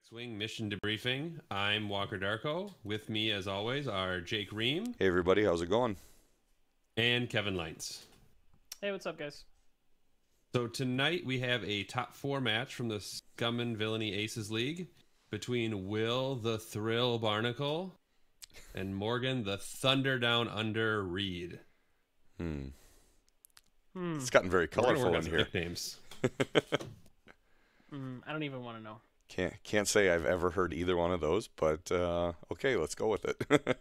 Swing Mission Debriefing. I'm Walker Darko. With me, as always, are Jake Ream Hey everybody, how's it going? and Kevin Leintz. Hey, what's up, guys? So tonight we have a top four match from the Scum and Villainy Aces League between Will the Thrill Barnickel and Morgan the Thunder Down Under Reid. It's gotten very We're gonna colorful work on in some here. nicknames. I don't even want to know. Can't say I've ever heard either one of those, but okay, let's go with it.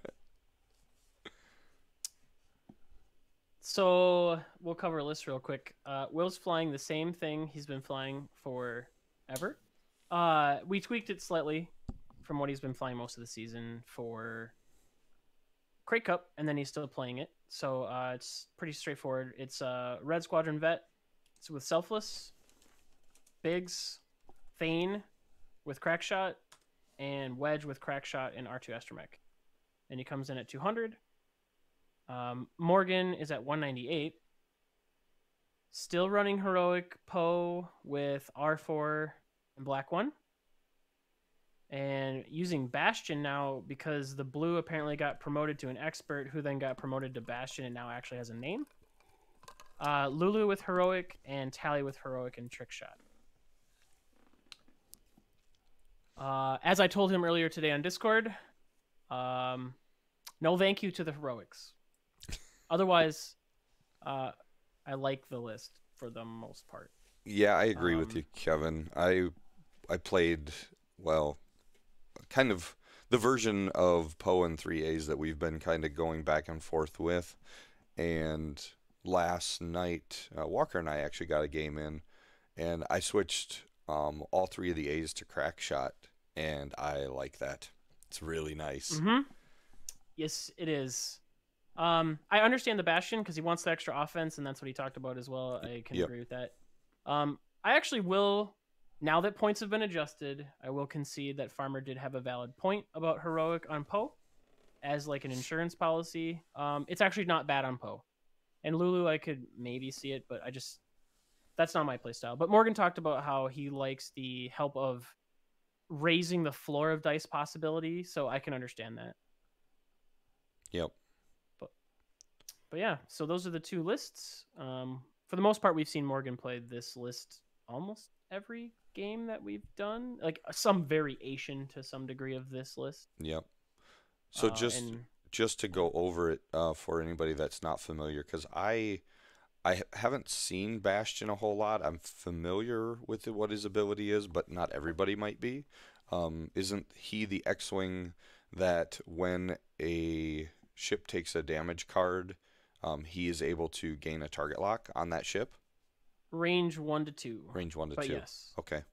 So we'll cover a list real quick. Will's flying the same thing he's been flying forever. We tweaked it slightly from what he's been flying most of the season for Crate Cup, and then he's still playing it. So it's pretty straightforward. It's Red Squadron Vet. It's with Selfless, Biggs, Thane with Crackshot, and Wedge with Crackshot and R2 Astromech. And he comes in at 200. Morgan is at 198. Still running Heroic Poe with R4 and Black 1. And using Bastion now because the blue apparently got promoted to an expert who then got promoted to Bastion and now actually has a name. Lulu with Heroic and Tally with Heroic and Trickshot. As I told him earlier today on Discord, no thank you to the Heroics. Otherwise, I like the list for the most part. Yeah, I agree with you, Kevin. I played, well, kind of the version of Poe and 3As that we've been kind of going back and forth with. And last night, Walker and I actually got a game in, and I switched all three of the A's to Crackshot, and I like that. It's really nice. Mm-hmm. Yes, it is. I understand the Bastion because he wants the extra offense, and that's what he talked about as well. I can agree with that. I actually will, now that points have been adjusted, I will concede that Farmer did have a valid point about Heroic on Poe as like an insurance policy. It's actually not bad on Poe. And Lulu, I could maybe see it, but that's not my playstyle. But Morgan talked about how he likes the help of raising the floor of dice possibility, so I can understand that. Yep. But yeah, so those are the two lists. For the most part, we've seen Morgan play this list almost every game that we've done, like some variation to some degree of this list. Yep. So just to go over it for anybody that's not familiar, because I haven't seen Bastion a whole lot. I'm familiar with what his ability is, but not everybody might be. Isn't he the X-Wing that when a ship takes a damage card, he is able to gain a target lock on that ship? Range 1 to 2. Range 1 to 2. But yes. Okay.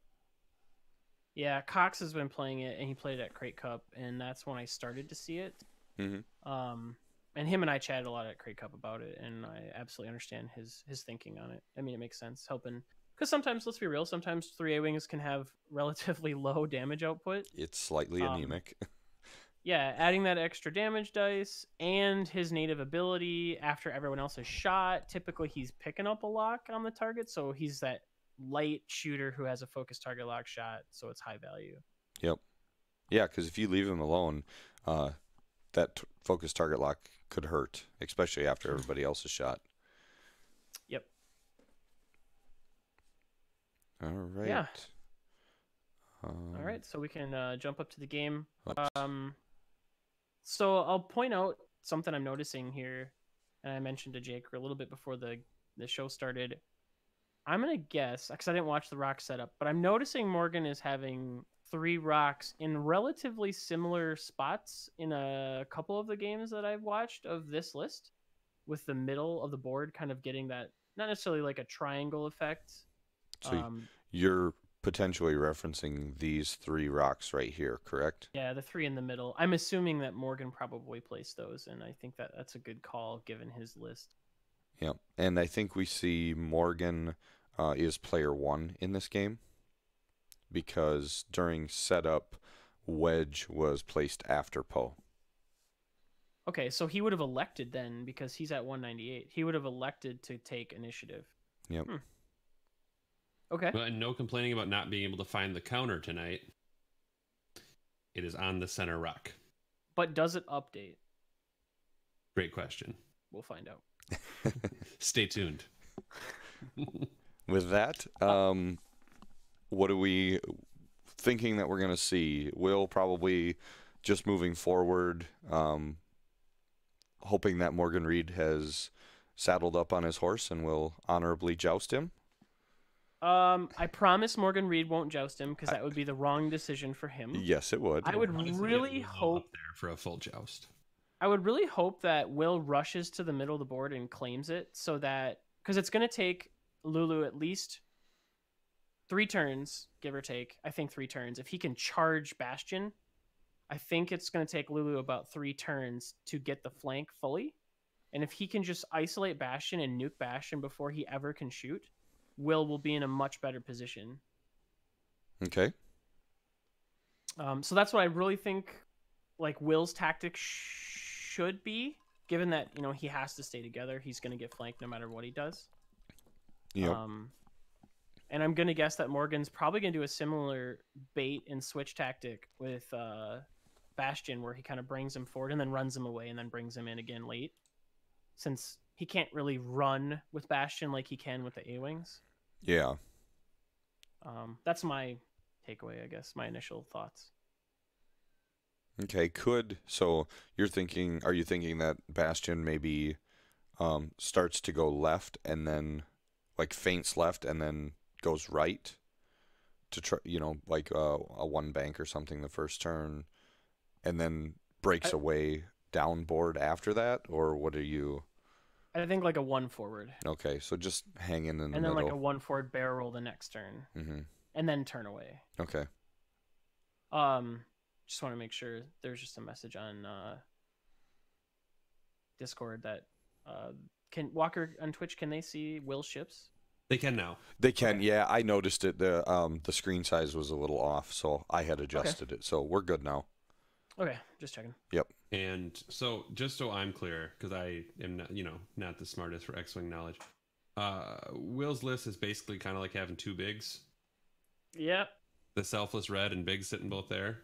Yeah, Cox has been playing it, and he played it at Crate Cup, and that's when I started to see it. Mm-hmm. And him and I chatted a lot at Crate Cup about it, and I absolutely understand his thinking on it. I mean, it makes sense, helping. Because sometimes, let's be real, sometimes 3A wings can have relatively low damage output. It's slightly anemic. Yeah, adding that extra damage dice and his native ability after everyone else is shot. Typically, he's picking up a lock on the target, so he's that light shooter who has a focused target lock shot, so it's high value. Yep. Yeah, because if you leave him alone, that focused target lock could hurt, especially after everybody else is shot. Yep. All right. Yeah. All right, so we can jump up to the game. So I'll point out something I'm noticing here, and I mentioned to Jake a little bit before the show started. I'm going to guess, because I didn't watch the rock setup, but I'm noticing Morgan is having 3 rocks in relatively similar spots in a couple of the games that I've watched of this list, with the middle of the board kind of getting that, not necessarily like a triangle effect. So you're potentially referencing these 3 rocks right here, correct? Yeah, the 3 in the middle. I'm assuming that Morgan probably placed those, and I think that that's a good call given his list. Yep. And I think we see Morgan is player 1 in this game because during setup, Wedge was placed after Poe. Okay, so he would have elected then, because he's at 198. He would have elected to take initiative. Yep. Okay. But no complaining about not being able to find the counter tonight. It is on the center rock. But does it update? Great question. We'll find out. Stay tuned. With that, what are we thinking that we're going to see? Will probably just moving forward, hoping that Morgan Reid has saddled up on his horse and will honorably joust him. I promise Morgan Reid won't joust him because that would be the wrong decision for him. Yes, it would. I would really hope there for a full joust. I would really hope that Will rushes to the middle of the board and claims it, so that because it's going to take Lulu at least 3 turns, give or take. I think 3 turns. If he can charge Bastion, I think it's going to take Lulu about 3 turns to get the flank fully. And if he can just isolate Bastion and nuke Bastion before he ever can shoot, Will be in a much better position. Okay. So that's what I really think, like, Will's tactic should be, given that, you know, he has to stay together. He's going to get flanked no matter what he does. Yeah. And I'm going to guess that Morgan's probably going to do a similar bait and switch tactic with Bastion, where he kind of brings him forward and then runs him away and then brings him in again late, since he can't really run with Bastion like he can with the A-Wings. Yeah. That's my takeaway, I guess, my initial thoughts. Okay, so are you thinking that Bastion maybe starts to go left and then, like, feints left and then goes right to try, you know, like a 1 bank or something the first turn, and then breaks away down board after that? Or what are you... I think like a 1 forward. Okay, so just hang in the middle. And then like a 1 forward barrel roll the next turn. Mm-hmm. And then turn away. Okay. Just want to make sure. There's just a message on Discord that can Walker on Twitch, can they see Will's ships? They can now. They can, okay. Yeah. I noticed it. The screen size was a little off, so I had adjusted it. So we're good now. Okay, just checking. Yep. And so, just so I'm clear, because I am not, not the smartest for X-Wing knowledge, Will's list is basically kind of like having 2 bigs. Yep. The Selfless Red and Big sitting both there.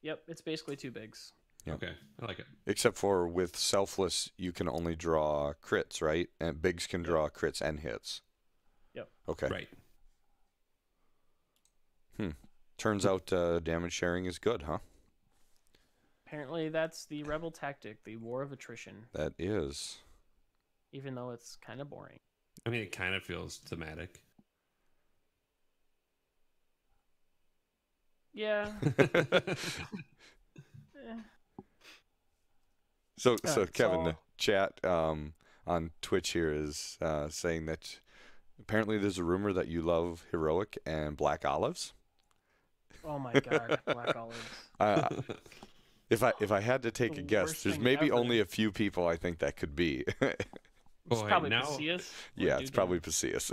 Yep, it's basically 2 bigs. Yep. Okay, I like it. Except for with Selfless, you can only draw crits, right? And bigs can draw crits and hits. Yep. Okay. Right. Turns out damage sharing is good, huh? Apparently that's the rebel tactic, the war of attrition. That is. Even though it's kind of boring. I mean, it kind of feels thematic. Yeah. So Kevin, the chat on Twitch here is saying that apparently there's a rumor that you love heroic and black olives. Oh my god, black olives. If I had to take a guess, there's maybe only a few people I think that could be. It's probably Pacius. Yeah, it's probably Pacius.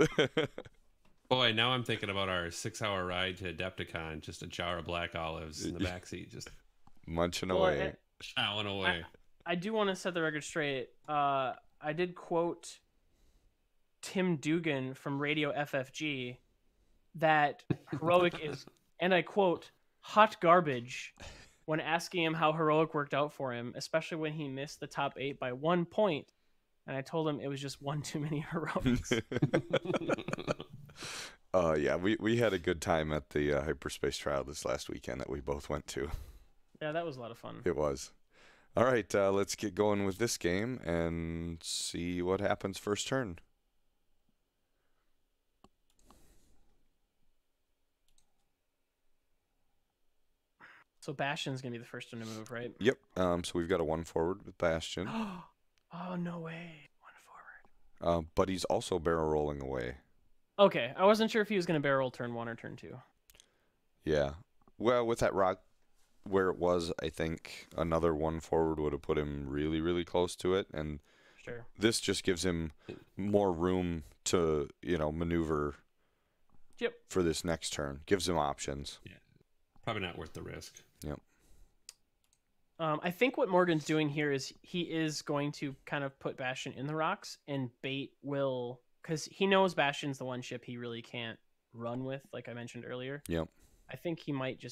Boy, now I'm thinking about our 6-hour ride to Adepticon, just a jar of black olives in the backseat, just munching away. Chowing away. I do want to set the record straight. I did quote Tim Dugan from Radio FFG that heroic is, and I quote, hot garbage, when asking him how heroic worked out for him, especially when he missed the top 8 by 1 point. And I told him it was just 1 too many heroics. Yeah, we had a good time at the hyperspace trial this last weekend that we both went to. Yeah, that was a lot of fun. It was. All right, let's get going with this game and see what happens first turn. So Bastion's going to be the first one to move, right? Yep. So we've got a 1 forward with Bastion. Oh, no way. 1 forward. But he's also barrel rolling away. Okay, I wasn't sure if he was going to barrel turn 1 or turn 2. Yeah. Well, with that rock where it was, I think another 1 forward would have put him really, really close to it. And sure, this just gives him more room to, maneuver for this next turn. Gives him options. Yeah. Probably not worth the risk. Yep. I think what Morgan's doing here is he is going to kind of put Bastion in the rocks and bait Will, because he knows Bastion's the one ship he really can't run with, like I mentioned earlier. Yep. I think he might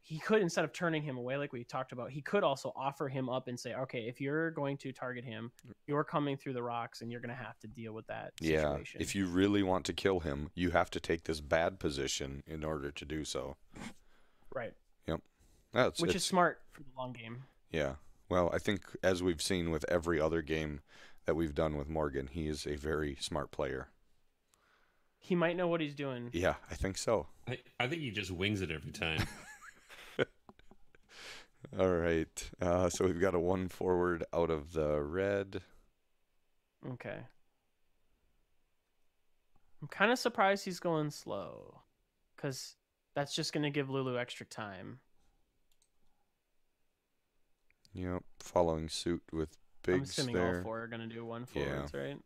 he could, instead of turning him away like we talked about, he could also offer him up and say, okay, if you're going to target him, you're coming through the rocks and you're going to have to deal with that situation. If you really want to kill him, you have to take this bad position in order to do so. Right. Yep. Which is smart for the long game. Yeah. Well, I think as we've seen with every other game that we've done with Morgan, he is a very smart player. He might know what he's doing. Yeah, I think so. I think he just wings it every time. All right. So we've got a 1 forward out of the red. Okay. I'm kind of surprised he's going slow, because that's just going to give Lulu extra time. Yep. Following suit with Biggs I'm assuming there. all 4 are going to do 1 forwards, right?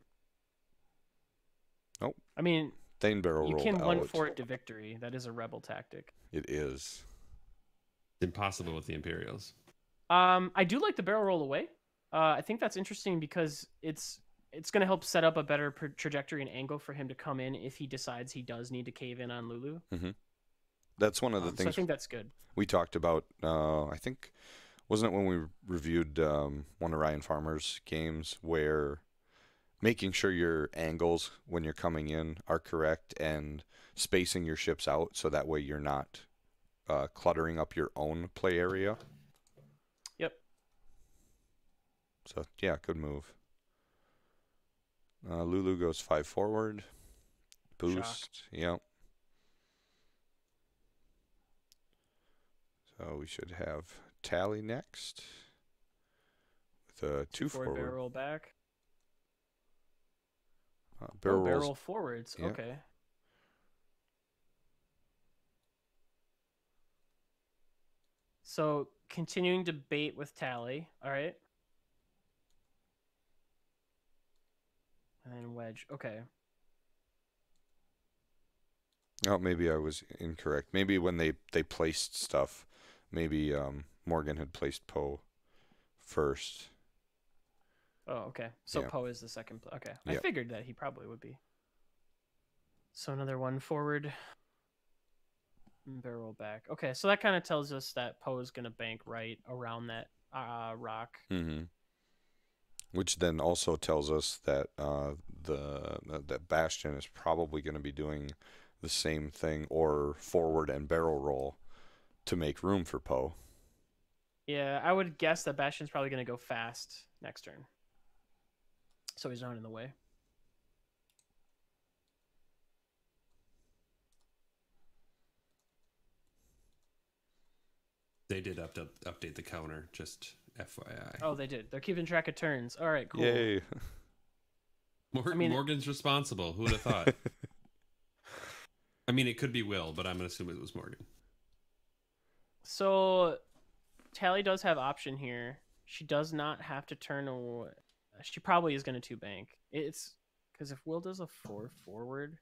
Nope. I mean, Thane barrel you rolled can out. 1 forward to victory. That is a rebel tactic. It is. It's impossible with the Imperials. I do like the barrel roll away. I think that's interesting because it's going to help set up a better trajectory and angle for him to come in if he decides he does need to cave in on Lulu. Mm-hmm. That's one of the things. So I think that's good. We talked about. I think, wasn't it when we reviewed one of Ryan Farmer's games where making sure your angles when you're coming in are correct and spacing your ships out so that way you're not cluttering up your own play area. Yep. So, yeah, good move. Lulu goes 5 forward. Boost. Shocked. Yep. So we should have Tally next with a 2 forward. Barrel roll back. Barrel forwards. Yep. Okay. So continuing to bait with Tally. All right. And then wedge. Okay. Oh, maybe I was incorrect. Maybe when they placed stuff, maybe Morgan had placed Poe first. Oh, okay. So Yeah. Poe is the second. Okay. Yeah. I figured that he probably would be. So another 1 forward. Barrel back. Okay, so that kind of tells us that Poe is going to bank right around that rock. Mm-hmm. Which then also tells us that that Bastion is probably going to be doing the same thing, or forward and barrel roll to make room for Poe. Yeah, I would guess that Bastion's probably going to go fast next turn. So he's not in the way. They did update the counter, just FYI. Oh, they did. They're keeping track of turns. All right, cool. Yay. Morgan's responsible. Who would have thought? I mean, it could be Will, but I'm going to assume it was Morgan. So Tally does have option here. She does not have to turn away. She probably is going to 2 bank. It's because if Will does a 4 forward,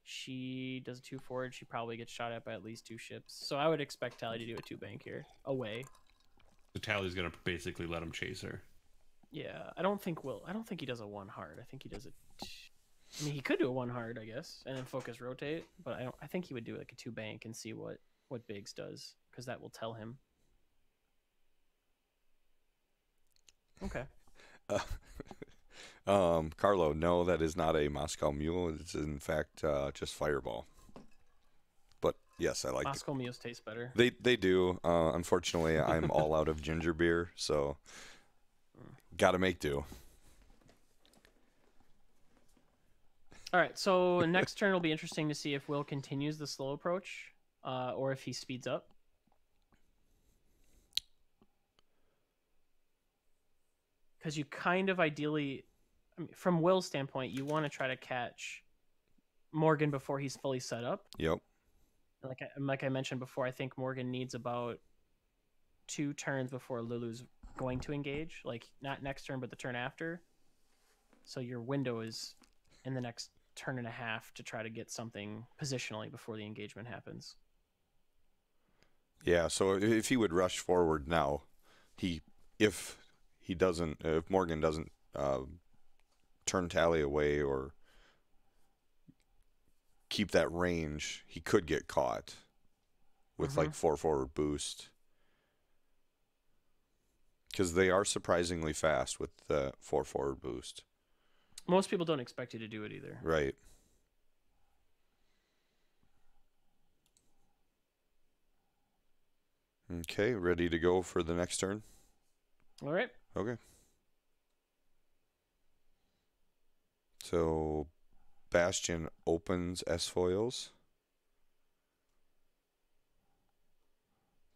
she does a 2 forward, she probably gets shot at by at least 2 ships. So I would expect Tally to do a 2 bank here away. So Tally's going to basically let him chase her. Yeah, I don't think he does a 1 hard. I think he does I mean, he could do a 1 hard, I guess, and then focus rotate, but I think he would do like a 2 bank and see what Biggs does, because that will tell him. Okay. Carlo, no, that is not a Moscow Mule. It's in fact just Fireball. But yes, I like Moscow Mules taste better. They do. Unfortunately, I'm all out of ginger beer, so got to make do. All right, so next turn will be interesting to see if Will continues the slow approach, or if he speeds up. Because you kind of ideally, I mean, from Will's standpoint, you want to try to catch Morgan before he's fully set up. Yep. Like I mentioned before, I think Morgan needs about 2 turns before Lulu's going to engage. Like, not next turn, but the turn after. So your window is in the next turn and a half to try to get something positionally before the engagement happens. Yeah, so if he would rush forward now, if Morgan doesn't turn Tally away or keep that range, he could get caught with like 4 forward boost. Because they are surprisingly fast with the 4 forward boost. Most people don't expect you to do it either. Right. Okay, ready to go for the next turn? All right. Okay. So, Bastion opens S-foils.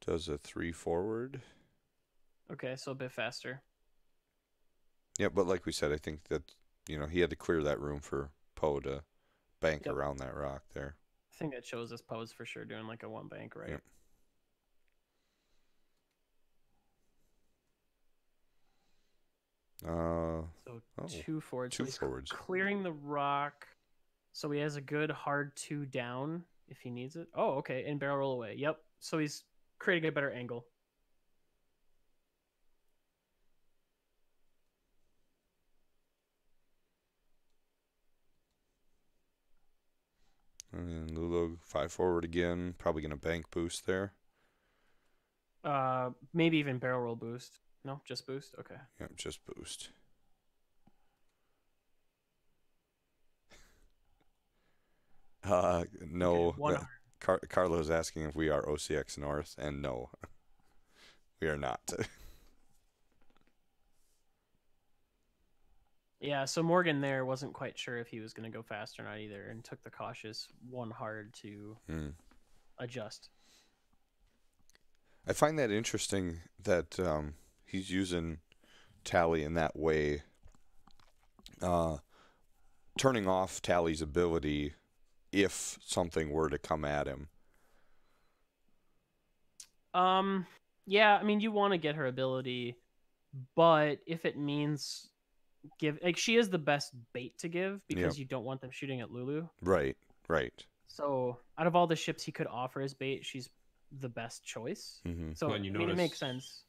Does a 3 forward. Okay, so a bit faster. Yeah, but like we said, I think that, you know, he had to clear that room for Poe to bank around that rock there. I think that shows us Poe's for sure doing like a 1 bank, right? Yep. So 2 forwards. 2 forwards. Clearing the rock, so he has a good hard 2 down if he needs it. Oh, okay, and barrel roll away. Yep. So he's creating a better angle. And then Lulo 5 forward again. Probably going to bank boost there. Maybe even barrel roll boost. No, just boost. Okay. Yeah, just boost. No. Okay, Carlo's asking if we are OCX North, and no, we are not. Yeah, so Morgan there wasn't quite sure if he was going to go fast or not either, and took the cautious 1 hard to adjust. I find that interesting that he's using Tally in that way, turning off Tally's ability if something were to come at him. Yeah, I mean, you want to get her ability, but if it means she is the best bait to give because you don't want them shooting at Lulu. Right. So out of all the ships he could offer as bait, she's the best choice. So well, I mean, it makes sense.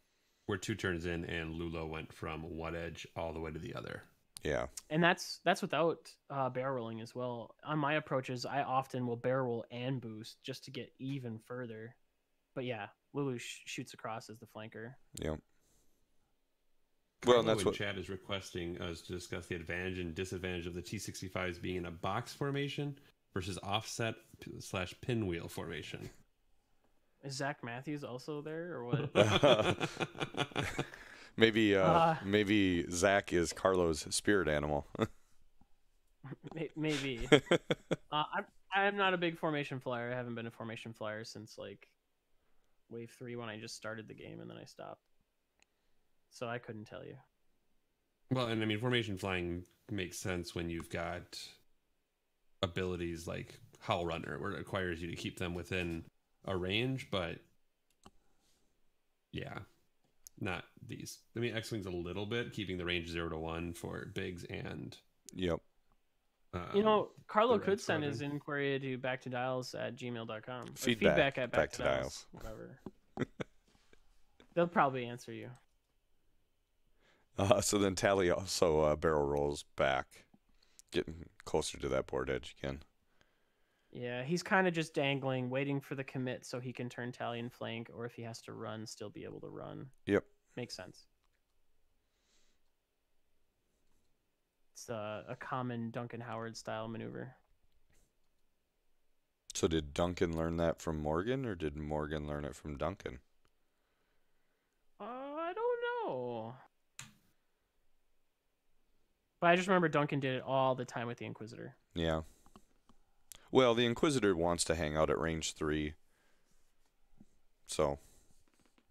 We're 2 turns in, and Lulo went from one edge all the way to the other. Yeah. And that's without barrel rolling as well. On my approaches, I often will barrel roll and boost just to get even further. But yeah, Lulu shoots across as the flanker. Yep. Well, and that's what chat is requesting us to discuss the advantage and disadvantage of the T-65s being in a box formation versus offset/pinwheel formation. Is Zach Matthews also there, or what? Maybe Zach is Carlo's spirit animal. Maybe. I'm not a big formation flyer. I haven't been a formation flyer since like wave 3 when I just started the game, and then I stopped. So I couldn't tell you. Well, and I mean, formation flying makes sense when you've got abilities like Howl Runner, where it requires you to keep them within a range, but yeah, not these. I mean, X-Wing's a little bit, keeping the range 0 to 1 for bigs and... Yep. Carlo could send his inquiry to backtodials@gmail.com. Feedback at backtodials. Whatever. They'll probably answer you. So then Tally also barrel rolls back, getting closer to that board edge again. Yeah, he's kind of just dangling, waiting for the commit so he can turn Tally and flank, or if he has to run, still be able to run. Yep. Makes sense. It's a common Duncan Howard style maneuver. So did Duncan learn that from Morgan, or did Morgan learn it from Duncan? I don't know. But I just remember Duncan did it all the time with the Inquisitor. Yeah. Well, the Inquisitor wants to hang out at range 3. So,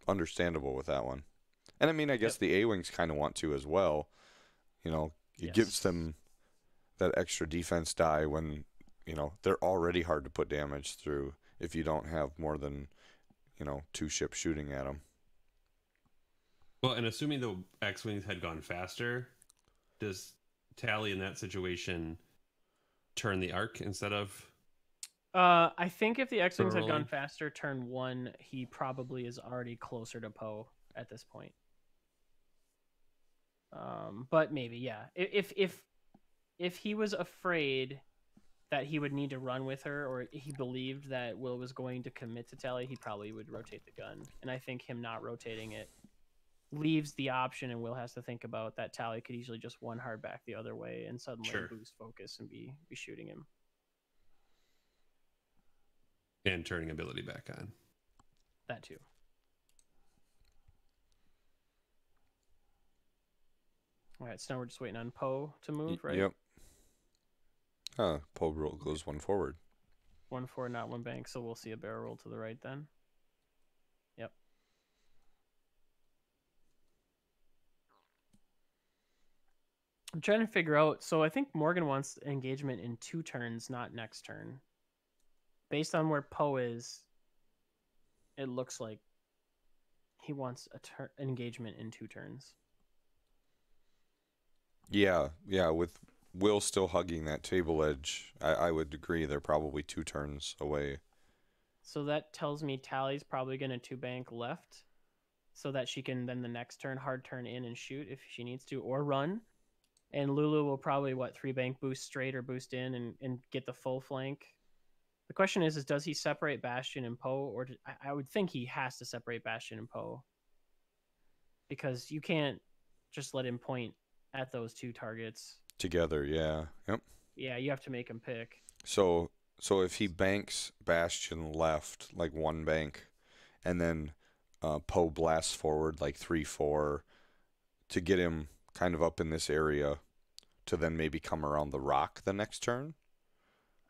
understandable with that one. And I mean, I guess the A-Wings kind of want to as well. You know, it gives them that extra defense die when, you know, they're already hard to put damage through if you don't have more than, 2 ships shooting at them. Well, and assuming the X-Wings had gone faster, does Tally in that situation turn the arc instead of... I think if the X-Wings had gone faster, turn 1, he probably is already closer to Poe at this point. But maybe, yeah. If he was afraid that he would need to run with her, or he believed that Will was going to commit to Tally, he probably would rotate the gun. And I think him not rotating it leaves the option, and Will has to think about that Tally could easily just one hard back the other way and suddenly boost focus and be shooting him. And turning ability back on. That too. All right, so now we're just waiting on Poe to move, right? Yep. Poe roll goes one forward. 1 forward, not one bank, so we'll see a barrel roll to the right then. Yep. I'm trying to figure out, so I think Morgan wants engagement in 2 turns, not next turn. Based on where Poe is, it looks like he wants engagement in 2 turns. Yeah, with Will still hugging that table edge, I would agree they're probably 2 turns away. So that tells me Tally's probably going to 2-bank left so that she can then the next turn hard turn in and shoot if she needs to, or run. And Lulu will probably, 3-bank boost straight or boost in and get the full flank. The question is does he separate Bastion and Poe? Or I would think he has to separate Bastion and Poe. Because you can't just let him point at those 2 targets together. Yeah. Yep. Yeah, you have to make him pick. So if he banks Bastion left, like 1 bank, and then Poe blasts forward like 3-4 to get him kind of up in this area to then maybe come around the rock the next turn.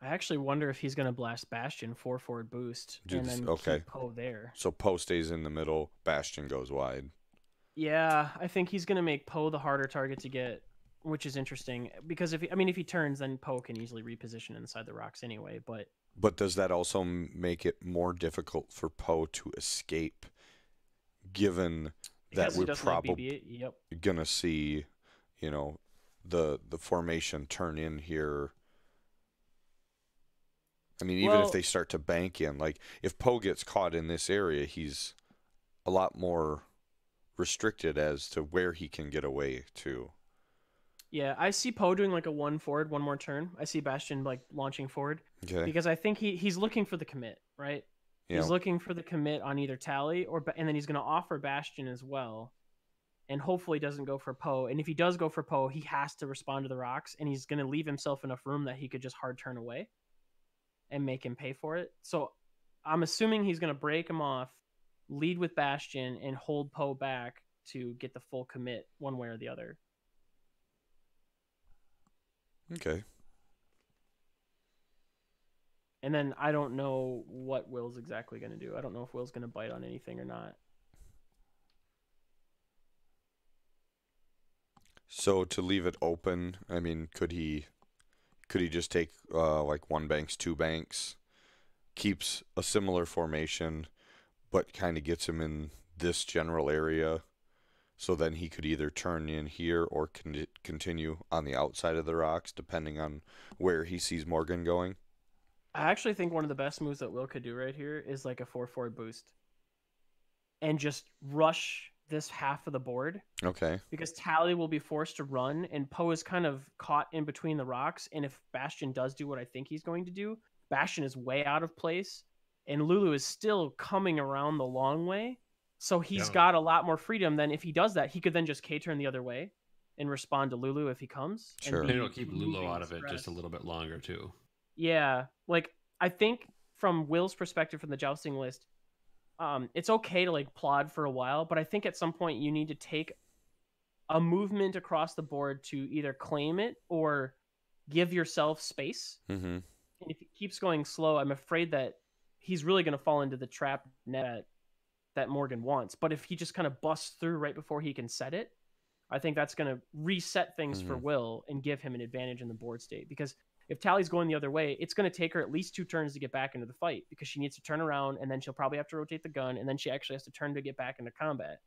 I actually wonder if he's going to blast Bastion 4 forward boost and then keep Poe there. So Poe stays in the middle, Bastion goes wide. Yeah, I think he's going to make Poe the harder target to get, which is interesting because if he turns, then Poe can easily reposition inside the rocks anyway. But does that also make it more difficult for Poe to escape, given that we're probably going to see, the formation turn in here? I mean, even if they start to bank in, like if Poe gets caught in this area, he's a lot more restricted as to where he can get away to. Yeah, I see Poe doing like a 1 forward, 1 more turn. I see Bastion like launching forward. Okay. Because I think he's looking for the commit, right? Yeah. He's looking for the commit on either Tally and then he's going to offer Bastion as well. And hopefully doesn't go for Poe. And if he does go for Poe, he has to respond to the rocks, and he's going to leave himself enough room that he could just hard turn away and make him pay for it. So I'm assuming he's going to break him off, lead with Bastion, and hold Poe back to get the full commit one way or the other. Okay. And then I don't know what Will's exactly going to do. I don't know if Will's going to bite on anything or not. So to leave it open, I mean, could he just take like 1 banks, 2 banks, keeps a similar formation, but kind of gets him in this general area, so then he could either turn in here or continue on the outside of the rocks, depending on where he sees Morgan going? I actually think one of the best moves that Will could do right here is like a 4 forward boost and just rush this half of the board. Okay. Because Tally will be forced to run, and Poe is kind of caught in between the rocks. And if Bastion does do what I think he's going to do, Bastion is way out of place, and Lulu is still coming around the long way. So he's got a lot more freedom than if he does that. He could then just K-turn the other way and respond to Lulu if he comes. Sure. And it'll keep Lulu out of it just a little bit longer, too. Yeah. Like, I think from Will's perspective from the jousting list, it's okay to like plod for a while, but I think at some point you need to take a movement across the board to either claim it or give yourself space. Mm-hmm. And if he keeps going slow, I'm afraid that he's really going to fall into the trap net that Morgan wants. But if he just kind of busts through right before he can set it, I think that's going to reset things for Will and give him an advantage in the board state. Because if Tally's going the other way, it's going to take her at least 2 turns to get back into the fight because she needs to turn around, and then she'll probably have to rotate the gun, and then she actually has to turn to get back into combat.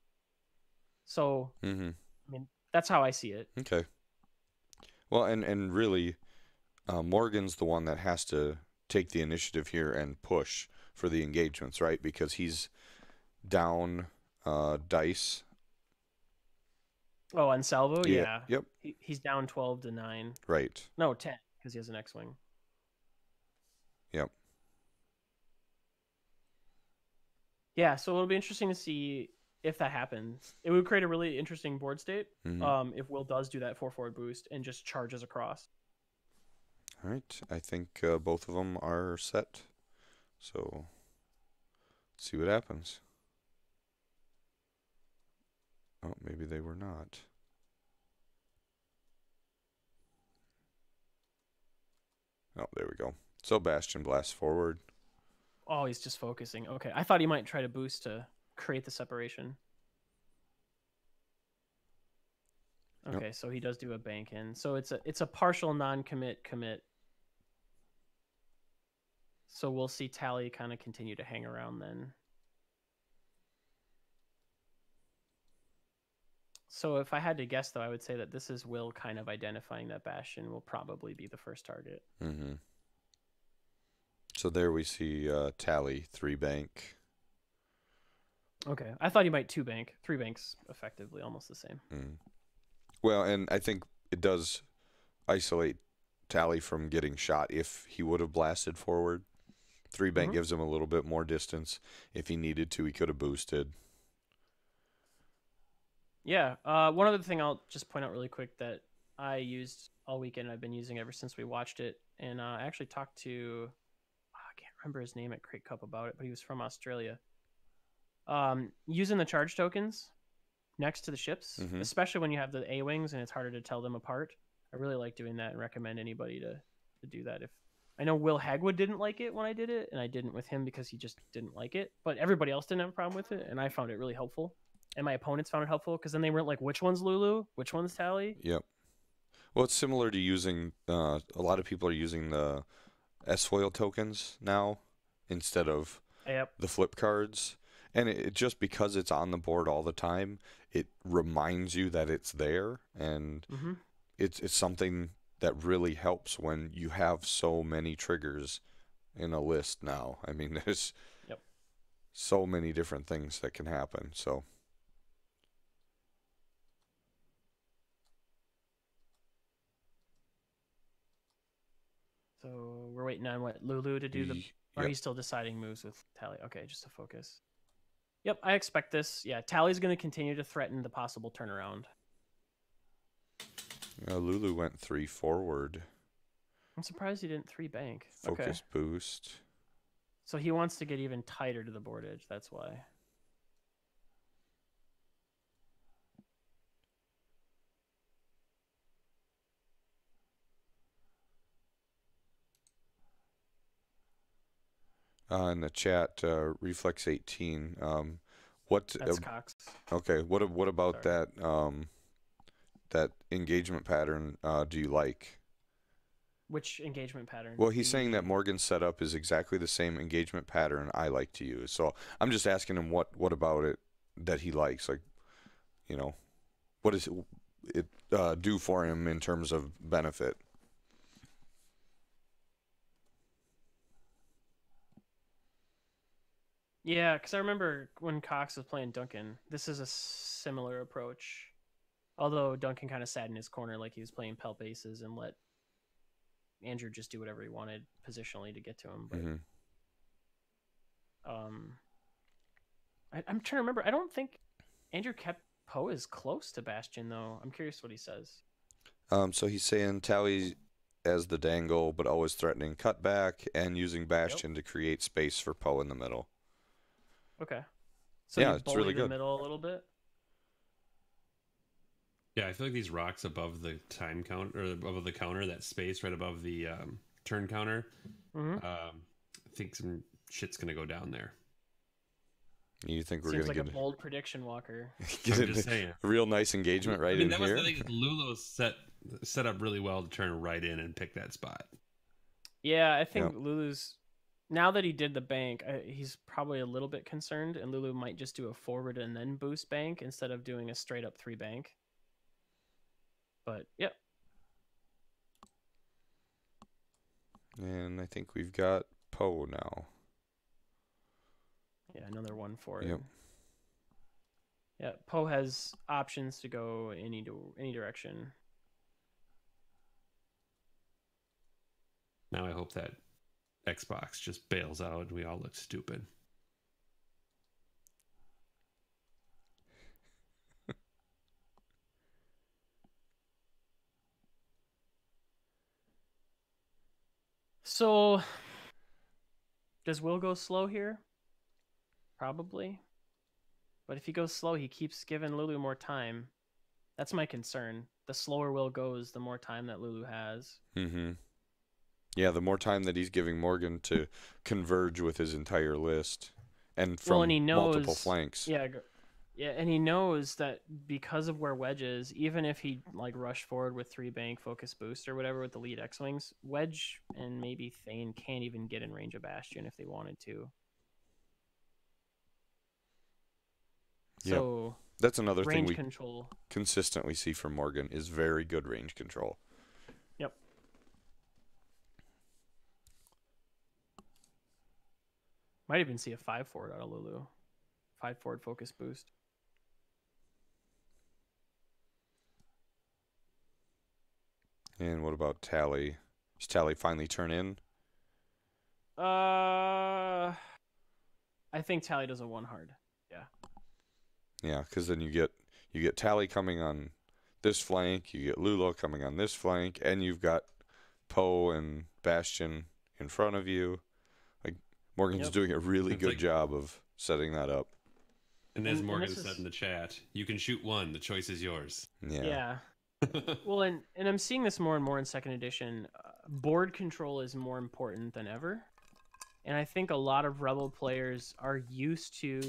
So, I mean, that's how I see it. Okay. Well, and really, Morgan's the one that has to take the initiative here and push for the engagements, right? Because he's down dice. Oh, on Salvo? Yeah. Yep. He's down 12-9. Right. No, 10, because he has an X-Wing. Yep. Yeah, so it'll be interesting to see if that happens. It would create a really interesting board state if Will does do that 4 forward boost and just charges across. All right. I think both of them are set. So, see what happens. Oh, maybe they were not. Oh, there we go. So Bastion blasts forward. Oh, he's just focusing. Okay, I thought he might try to boost to create the separation. Okay, Yep. so he does do a bank in. So it's a partial non-commit commit. So we'll see Tally kind of continue to hang around then. So if I had to guess, though, I would say that this is Will kind of identifying that Bastion will probably be the first target. Mm-hmm. So there we see Tally 3 bank. Okay, I thought he might 2 bank. 3 banks effectively almost the same. Well, and I think it does isolate Tally from getting shot if he would have blasted forward. 3 bank gives him a little bit more distance. If he needed to, he could have boosted. Yeah. One other thing I'll just point out really quick that I used all weekend. I've been using ever since we watched it, and I actually talked to I can't remember his name at Crate Cup about it, but he was from Australia. Using the charge tokens next to the ships, especially when you have the A-wings and it's harder to tell them apart. I really like doing that and recommend anybody to do that. If I know Will Hagwood didn't like it when I did it, and I didn't with him because he just didn't like it, but everybody else didn't have a problem with it, and I found it really helpful. And my opponents found it helpful because then they weren't like, which one's Lulu? Which one's Tally? Yep. Well, it's similar to using, a lot of people are using the S-foil tokens now instead of the flip cards. And it just because it's on the board all the time, it reminds you that it's there. And it's something that really helps when you have so many triggers in a list now. I mean, there's so many different things that can happen. So we're waiting on what Lulu to do the. Or he's still deciding moves with Tally. Okay, just to focus. Yep, I expect this. Yeah, Tally's going to continue to threaten the possible turnaround. Lulu went 3 forward. I'm surprised he didn't 3 bank. Focus boost. So he wants to get even tighter to the board edge. That's why. In the chat, Reflex 18. What? That's Cox. Okay. What about that? That engagement pattern? Do you like? Which engagement pattern? Well, he's saying that Morgan's setup is exactly the same engagement pattern I like to use. So I'm just asking him what about it that he likes. Like, what does it do for him in terms of benefit? Yeah, because I remember when Cox was playing Duncan, this is a similar approach. Although Duncan kind of sat in his corner like he was playing Pelp Aces and let Andrew just do whatever he wanted positionally to get to him. But I'm trying to remember. I don't think Andrew kept Poe as close to Bastion, though. I'm curious what he says. So he's saying Tally as the dangle, but always threatening cutback and using Bastion to create space for Poe in the middle. Okay. So yeah, it's really good. The middle a little bit. Yeah, I feel like these rocks above the time count or above the counter, that space right above the turn counter. I think some shit's gonna go down there. You think we're Seems gonna like get a bold prediction, Walker? Get I'm just saying. A real nice engagement right in that here. Was the thing. Lulu set up really well to turn right in and pick that spot. Yeah, I think Lulu's. Now that he did the bank, he's probably a little bit concerned, and Lulu might just do a forward and then boost bank instead of doing a straight up 3 bank. But, yep. And I think we've got Poe now. Yeah, another one for it. Yep. Yeah, Poe has options to go any direction. Now I hope that Xbox just bails out and we all look stupid. So, does Will go slow here? Probably. But if he goes slow, he keeps giving Lulu more time. That's my concern. The slower Will goes, the more time that Lulu has. Mm-hmm. Yeah, the more time that he's giving Morgan to converge with his entire list, and from and he knows, multiple flanks. Yeah, and he knows that because of where Wedge is, even if he like rushed forward with 3-bank focus boost or whatever with the lead X-wings, Wedge and maybe Thane can't even get in range of Bastion if they wanted to. So that's another thing we control consistently see from Morgan is very good range control. Yep. Might even see a 5 forward out of Lulu. 5 forward focus boost. And what about Tally? Does Tally finally turn in? I think Tally does a 1 hard. Yeah. Yeah, because then you get Tally coming on this flank, you get Lula coming on this flank, and you've got Poe and Bastion in front of you. Like Morgan's doing a really good job of setting that up. And as Morgan said in the chat, you can shoot one. The choice is yours. Yeah. Well, and I'm seeing this more and more in second edition. Board control is more important than ever. And I think a lot of Rebel players are used to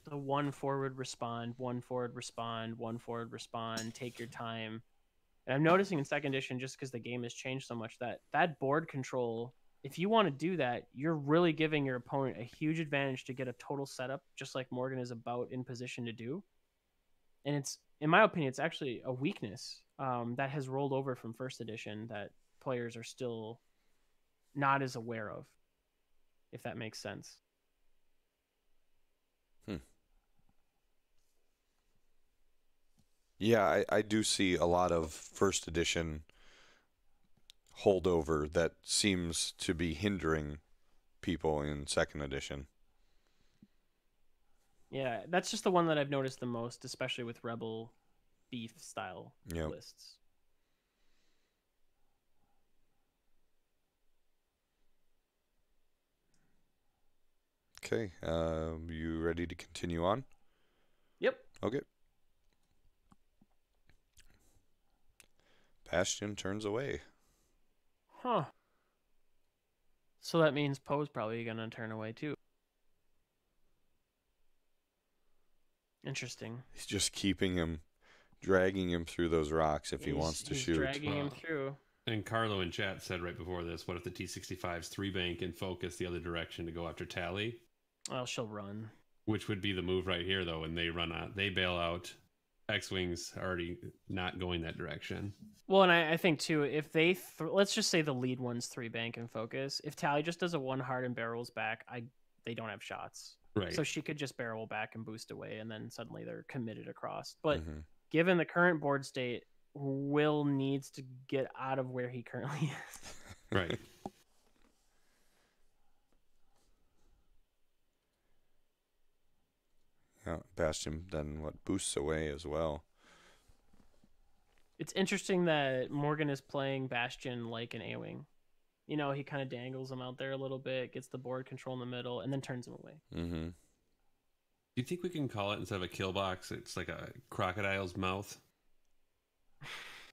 the 1 forward respond, 1 forward respond, 1 forward respond, take your time. And I'm noticing in second edition, just because the game has changed so much, that board control, if you want to do that, you're really giving your opponent a huge advantage to get a total setup, just like Morgan is about in position to do. And it's, in my opinion, it's actually a weakness that has rolled over from first edition that players are still not as aware of, if that makes sense. Yeah, I do see a lot of first edition holdover that seems to be hindering people in second edition. Yeah, that's just the one that I've noticed the most, especially with Rebel beef style lists. Okay, you ready to continue on? Yep. Okay. Bastion turns away. Huh. So that means Poe's probably going to turn away too. Interesting. He's just keeping him, dragging him through those rocks if he wants to shoot. Dragging him through. And Carlo in chat said right before this, what if the T-65's 3-bank and focus the other direction to go after Tally? Well, she'll run. Which would be the move right here, though, when they run out. They bail out. X-Wings already not going that direction. Well, and I think, too, if they... let's just say the lead one's 3-bank and focus. If Tally just does a 1 hard and barrels back, they don't have shots. Right. So she could just barrel back and boost away, and then suddenly they're committed across. But given the current board state, Will needs to get out of where he currently is. Right. Yeah, Bastion then boosts away as well. It's interesting that Morgan is playing Bastion like an A-wing. You know, he kind of dangles him out there a little bit, gets the board control in the middle, and then turns him away. Mm-hmm. Do you think we can call it, instead of a kill box, it's like a crocodile's mouth?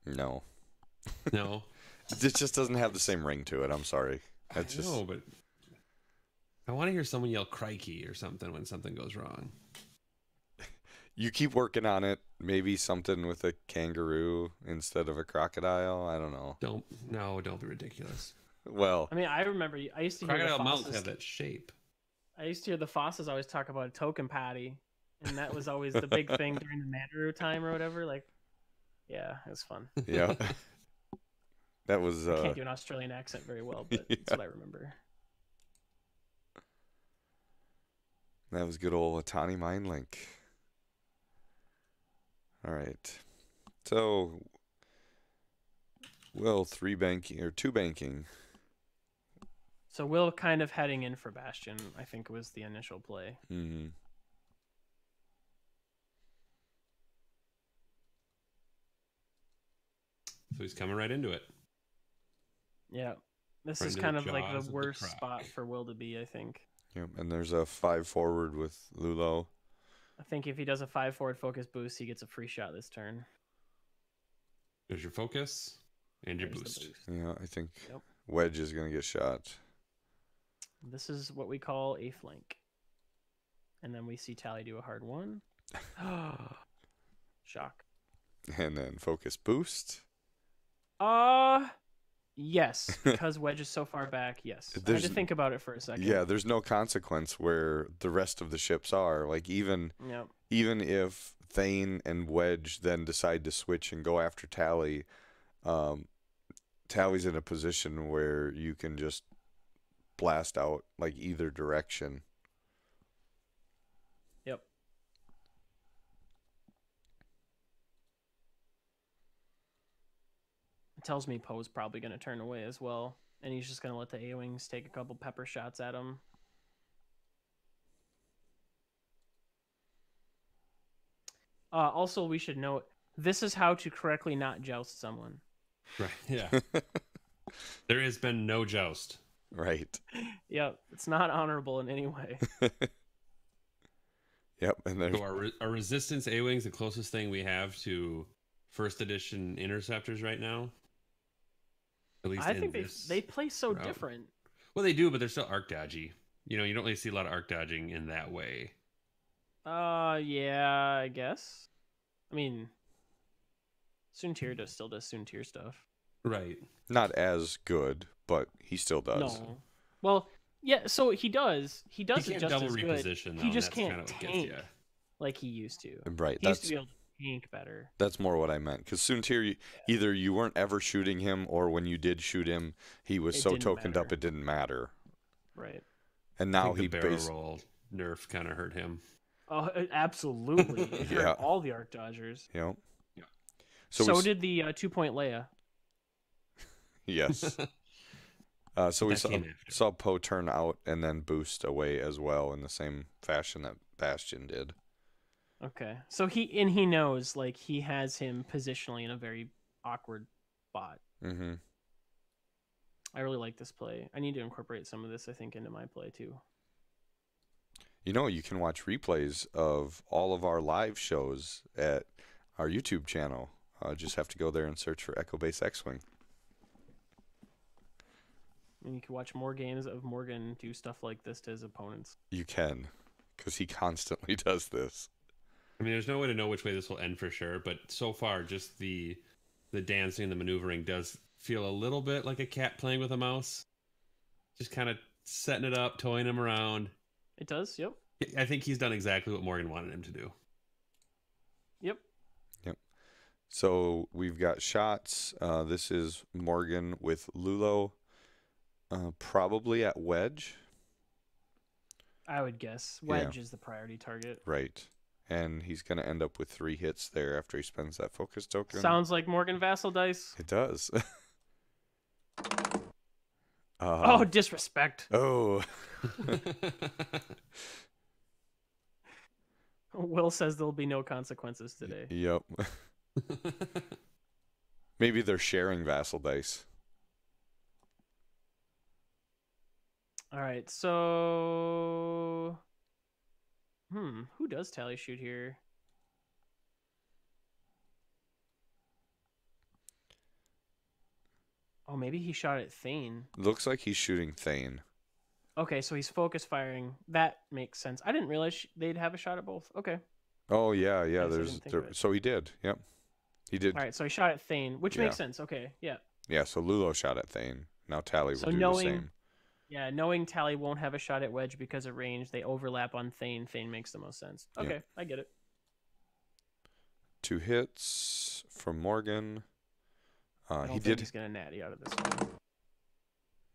No. No? It just doesn't have the same ring to it. I'm sorry. No, but I want to hear someone yell crikey or something when something goes wrong. You keep working on it. Maybe something with a kangaroo instead of a crocodile. I don't know. Don't be ridiculous. Well, I mean, I remember I used to hear crocodile mouths have that shape. I used to hear the Fosses always talk about a token patty, and that was always the big thing during the Mandaru time or whatever. Like, yeah, it was fun. Yeah, that was. I can't do an Australian accent very well, but that's what I remember. That was good old Atani Mind Link. All right, so Will 3-banking or 2-banking. So Will kind of heading in for Bastion, I think, was the initial play. Mm-hmm. So he's coming right into it. Yeah. This Right is into kind the of like the jaws of the worst croc. spot for Will to be, I think. Yep, and there's a 5 forward with Lulo. I think if he does a 5 forward focus boost, he gets a free shot this turn. There's your focus and your There's the boost. Yeah, I think Wedge is going to get shot. This is what we call a flank. And then we see Tally do a hard 1. Shock. And then focus boost. Yes, because Wedge is so far back. Yes, I had to think about it for a second. Yeah, there's no consequence where the rest of the ships are. Like even if Thane and Wedge then decide to switch and go after Tally, Tally's in a position where you can just blast out like either direction. Yep. It tells me Poe's probably going to turn away as well, and he's just going to let the A-Wings take a couple pepper shots at him. Also, we should note, this is how to correctly not joust someone. Right, yeah. There has been no joust. Right. Yep, it's not honorable in any way. Yep, and then So our resistance A-Wings, the closest thing we have to first edition interceptors right now. At least I think they play so different. Well, they do, but they're still arc dodgy. You don't really see a lot of arc dodging in that way. Yeah, I guess. I mean, Soontir still does Soontir stuff. Right. Not as good, but he still does. No. Well, yeah, so he does. He does he it can't just double as reposition, good. though, He just and that's can't kinda what gets tank ya. like he used to. Right. He used to be able to tank better. That's more what I meant. Because Soontir, either you weren't ever shooting him, or when you did shoot him, he was so tokened up it didn't matter. Right. And now the barrel roll nerf kind of hurt him. Oh, absolutely. It hurt all the arc dodgers. Yep. Yeah. So did the 2-point Leia. Yes. So we saw Poe turn out and then boost away as well in the same fashion that Bastion did. Okay. So he knows, like, he has him positionally in a very awkward spot. Mm-hmm. I really like this play. I need to incorporate some of this, I think, into my play too. You can watch replays of all of our live shows at our YouTube channel. Just have to go there and search for Echo Base X-Wing. And you can watch more games of Morgan do stuff like this to his opponents. You can, because he constantly does this. I mean, there's no way to know which way this will end for sure, but so far, just the dancing and the maneuvering does feel a little bit like a cat playing with a mouse. Just kind of setting it up, toying him around. It does, yep. I think he's done exactly what Morgan wanted him to do. Yep. So we've got shots. This is Morgan with Lulo, probably at Wedge. I would guess. Wedge is the priority target. Right. And he's going to end up with 3 hits there after he spends that focus token. Sounds like Morgan Vassal dice. It does. Oh, disrespect. Oh. Will says there'll be no consequences today. Yep. Maybe they're sharing Vassal dice. All right, so... who does Tally shoot here? Oh, maybe he shot at Thane. Looks like he's shooting Thane. Okay, so he's focus firing. That makes sense. I didn't realize they'd have a shot at both. Okay. Oh, yeah. So he did. Yep. He did. All right, so he shot at Thane, which makes sense. Okay, yeah. Yeah, so Lulo shot at Thane. Now Tally will do the same. Yeah, knowing Tally won't have a shot at Wedge because of range, they overlap on Thane. Thane makes the most sense. Okay, yeah. I get it. 2 hits from Morgan. I don't think he's going to natty out of this one.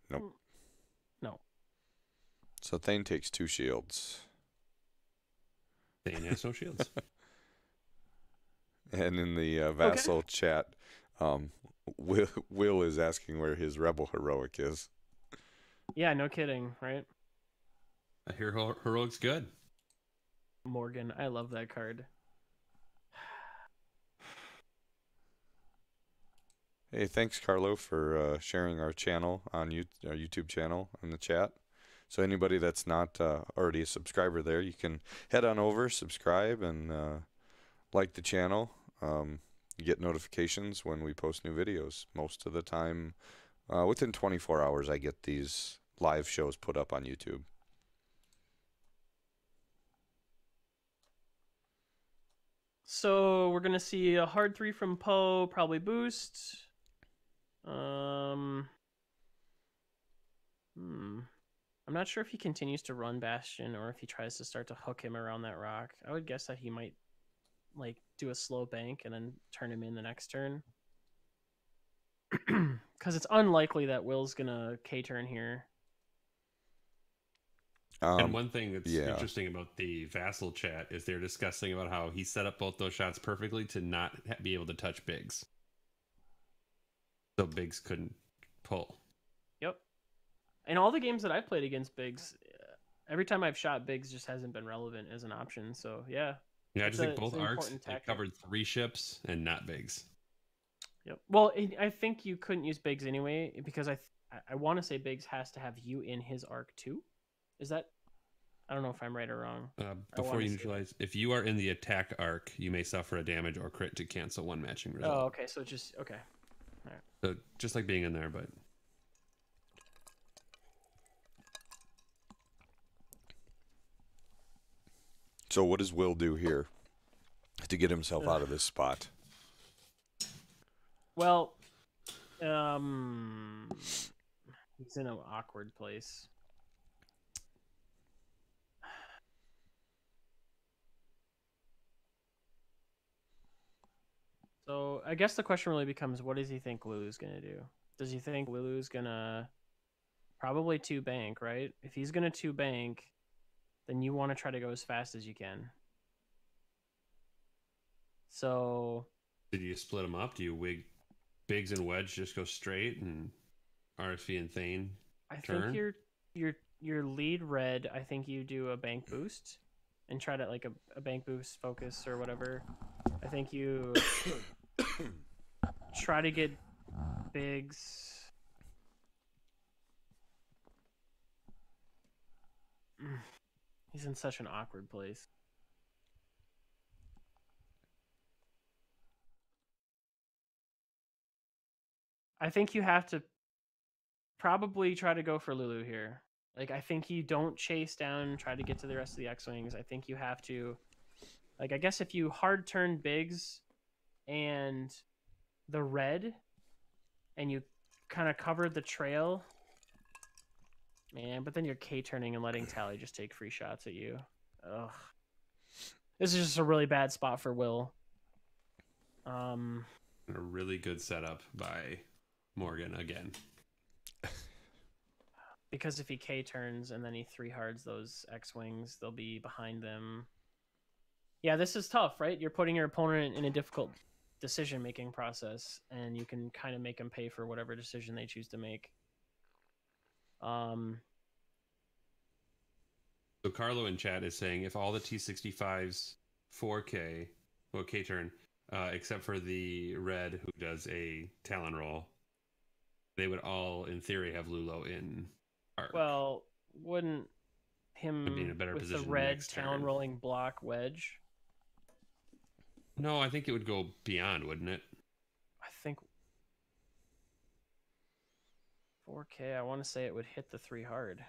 Nope. No. So Thane takes 2 shields. Thane has no shields. And in the Vassal chat, Will is asking where his Rebel Heroic is. Yeah, no kidding, right? I hear Heroic's good. Morgan, I love that card. Hey, thanks, Carlo, for sharing our channel on our YouTube channel in the chat. So anybody that's not already a subscriber there, you can head on over, subscribe, and like the channel. You get notifications when we post new videos. Most of the time, within 24 hours, I get these live shows put up on YouTube. So we're gonna see a hard 3 from Poe, probably boost. I'm not sure if he continues to run Bastion or if he tries to start to hook him around that rock. I would guess that he might like do a slow bank and then turn him in the next turn. Because it's unlikely that Will's gonna K-turn here. And one thing that's interesting about the Vassal chat is they're discussing about how he set up both those shots perfectly to not be able to touch Biggs. So Biggs couldn't pull. Yep. In all the games that I've played against Biggs, every time I've shot, Biggs just hasn't been relevant as an option. So, yeah. Yeah, I just think both arcs covered 3 ships and not Biggs. Yep. Well, I think you couldn't use Biggs anyway because I want to say Biggs has to have you in his arc too. Is that? I don't know if I'm right or wrong. Before you neutralize, if you are in the attack arc, you may suffer a damage or crit to cancel one matching result. Oh, okay. So just okay. All right. So just like being in there, but. So what does Will do here to get himself out of this spot? Well, he's in an awkward place. So I guess the question really becomes, what does he think Lulu's going to do? Does he think Lulu's going to probably 2 bank, right? If he's going to 2 bank, then you want to try to go as fast as you can. So do you split them up? Do you wig Biggs and Wedge just go straight and RSV and Thane turn? I think your lead red, I think you do a bank boost and try to like a bank boost focus or whatever. I think you try to get Biggs. He's in such an awkward place. I think you have to probably try to go for Lulu here. Like, I think you don't chase down and try to get to the rest of the X-Wings. I think you have to... Like, I guess if you hard turn Biggs and the red and you kind of covered the trail... Man, but then you're K-turning and letting Tally just take free shots at you. Ugh. This is just a really bad spot for Will. A really good setup by Morgan again. Because if he K-turns and then he 3-hards those X-Wings, they'll be behind them. Yeah, this is tough, right? You're putting your opponent in a difficult decision-making process, and you can kind of make them pay for whatever decision they choose to make. So Carlo in chat is saying if all the T65s 4K, well, K-turn, except for the red who does a Talon roll, they would all, in theory, have Lulo in arc. Well, wouldn't him be in a better with position the red next Talon turn. rolling block Wedge? No, I think it would go beyond, wouldn't it? I think 4K, I want to say it would hit the 3-hard.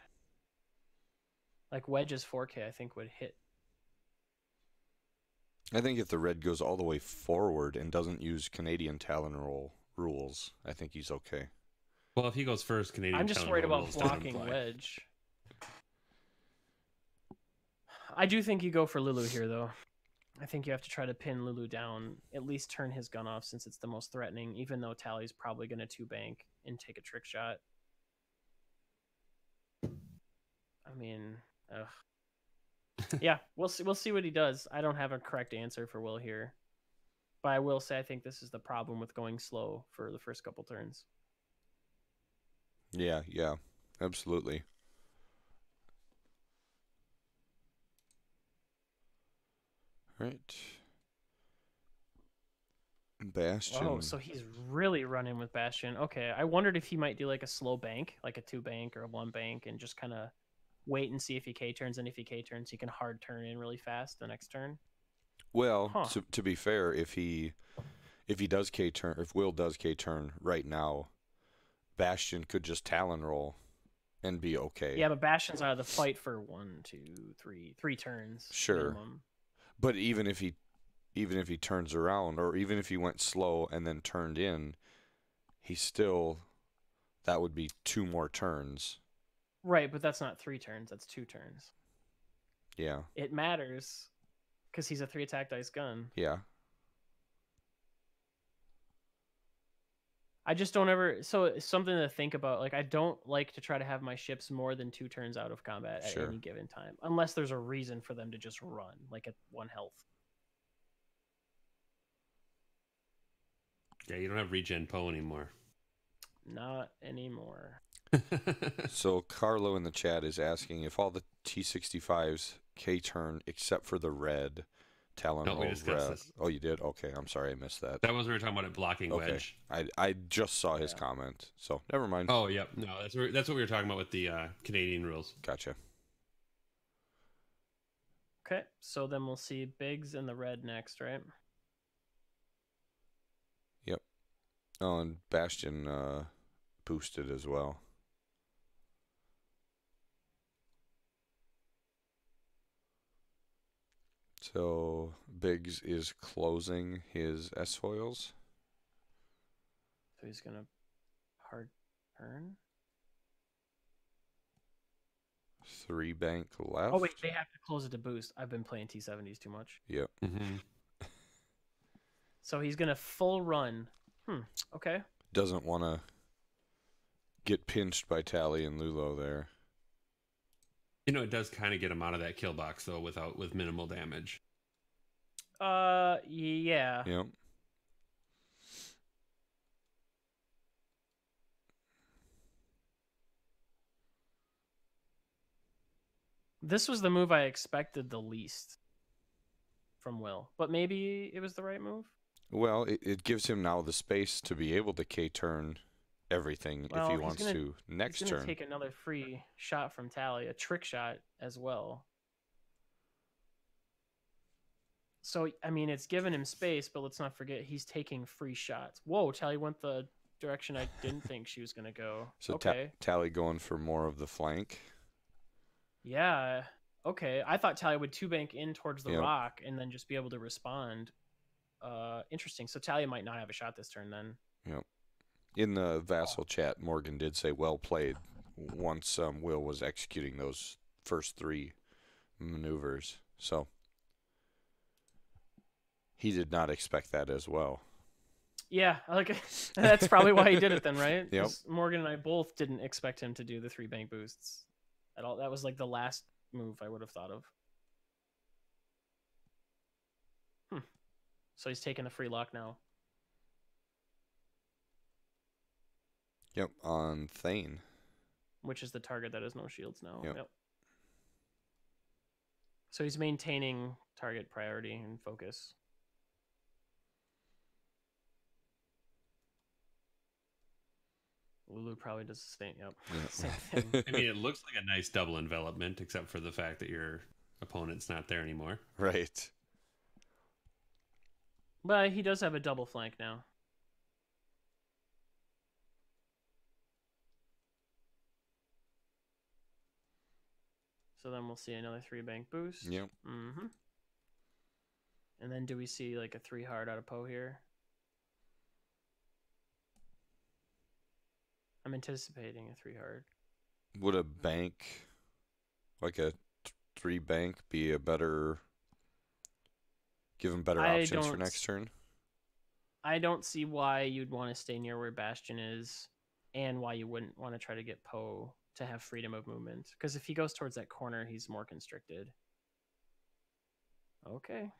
Like Wedge's 4K, I think would hit. I think if the red goes all the way forward and doesn't use Canadian Talon roll rules, I think he's okay. Well, if he goes first, Canadian I'm just Talon worried roll about rules don't blocking apply. Wedge. I do think you go for Lulu here, though. I think you have to try to pin Lulu down, at least turn his gun off since it's the most threatening, even though Tally's probably going to 2-bank and take a trick shot. I mean, ugh. Yeah, we'll see what he does. I don't have a correct answer for Will here. But I will say I think this is the problem with going slow for the first couple turns. Yeah. absolutely. Right. Bastion. Oh, so he's really running with Bastion. Okay, I wondered if he might do like a slow bank, like a 2 bank or a 1 bank, and just kind of wait and see if he K turns, and if he K turns, he can hard turn in really fast the next turn. Well, to be fair, if does K turn, if Will does K turn right now, Bastion could just Talon roll and be okay. Yeah, but Bastion's out of the fight for 3 turns. Sure. Minimum. But even if he turns around, or even if he went slow and then turned in, that would be 2 more turns. Right, but that's not 3 turns. That's 2 turns. Yeah. It matters because he's a 3 attack dice gun. Yeah. I just don't ever. So it's something to think about. Like, I don't like to try to have my ships more than 2 turns out of combat at any given time, unless there's a reason for them to just run, like at 1 health. Yeah, you don't have regen Poe anymore. Not anymore. So Carlo in the chat is asking if all the T65s K turn except for the red Talon roll. We discussed this. Oh, you did? Okay, I'm sorry I missed that. That was we were talking about it blocking wedge. I just saw his comment, so never mind. Oh, yep. No, that's what we were talking about with the Canadian rules. Gotcha. Okay, so then we'll see Biggs in the red next, right? Yep. Oh, and Bastion boosted as well. So Biggs is closing his S-foils. So he's going to hard turn. 3 bank left. Oh, wait, they have to close it to boost. I've been playing T70s too much. Yep. Mm-hmm. So he's going to full run. Okay. Doesn't want to get pinched by Tally and Lulo there. You know, it does kind of get him out of that kill box, though, with minimal damage. Yeah. Yep. This was the move I expected the least from Will, but maybe it was the right move. Well, it gives him now the space to be able to K-turn everything if he wants to next turn. He's going to take another free shot from Tally, a trick shot as well. So, I mean, it's given him space, but let's not forget he's taking free shots. Whoa, Tally went the direction I didn't think she was going to go. So okay. Tally going for more of the flank. Yeah, okay. I thought Tally would 2-bank in towards the rock and then just be able to respond. Interesting. So Tally might not have a shot this turn then. Yep. In the Vassal chat, Morgan did say well played once Will was executing those first 3 maneuvers. So he did not expect that as well. Yeah, that's probably why he did it then, right? Yep. Morgan and I both didn't expect him to do the 3-bank boosts at all. That was like the last move I would have thought of. So he's taking the free lock now. Yep, on Thane. Which is the target that has no shields now. Yep. So he's maintaining target priority and focus. Lulu probably does the same. Yep. Same thing. I mean, it looks like a nice double envelopment, except for the fact that your opponent's not there anymore. Right. But he does have a double flank now. So then we'll see another 3-bank boost. Yep. Mm-hmm. And then do we see like a 3 hard out of Poe here? I'm anticipating a 3 hard. Would a bank, like a 3 bank, be a better, give him better options for next turn? I don't see why you'd want to stay near where Bastion is, and why you wouldn't want to try to get Poe to have freedom of movement. Because if he goes towards that corner, he's more constricted. Okay.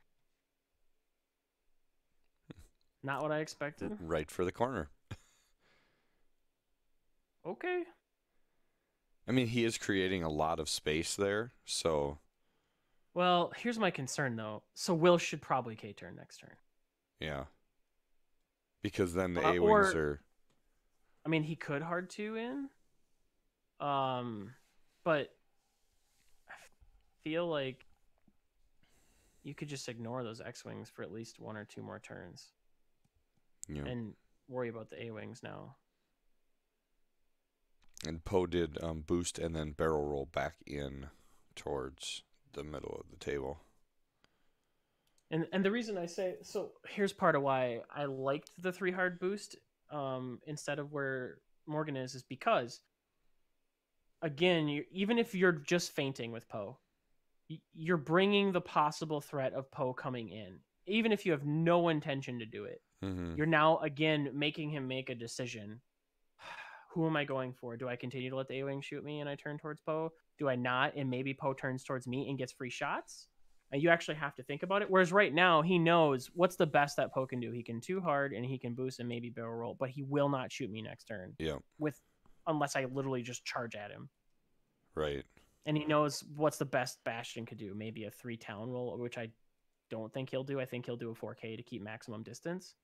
Not what I expected. Right for the corner. Okay. I mean, he is creating a lot of space there, so... Well, here's my concern, though. So Will should probably K-turn next turn. Yeah. Because then the A-wings are... I mean, he could hard 2 in. But I feel like you could just ignore those X-wings for at least 1 or 2 more turns. Yeah. And worry about the A-wings now. And Poe did boost and then barrel roll back in towards the middle of the table. And the reason I say... So here's part of why I liked the 3 hard boost instead of where Morgan is because, again, even if you're just feinting with Poe, you're bringing the possible threat of Poe coming in. Even if you have no intention to do it, you're now, again, making him make a decision. Who am I going for? Do I continue to let the A-Wing shoot me and I turn towards Poe? Do I not? And maybe Poe turns towards me and gets free shots? And you actually have to think about it. Whereas right now, he knows what's the best that Poe can do. He can 2 hard and he can boost and maybe barrel roll, but he will not shoot me next turn. Yeah. Unless I literally just charge at him. Right. And he knows what's the best Bastion could do. Maybe a 3 talon roll, which I don't think he'll do. I think he'll do a 4K to keep maximum distance.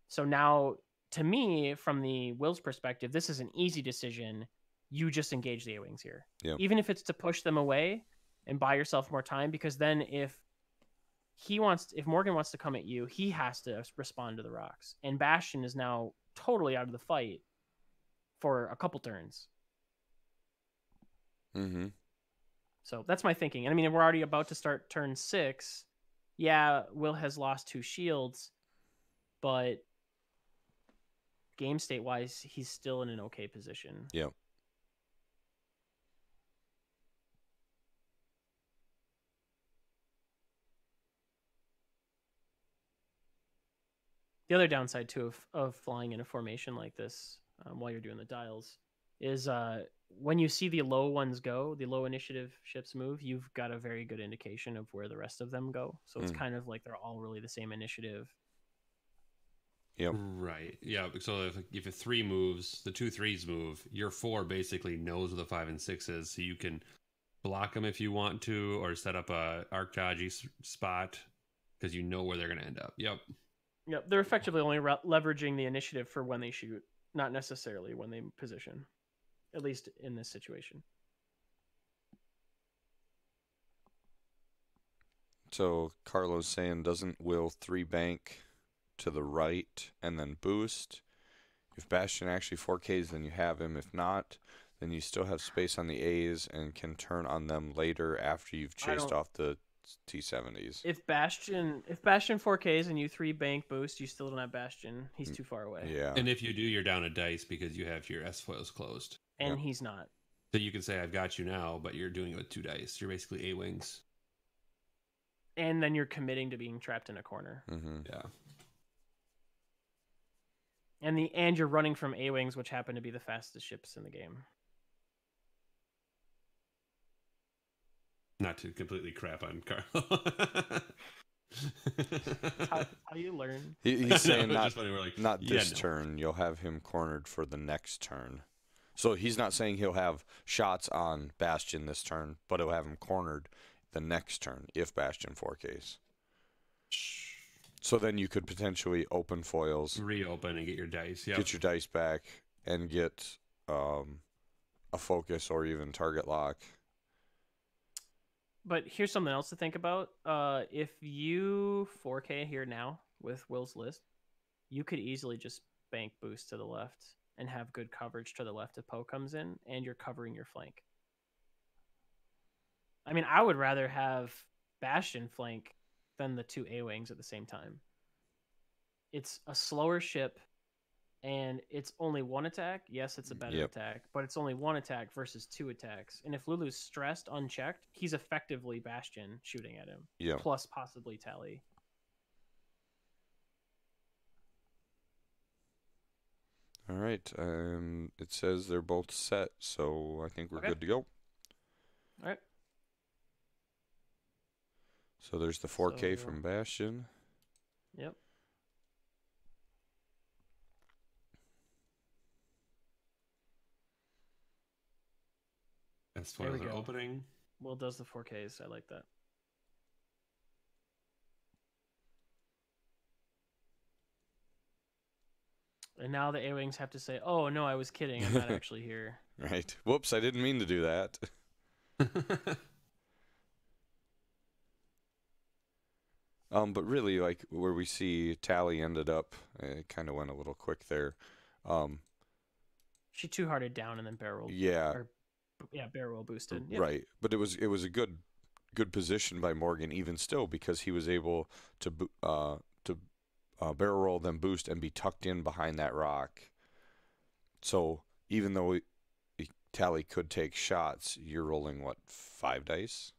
So now, to me, from the Will's perspective, this is an easy decision. You just engage the A-Wings here. Yep. Even if it's to push them away and buy yourself more time, because then if Morgan wants to come at you, he has to respond to the rocks. And Bastion is now totally out of the fight for a couple turns. Mm-hmm. So that's my thinking. And I mean, we're already about to start turn 6. Yeah, Will has lost 2 shields, but game state wise, he's still in an okay position. Yep. The other downside too of flying in a formation like this while you're doing the dials is when you see the low ones go, the low initiative ships move, you've got a very good indication of where the rest of them go. So it's kind of like they're all really the same initiative. Yep. Right. Yeah. So if a 3 moves, the 2 3s move, your 4 basically knows where the 5 and 6 is, so you can block them if you want to, or set up a arc dodgy spot because you know where they're going to end up. Yep. Yep. They're effectively only leveraging the initiative for when they shoot, not necessarily when they position, at least in this situation. So Carlos saying, doesn't Will 3 bank to the right and then boost? If Bastion actually 4Ks, then you have him. If not, then you still have space on the A's and can turn on them later after you've chased off the T-70s. If Bastion 4Ks and you 3 bank boost, you still don't have Bastion. He's too far away. Yeah. And if you do, you're down a dice because you have your S-foils closed. And he's not. So you can say, I've got you now, but you're doing it with 2 dice. You're basically A-wings. And then you're committing to being trapped in a corner. Mm-hmm. Yeah. And you're running from A-wings, which happen to be the fastest ships in the game. Not to completely crap on Carlo. how you learn. He's saying not Yeah, this turn. You'll have him cornered for the next turn. So he's not saying he'll have shots on Bastion this turn, but he'll have him cornered the next turn if Bastion 4Ks. So then you could potentially open foils, reopen and get your dice. Yep. Get your dice back, and get a focus or even target lock. But here's something else to think about. If you 4K here now with Will's list, you could easily just bank boost to the left and have good coverage to the left if Poe comes in, and you're covering your flank. I mean, I would rather have Bastion flank than the 2 A-wings at the same time. It's a slower ship, and it's only 1 attack. Yes, it's a better attack, but it's only 1 attack versus 2 attacks. And if Lulu's stressed, unchecked, he's effectively Bastion shooting at him, plus possibly Tally. All right. It says they're both set, so I think we're good to go. All right. So there's the 4K from Bastion. Yep. As foils are opening. Will does the 4Ks. I like that. And now the A-Wings have to say, oh, no, I was kidding. I'm not actually here. Right. Whoops, I didn't mean to do that. But really, like, where we see Tally ended up, it kind of went a little quick there. She two-hearted down and then barrel. Yeah. Barrel boosted. Yep. Right. But it was a good position by Morgan, even still, because he was able to barrel roll, then boost, and be tucked in behind that rock. So even though Tally could take shots, you're rolling, what, 5 dice?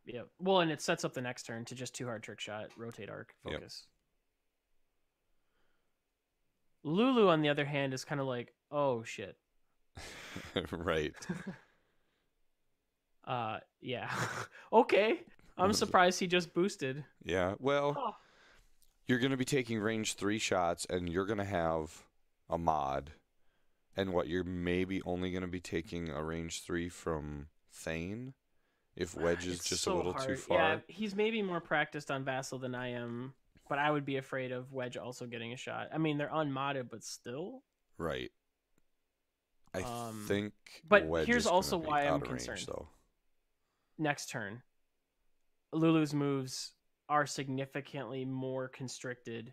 Yeah. Well, and it sets up the next turn to just two-hard trick shot, rotate arc, focus. Yep. Lulu, on the other hand, is kind of like, oh, shit. Right. Yeah. Okay. I'm surprised he just boosted. Yeah. Well, you're going to be taking range 3 shots, and you're going to have a mod. And you're maybe only going to be taking a range 3 from Thane if Wedge is just so a little too far. Yeah, he's maybe more practiced on Vassal than I am, but I would be afraid of Wedge also getting a shot. I mean, they're unmodded, but still. Right. I think but Wedge here's is also be why I'm out of concerned. range, though. Next turn, Lulu's moves are significantly more constricted.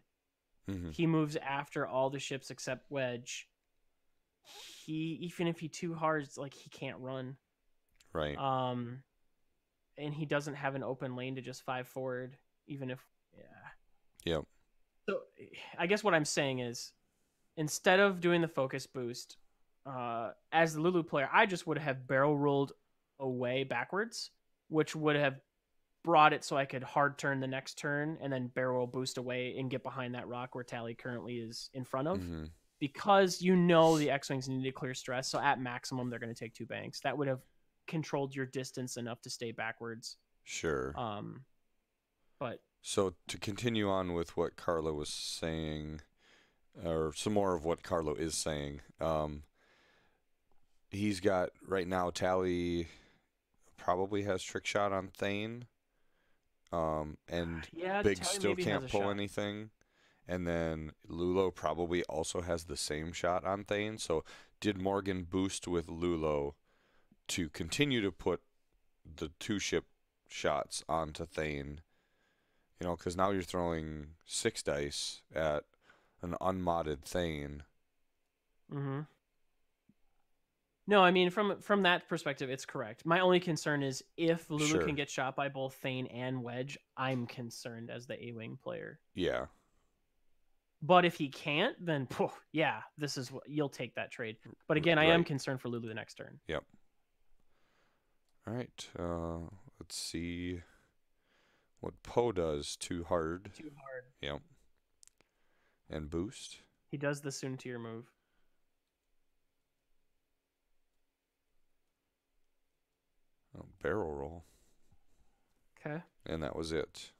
Mm-hmm. He moves after all the ships except Wedge. Even if he too hard, like, he can't run. Right. And he doesn't have an open lane to just 5 forward, even if Yep. So I guess what I'm saying is, instead of doing the focus boost, as the Lulu player, I just would have barrel rolled away backwards, which would have brought it so I could hard turn the next turn and then barrel boost away and get behind that rock where Tally currently is in front of. Mm-hmm. Because the X-Wings need to clear stress, so at maximum they're going to take 2 banks. That would have controlled your distance enough to stay backwards. Sure. But so to continue on with what Carlo was saying, or some more of what Carlo is saying, he's got right now Tally probably has trick shot on Thane, and Big Tally still can't pull anything. And then Lulo probably also has the same shot on Thane. So did Morgan boost with Lulo to continue to put the 2 ship shots onto Thane? Because now you're throwing 6 dice at an unmodded Thane. Mm-hmm. No, I mean, from that perspective, it's correct. My only concern is if Lulu can get shot by both Thane and Wedge, I'm concerned as the A-Wing player. Yeah. But if he can't, then this is what you'll take that trade. But again, I am concerned for Lulu the next turn. Yep. All right. Let's see what Poe does. Too hard. Yep. And boost. He does the soon to your move. Barrel roll. Okay. And that was it.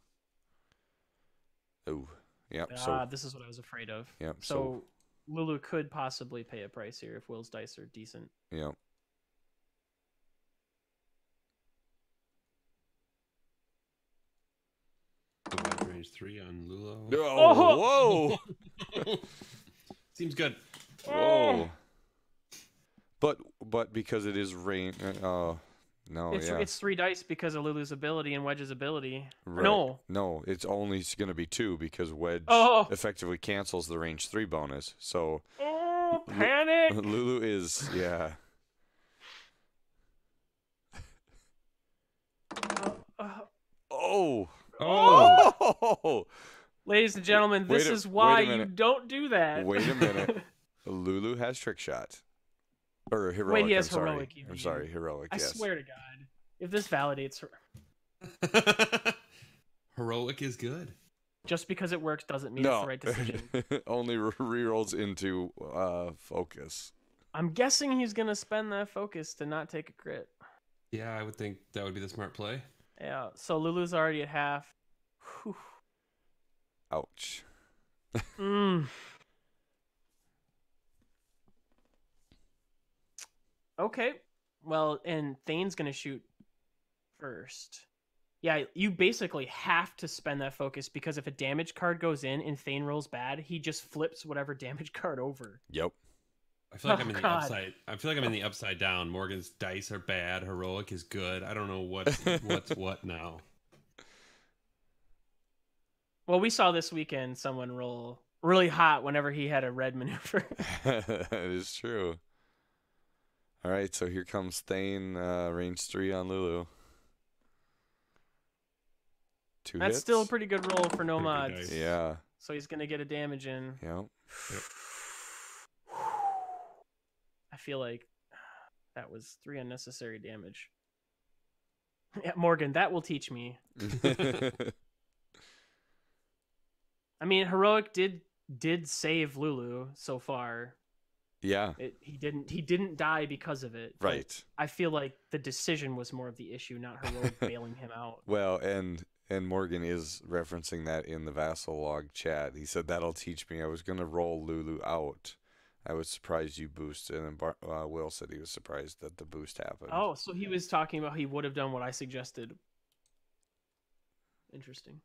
Oh. Yep. This is what I was afraid of. Yep. So Lulu could possibly pay a price here if Will's dice are decent. Yep. Range 3 on Lulo. Oh, whoa! Seems good. Whoa! But because it is range, no, it's 3 dice because of Lulu's ability and Wedge's ability. Right. No, it's only going to be 2 because Wedge effectively cancels the range 3 bonus. So panic! Lulu is Oh! Ladies and gentlemen, this is why you don't do that. Wait a minute. Lulu has trick shot. Or heroic. Wait, he has heroic. I'm sorry, heroic. I swear to God, if this validates her, heroic is good. Just because it works doesn't mean it's the right decision. Only rerolls into focus. I'm guessing he's gonna spend that focus to not take a crit. Yeah, I would think that would be the smart play. Yeah. So Lulu's already at half. Whew. Ouch. Okay. Well, and Thane's going to shoot first. Yeah, you basically have to spend that focus because if a damage card goes in and Thane rolls bad, he just flips whatever damage card over. Yep. I feel like I'm in the upside. I feel like I'm in the upside down. Morgan's dice are bad. Heroic is good. I don't know what's what now. Well, we saw this weekend someone roll really hot whenever he had a red maneuver. That is true. All right, so here comes Thane, range 3 on Lulu. That's hits. still a pretty good roll for no mods. Yeah. So he's going to get a damage in. Yep. I feel like that was 3 unnecessary damage. Yeah, Morgan, that will teach me. I mean, Heroic did save Lulu so far. Yeah. He didn't die because of it. Right. I feel like the decision was more of the issue, not Heroic bailing him out. Well, and Morgan is referencing that in the Vassal log chat. He said, that'll teach me. I was going to roll Lulu out. I was surprised you boosted. And then Will said he was surprised that the boost happened. Oh, so he was talking about he would have done what I suggested. Interesting.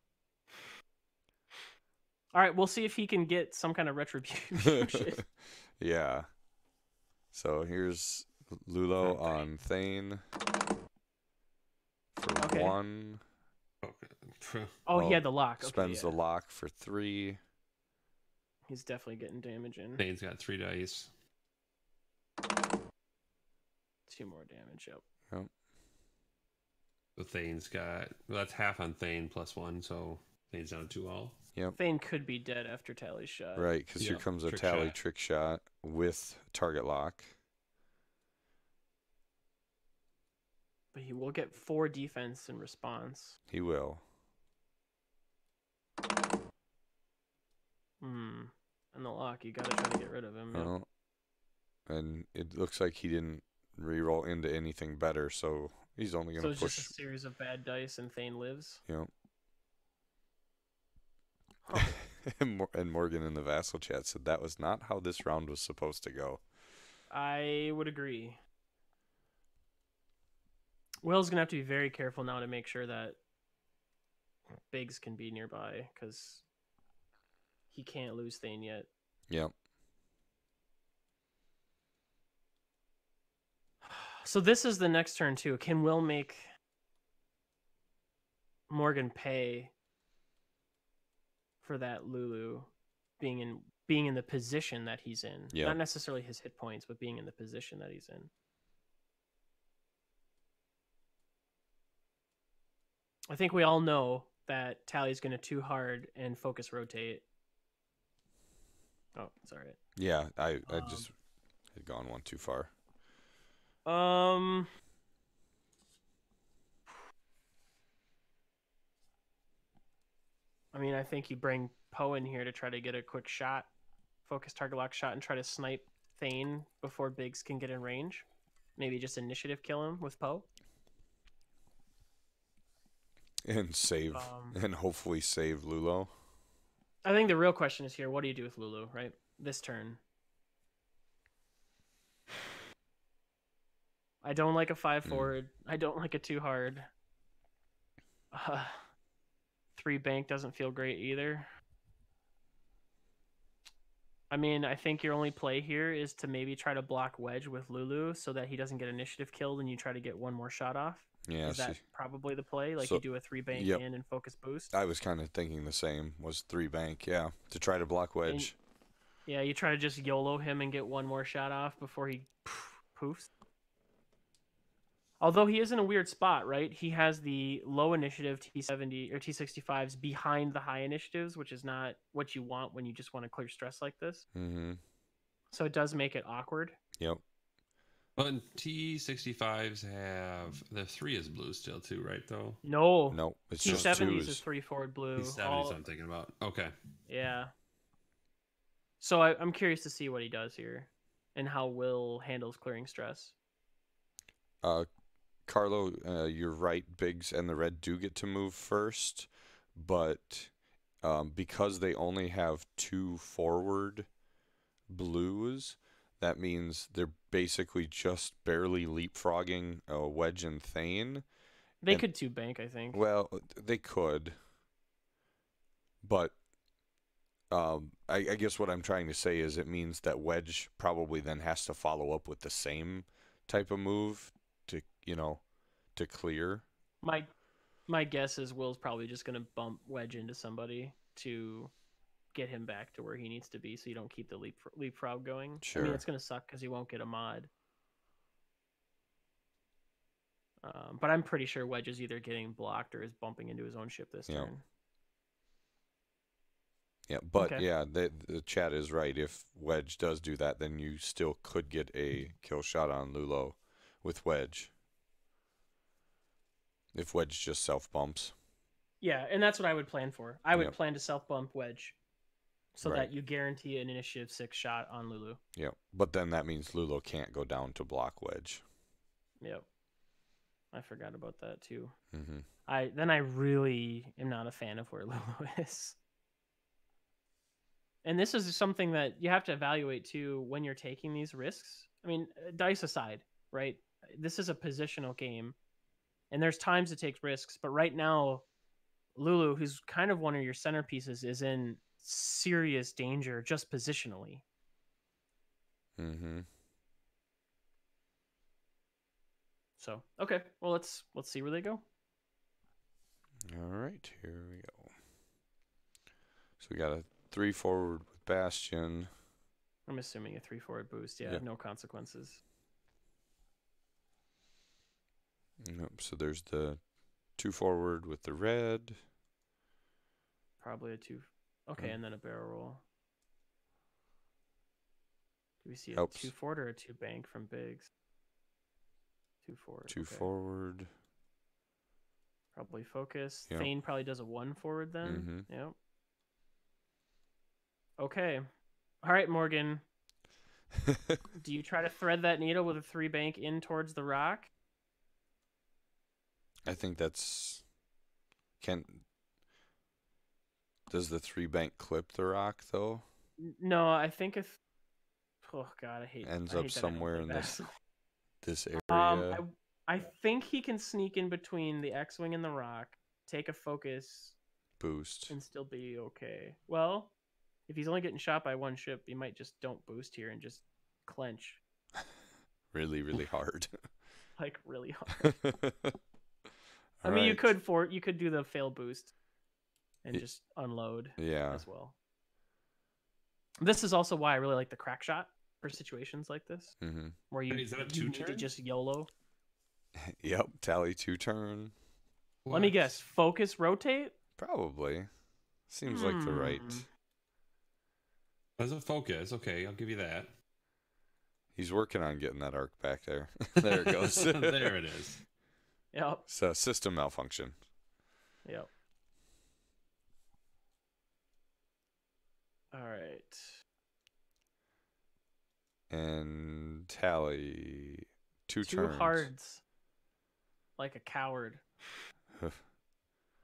All right, we'll see if he can get some kind of retribution. Yeah. So here's Lulo on Thane for 1. Oh, he had the lock. Spends the lock for 3. He's definitely getting damage in. Thane's got 3 dice. 2 more damage. Yep. So Thane's got... Well, that's half on Thane plus 1, so Thane's down to 2 all. Yep. Thane could be dead after Tally's shot. Right, because here comes a Tally trick shot with target lock. But he will get 4 defense in response. He will. And the lock, you gotta try to get rid of him. Well, and it looks like he didn't reroll into anything better, so he's only going to push. So it's just a series of bad dice and Thane lives? Yep. Huh. And Morgan in the Vassal chat said that was not how this round was supposed to go. I would agree. Will's going to have to be very careful now to make sure that Biggs can be nearby, because he can't lose Thane yet. Yep. So this is the next turn, too. Can Will make Morgan pay for that Lulu being in the position that he's in? Yep. Not necessarily his hit points, but being in the position that he's in. I think we all know that Tally's going to too hard and focus rotate. Oh, sorry. Yeah, I just had gone one too far. I mean, I think you bring Poe in here to try to get a quick shot, focus target lock shot, and try to snipe Thane before Biggs can get in range. Maybe just initiative kill him with Poe. And save, and hopefully save Lulo. I think the real question is here, what do you do with Lulu, right? This turn. I don't like a 5 forward. I don't like a 2 hard. 3 bank doesn't feel great either. I mean, I think your only play here is to maybe try to block Wedge with Lulu so that he doesn't get initiative killed and you try to get one more shot off. Yeah, is that probably the play? Like, you do a 3 bank in and focus boost? I was kind of thinking the same, was 3 bank, yeah, to try to block Wedge. And, you try to just YOLO him and get one more shot off before he poofs. Although he is in a weird spot, right? He has the low initiative T70 or T65s behind the high initiatives, which is not what you want when you just want to clear stress like this. Mm-hmm. So it does make it awkward. Yep. Well, and T65s have the 3 is blue still too, right? Though. No, it's T70s just 2s. is 3 forward blue. T70s I'm thinking about. Okay. Yeah. So I'm curious to see what he does here, and how Will handles clearing stress. Carlo, you're right. Biggs and the red do get to move first, but because they only have 2 forward blues, that means they're basically just barely leapfrogging Wedge and Thane. They could 2-bank, I think. Well, they could. But I guess what I'm trying to say is it means that Wedge probably then has to follow up with the same type of move to clear. My guess is Will's probably just going to bump Wedge into somebody to get him back to where he needs to be, so you don't keep the leapfrog going. Sure. I mean, it's going to suck because he won't get a mod. But I'm pretty sure Wedge is either getting blocked or is bumping into his own ship this turn. Yeah, but okay. Yeah, the chat is right. If Wedge does do that, then you still could get a kill shot on Lulo with Wedge. If Wedge just self-bumps. Yeah, and that's what I would plan for. I would plan to self-bump Wedge so that you guarantee an initiative 6 shot on Lulu. Yeah, but then that means Lulo can't go down to block Wedge. Yep. I forgot about that too. Mm-hmm. I really am not a fan of where Lulu is. And this is something that you have to evaluate too when you're taking these risks. I mean, dice aside, right? This is a positional game, and there's times to take risks. But right now, Lulu, who's kind of one of your centerpieces, is in serious danger just positionally. Mm-hmm. So, okay. Well, let's see where they go. All right, here we go. So we got a 3 forward with Bastion. I'm assuming a 3 forward boost. Yeah, no consequences. Nope. So there's the 2 forward with the red. Probably a 2. Okay, and then a barrel roll. Do we see a 2 forward or a 2 bank from Biggs? 2 forward. 2 forward. Probably focus. Yep. Thane probably does a 1 forward then. Mm-hmm. Yep. Okay. All right, Morgan. Do you try to thread that needle with a 3 bank in towards the rock? I think that's... Does the 3 bank clip the rock, though? No, I think if... Oh, God, I hate... Ends I up hate somewhere in this area. I think he can sneak in between the X-Wing and the rock, take a focus... Boost. And still be okay. Well... If he's only getting shot by 1 ship, he might just don't boost here and just clench. Really, really hard. Like, really hard. I mean, you could do the fail boost and just unload as well. This is also why I really like the crack shot for situations like this. Mm-hmm. Where you, is that a 2 need turn? to just YOLO. Yep, tally 2 turn. What? Let me guess. Focus, rotate? Probably. Seems like the right... As a focus, okay, I'll give you that. He's working on getting that arc back there. There it goes. There it is. Yep. So system malfunction. Yep. All right. And tally 2 2 turns. hards. Like a coward.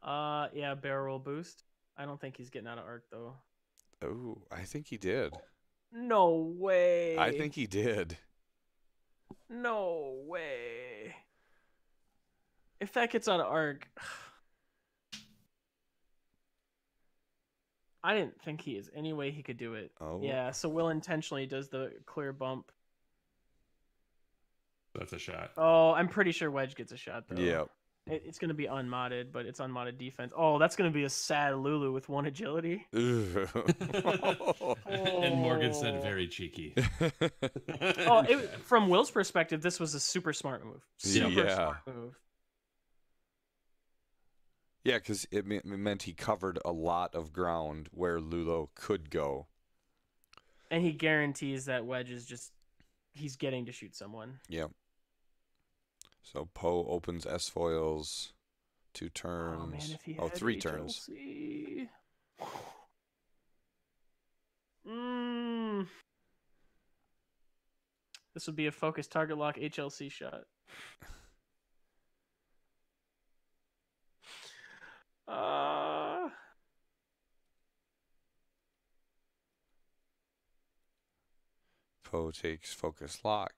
Yeah, barrel roll boost. I don't think he's getting out of arc though. Oh, I think he did. No way. I think he did. No way. If that gets out of arc, I didn't think he is any way he could do it. Oh. Yeah, so Will intentionally does the clear bump. That's a shot. Oh, I'm pretty sure Wedge gets a shot though. Yep. It's going to be unmodded, but it's unmodded defense. Oh, that's going to be a sad Lulu with 1 agility. And Morgan said very cheeky. From Will's perspective, this was a super smart move. Smart move. Yeah, because it meant he covered a lot of ground where Lulo could go. And he guarantees that Wedge is he's getting to shoot someone. Yep. So Poe opens S foils, 2 turns. Oh man, if he had 3 HLC. turns. This would be a focus target lock HLC shot. Poe takes focus lock.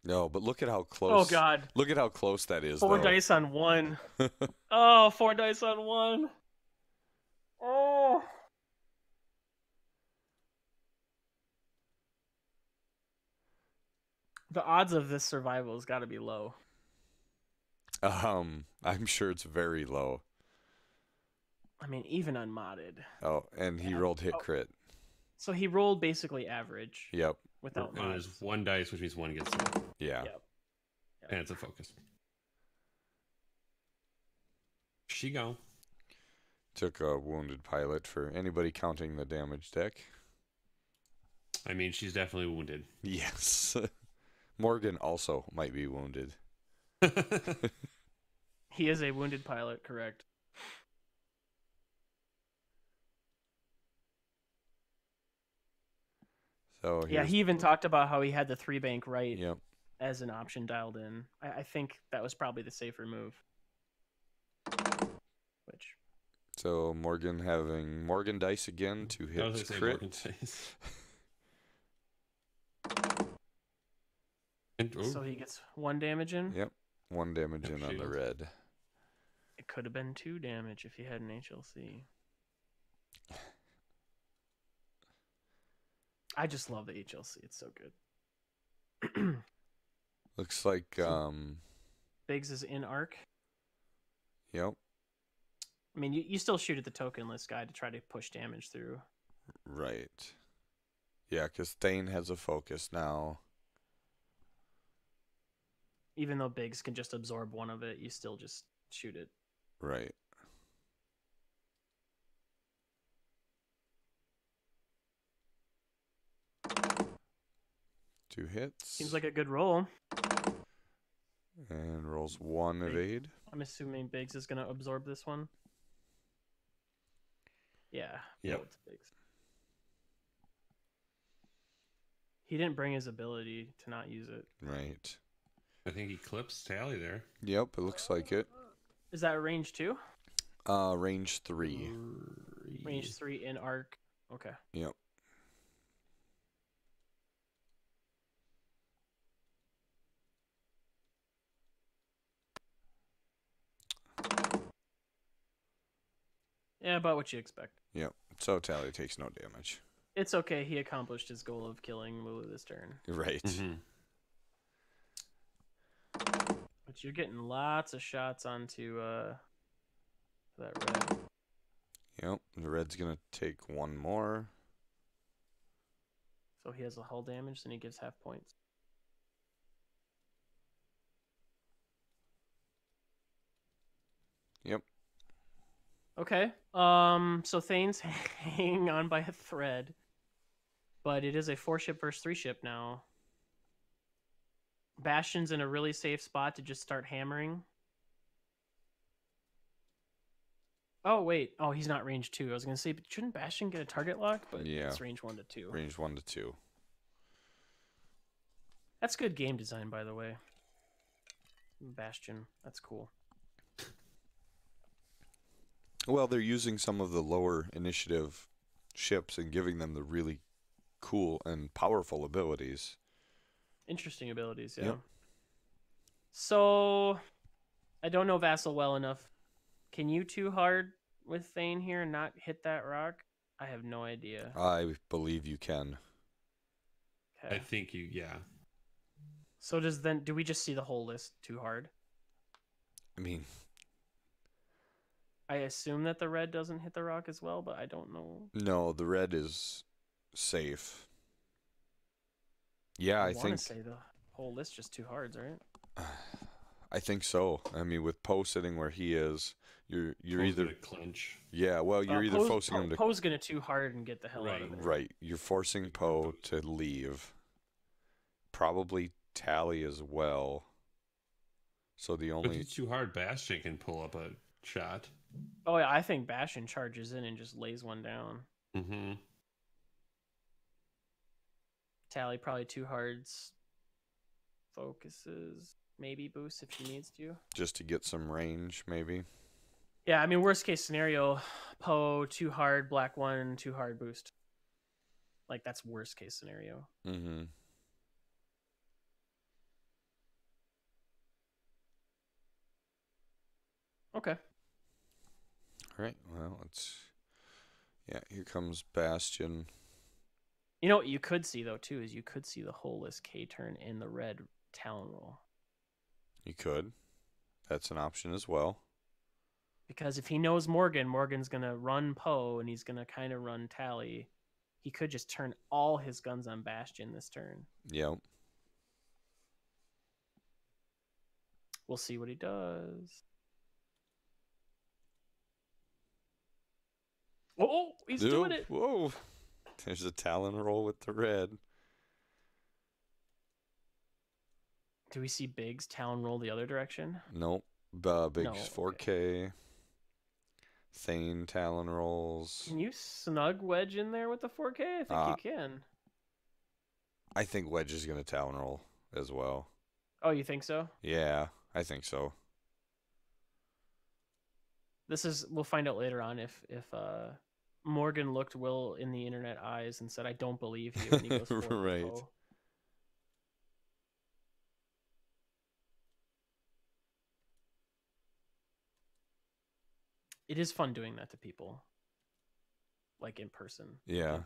No, but look at how close. Oh God! Look at how close that is. 4 though. dice on 1. Oh, 4 dice on 1. Oh. The odds of this survival has got to be low. I'm sure it's very low. I mean, even unmodded. Oh, and he rolled hit crit. So he rolled basically average. Yep. Without mods. And there's 1 dice, which means 1 gets through. Yeah. Yep. And it's a focus. She go. Took a wounded pilot for anybody counting the damage deck. I mean, she's definitely wounded. Yes. Morgan also might be wounded. He is a wounded pilot, correct. So yeah, he even talked about how he had the 3 bank right Yep. as an option dialed in. I think that was probably the safer move. Which. So Morgan having Morgan dice again to hit crit. So he gets 1 damage in? Yep. 1 damage in on the red. It could have been 2 damage if he had an HLC. I just love the HLC. It's so good. Looks like Biggs is in arc. Yep. I mean, you still shoot at the tokenless guy to try to push damage through. Right. Yeah, because Thane has a focus now. Even though Biggs can just absorb 1 of it, you still just shoot it. Right. Two hits. Seems like a good roll. And rolls 1 evade. I'm assuming Biggs is going to absorb this one. Yeah. Yep. It's Biggs. He didn't bring his ability to not use it. Right. I think he clips Tally there. Yep, it looks like it. Is that range 2? Range 3. Range 3 in arc. Okay. Yep. Yeah, about what you expect. Yep. So Tally takes no damage. It's okay. He accomplished his goal of killing Lulu this turn. Right. Mm-hmm. But you're getting lots of shots onto that red. Yep. The red's going to take 1 more. So he has a hull damage, then he gives half points. Yep. Okay. So Thane's hanging on by a thread. But it is a 4-ship versus 3-ship now. Bastion's in a really safe spot to just start hammering. Oh, wait. Oh, he's not range 2. I was going to say, but shouldn't Bastion get a target lock? But yeah. It's range 1 to 2. Range 1 to 2. That's good game design, by the way. Bastion. That's cool. Well, they're using some of the lower initiative ships and giving them the really cool and powerful abilities. Interesting abilities, yeah. Yep. So, I don't know Vassal well enough. Can you 2 hard with Thane here and not hit that rock? I have no idea. I believe you can. Okay. I think you, yeah. So do we just see the whole list 2 hard? I mean, I assume that the red doesn't hit the rock as well, but I don't know. No, the red is safe. Yeah, I think. I want to say the whole list just 2 hards, right? I think so. I mean, with Poe sitting where he is, you're either gonna clinch. Yeah, well, you're either forcing him to. Poe's gonna 2 hard and get the hell out of it. Right, you're forcing Poe to leave. Probably Tally as well. So the only. But if it's too hard, Bastion can pull up a shot. Oh yeah, I think Bastion charges in and just lays one down. Mm-hmm. Tally probably 2 hards. Focuses, maybe boosts if she needs to. Just to get some range, maybe. Yeah, I mean, worst case scenario, Poe, 2 hard, black 1, 2 hard boost. Like, that's worst case scenario. Mm-hmm. Okay. All right. Well, yeah, here comes Bastion. You know what you could see, though, too, is you could see the holeless K-turn in the red Talon roll. You could. That's an option as well. Because if he knows Morgan's going to run Poe, and he's going to kind of run Tally, he could just turn all his guns on Bastion this turn. Yep. We'll see what he does. Oh, he's doing it. Whoa. There's a Talon roll with the red. Do we see Biggs Talon roll the other direction? Nope. Biggs No, 4K. Thane Talon rolls. Can you snug Wedge in there with the 4K? I think you can. I think Wedge is going to Talon roll as well. Oh, you think so? Yeah, I think so. We'll find out later on if Morgan looked Will in the internet eyes and said, "I don't believe you," and he goes forward. Right. Poe. It is fun doing that to people, like in person. Yeah.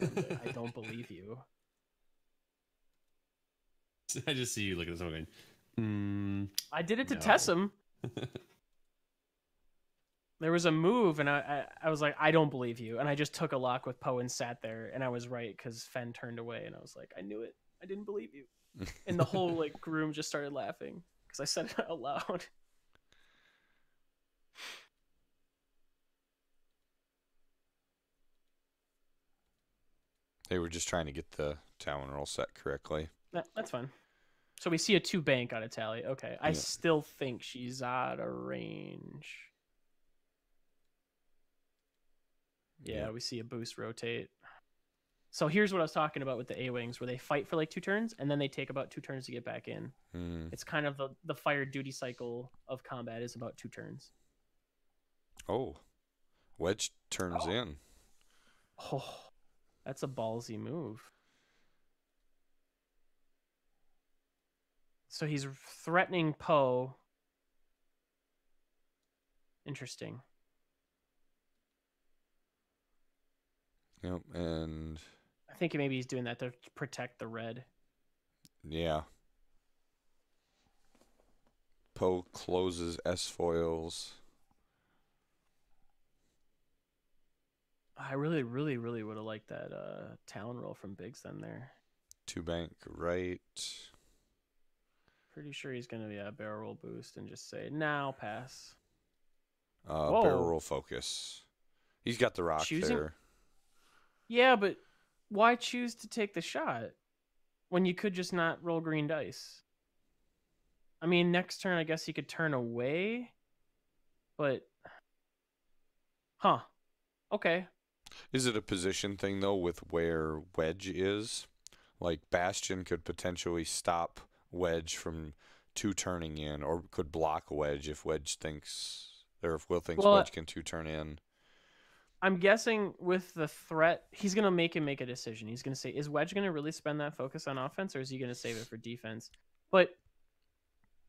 I don't believe you. I just see you looking at someone going, I did it to test him. There was a move, and I was like, I don't believe you. And I just took a lock with Poe and sat there, and I was right because Fen turned away, and I was like, I knew it. I didn't believe you. And the whole like room just started laughing because I said it out loud. They were just trying to get the Talon roll set correctly. That's fine. So we see a 2 bank on a Tally. Okay. I still think she's out of range. Yeah, we see a boost rotate. So here's what I was talking about with the A-Wings, where they fight for like 2 turns, and then they take about 2 turns to get back in. It's kind of the fire duty cycle of combat is about 2 turns. Oh. Wedge turns in. Oh, that's a ballsy move. So he's threatening Poe. Interesting. Yep, and I think maybe he's doing that to protect the red. Yeah. Poe closes S-foils. I really, really, really would have liked that Talon roll from Biggs then there. 2 bank right. Pretty sure he's going to be a barrel roll boost and just say, now pass. Barrel roll focus. He's got the rock there. Yeah, but why choose to take the shot when you could just not roll green dice? I mean, next turn, I guess he could turn away, but... Huh. Okay. Is it a position thing, though, with where Wedge is? Like, Bastion could potentially stop Wedge from 2 turning in, or could block Wedge if Wedge thinks, or if Will thinks Wedge can 2 turn in. I'm guessing with the threat, he's going to make him make a decision. He's going to say, is Wedge going to really spend that focus on offense, or is he going to save it for defense? But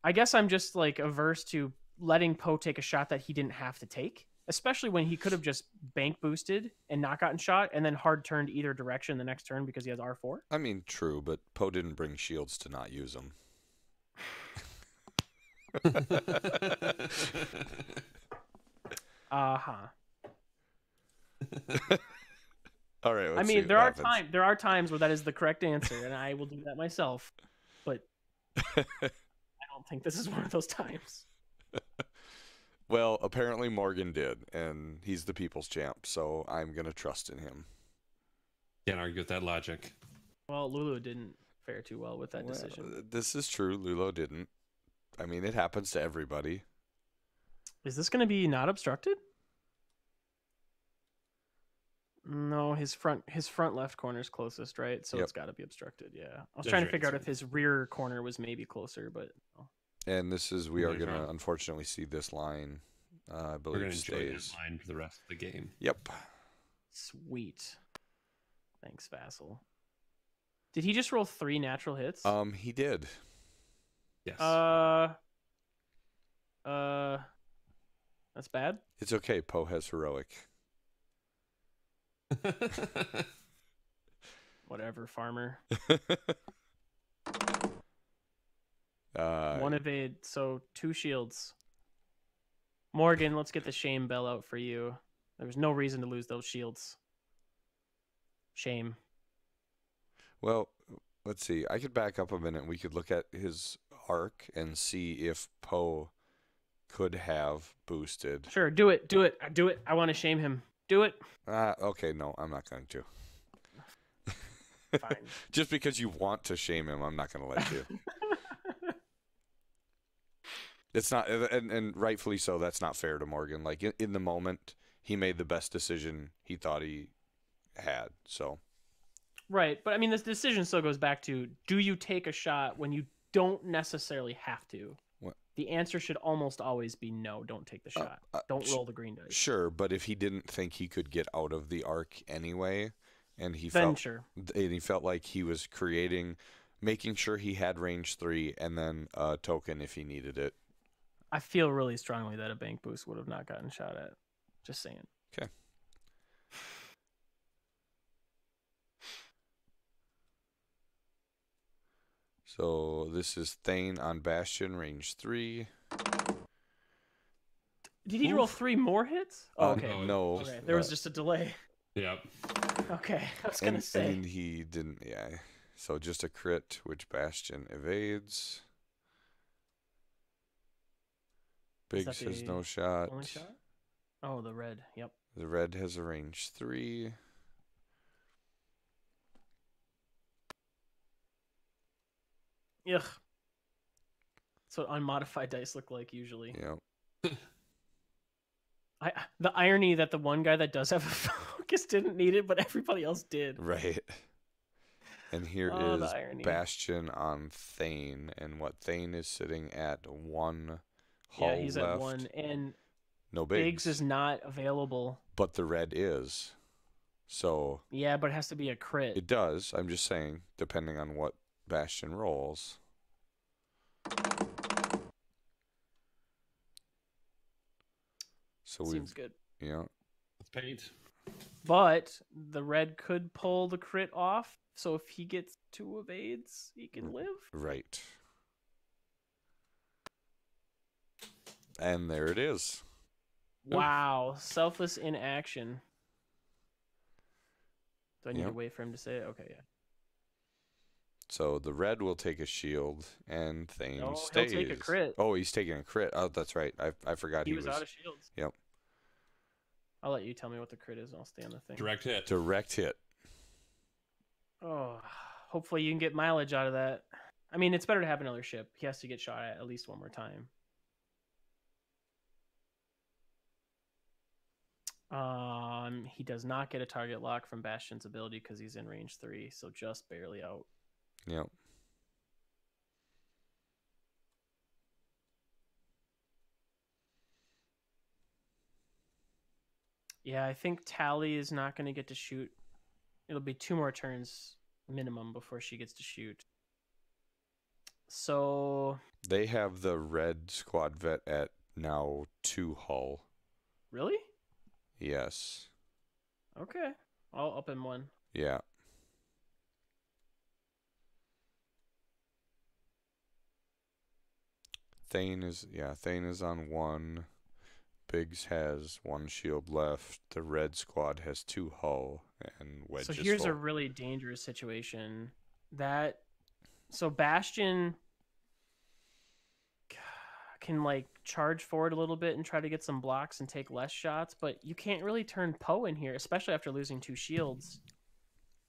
I guess I'm just like averse to letting Poe take a shot that he didn't have to take, especially when he could have just bank boosted and not gotten shot and then hard turned either direction the next turn because he has R4. I mean, true, but Poe didn't bring shields to not use them. All right. I mean, there are times where that is the correct answer, and I will do that myself. But I don't think this is one of those times. Well, apparently Morgan did, and he's the people's champ, so I'm gonna trust in him. Can't argue with that logic. Well, Lulu didn't fare too well with that decision. This is true. Lulu didn't. I mean, it happens to everybody. Is this going to be not obstructed? No, his front left corner is closest, right? So it's got to be obstructed. Yeah, I was trying to figure out if his rear corner was maybe closer, but. No. And this is we are going to unfortunately see this line I believe we're gonna enjoy stays. that line for the rest of the game. Yep. Sweet. Thanks, Vassal. Did he just roll 3 natural hits? He did. Yes. That's bad. It's okay. Poe has heroic. Whatever, farmer. Uh, 1 evade, so 2 shields. Morgan, let's get the shame bell out for you. There was no reason to lose those shields. Shame. Well, let's see. I could back up a minute. We could look at his arc and see if Poe could have boosted. Sure, do it. Do it. Do it. I want to shame him. Do it. Okay, no, I'm not going to. Fine. Just because you want to shame him, I'm not going to let you. It's not, and rightfully so, that's not fair to Morgan. Like, in the moment, he made the best decision he thought he had, so. Right, but I mean, this decision still goes back to, do you take a shot when you don't necessarily have to? What? The answer should almost always be no, don't take the shot. Don't roll the green dice. Sure, but if he didn't think he could get out of the arc anyway, and he felt like he was making sure he had range 3 and then a token if he needed it. I feel really strongly that a bank boost would have not gotten shot at. Just saying. Okay. So this is Thane on Bastion, range 3. Did he roll 3 more hits? Oh, okay. No. Okay. There was just a delay. Yep. Okay. I was going to say. And he didn't, yeah. So just a crit, which Bastion evades. Biggs has no shot. Only shot? Oh, the red. Yep. The red has a range 3. Ugh. That's what unmodified dice look like usually. Yep. The irony that the one guy that does have a focus didn't need it, but everybody else did. Right. And here is Bastion on Thane, and what Thane is sitting at 1 hull left. Yeah, he's at 1, and no Biggs is not available. But the red is. So yeah, but it has to be a crit. It does. I'm just saying, depending on what Bastion rolls. So seems good. Yeah. Let's paint. But the red could pull the crit off, so if he gets 2 evades, he can live. Right. And there it is. Wow. Selfless in action. Do I need to wait for him to say it? Okay, yeah. So the red will take a shield, and Thane stays. He'll take a crit. Oh, he's taking a crit. Oh, that's right. I forgot he was out of shields. Yep. I'll let you tell me what the crit is, and I'll stay on the thing. Direct hit. Direct hit. Oh, hopefully you can get mileage out of that. I mean, it's better to have another ship. He has to get shot at least 1 more time. He does not get a target lock from Bastion's ability because he's in range 3, so just barely out. Yep. Yeah, I think Tally is not going to get to shoot. It'll be 2 more turns minimum before she gets to shoot. So they have the red squad vet at now 2 hull. Really? Yes. Okay. I'll up him 1. Yeah. Thane is on 1. Biggs has 1 shield left. The red squad has 2 hull, and Wedge. So here's a really dangerous situation. So Bastion can like charge forward a little bit and try to get some blocks and take less shots, but you can't really turn Poe in here, especially after losing 2 shields,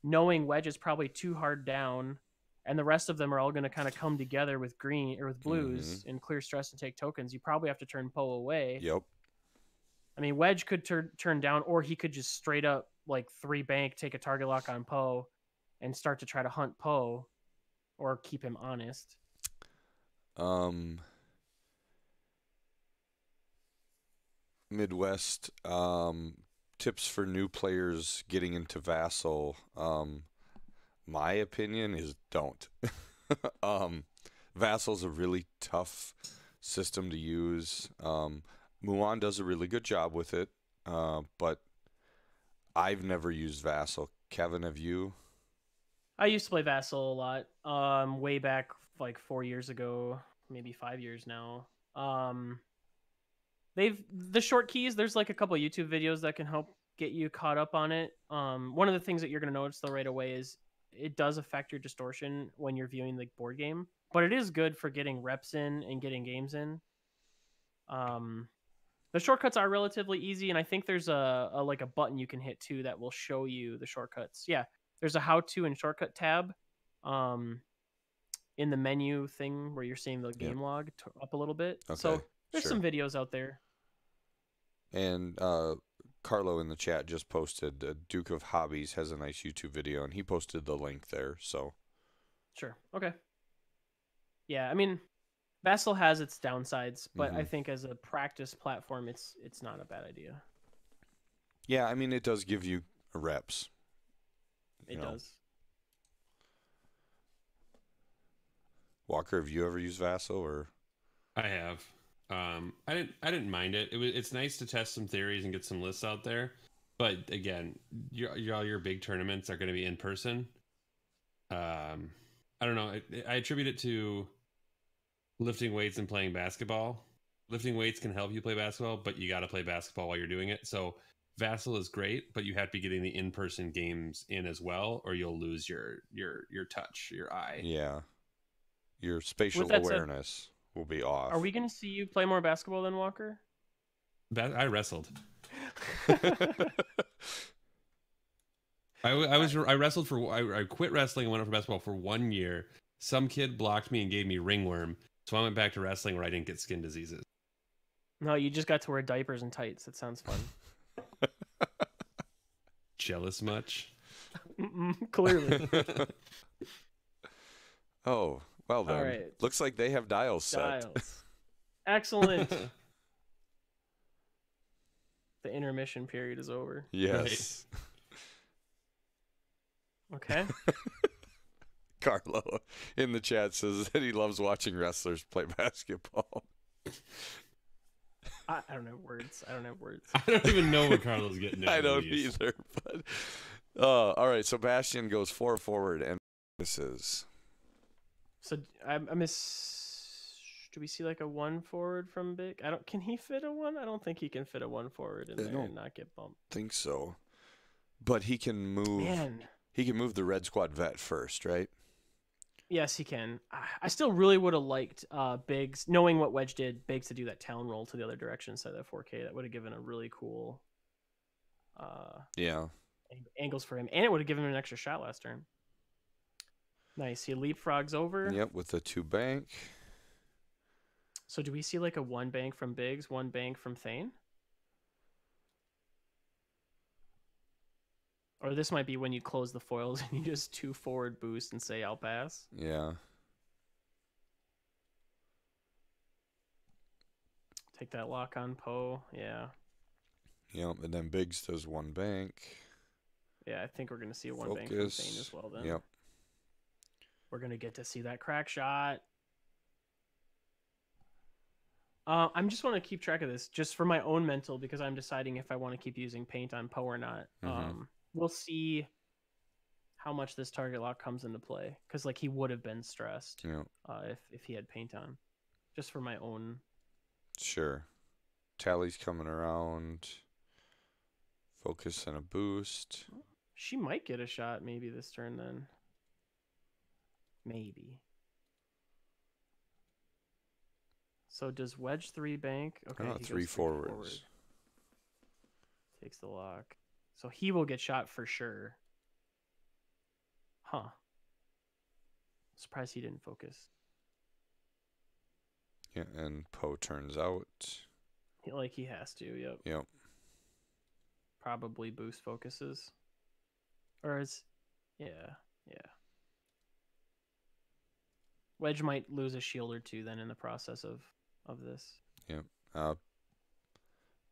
knowing Wedge is probably too hard down, and the rest of them are all going to kind of come together with green or with blues and clear stress and take tokens. You probably have to turn Poe away. Yep. I mean, Wedge could turn down, or he could just straight up like 3 bank, take a target lock on Poe, and start to try to hunt Poe, or keep him honest. Midwest tips for new players getting into Vassal. My opinion is don't. Vassal's a really tough system to use. Muon does a really good job with it, but I've never used Vassal. Kevin, have you? I used to play Vassal a lot, way back like 4 years ago, maybe 5 years now. The short keys, there's like a couple of YouTube videos that can help get you caught up on it. One of the things that you're going to notice though right away is it does affect your distortion when you're viewing the board game, but it is good for getting reps in and getting games in. The shortcuts are relatively easy, and I think there's a like a button you can hit too that will show you the shortcuts. Yeah, there's a how-to and shortcut tab in the menu thing where you're seeing the game log up a little bit. Okay, so there's some videos out there. And Carlo in the chat just posted Duke of Hobbies has a nice YouTube video, and he posted the link there. So sure, okay, yeah. I mean, Vassal has its downsides, but I think as a practice platform, it's not a bad idea. Yeah, I mean, it does give you reps. It does. Walker, have you ever used Vassal or? I have. I didn't mind it. It's nice to test some theories and get some lists out there. But again, all your big tournaments are going to be in person. I don't know. I attribute it to lifting weights and playing basketball. Lifting weights can help you play basketball, but you got to play basketball while you're doing it. So Vassal is great, but you have to be getting the in-person games in as well, or you'll lose your touch, your eye. Yeah, your spatial awareness will be off. Are we going to see you play more basketball than Walker? I wrestled. I wrestled I quit wrestling and went up for basketball for 1 year. Some kid blocked me and gave me ringworm, so I went back to wrestling where I didn't get skin diseases. No, you just got to wear diapers and tights. That sounds fun. Jealous much? Clearly. Oh, well then. All right. Looks like they have dials set. Excellent. The intermission period is over. Yes. Right. Okay. Carlo in the chat says that he loves watching wrestlers play basketball. I don't have words. I don't even know what Carlo's getting at. I don't either. But all right, so Bastian goes 4 forward and misses. So I miss. Do we see like a 1 forward from Big? Can he fit a 1? I don't think he can fit a 1 forward in there and not get bumped. Think so. But he can move. Man. He can move the red squad vet first, right? Yes, he can. I still really would have liked Biggs, knowing what Wedge did, Biggs to do that talon roll to the other direction instead of that 4K. That would have given a really cool angles for him. And it would have given him an extra shot last turn. Nice. He leapfrogs over. Yep, with the 2 bank. So do we see like a 1 bank from Biggs, 1 bank from Thane? Or this might be when you close the foils and you just 2 forward boost and say, I'll pass. Yeah. Take that lock on Poe. Yeah. Yep, and then Biggs does 1 bank. Yeah, I think we're going to see a 1 bank from Thane as well then. Yep. We're going to get to see that crack shot. I'm just want to keep track of this just for my own mental because I'm deciding if I want to keep using paint on Poe or not. We'll see how much this target lock comes into play because like he would have been stressed if he had paint on, just for my own. Sure. Tally's coming around. Focus and a boost. She might get a shot maybe this turn then. Maybe. So does Wedge 3 bank? Okay, he 3 goes forwards. Forward. Takes the lock. So he will get shot for sure. Huh. Surprised he didn't focus. Yeah, and Poe turns out. Like he has to, yep. Yep. Probably boost focuses. Or is... Yeah. Wedge might lose a shield or 2 then in the process of this. Yep.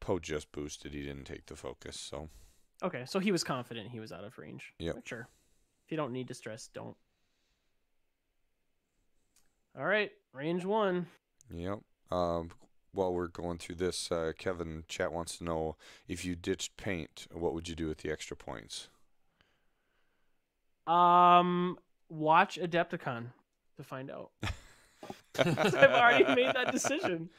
Poe just boosted. He didn't take the focus, so. Okay, so he was confident he was out of range. Yep. Sure. If you don't need to stress, don't. All right, range 1. Yep. While we're going through this, Kevin, chat wants to know, if you ditched paint, what would you do with the extra points? Watch Adepticon to find out. I've already made that decision.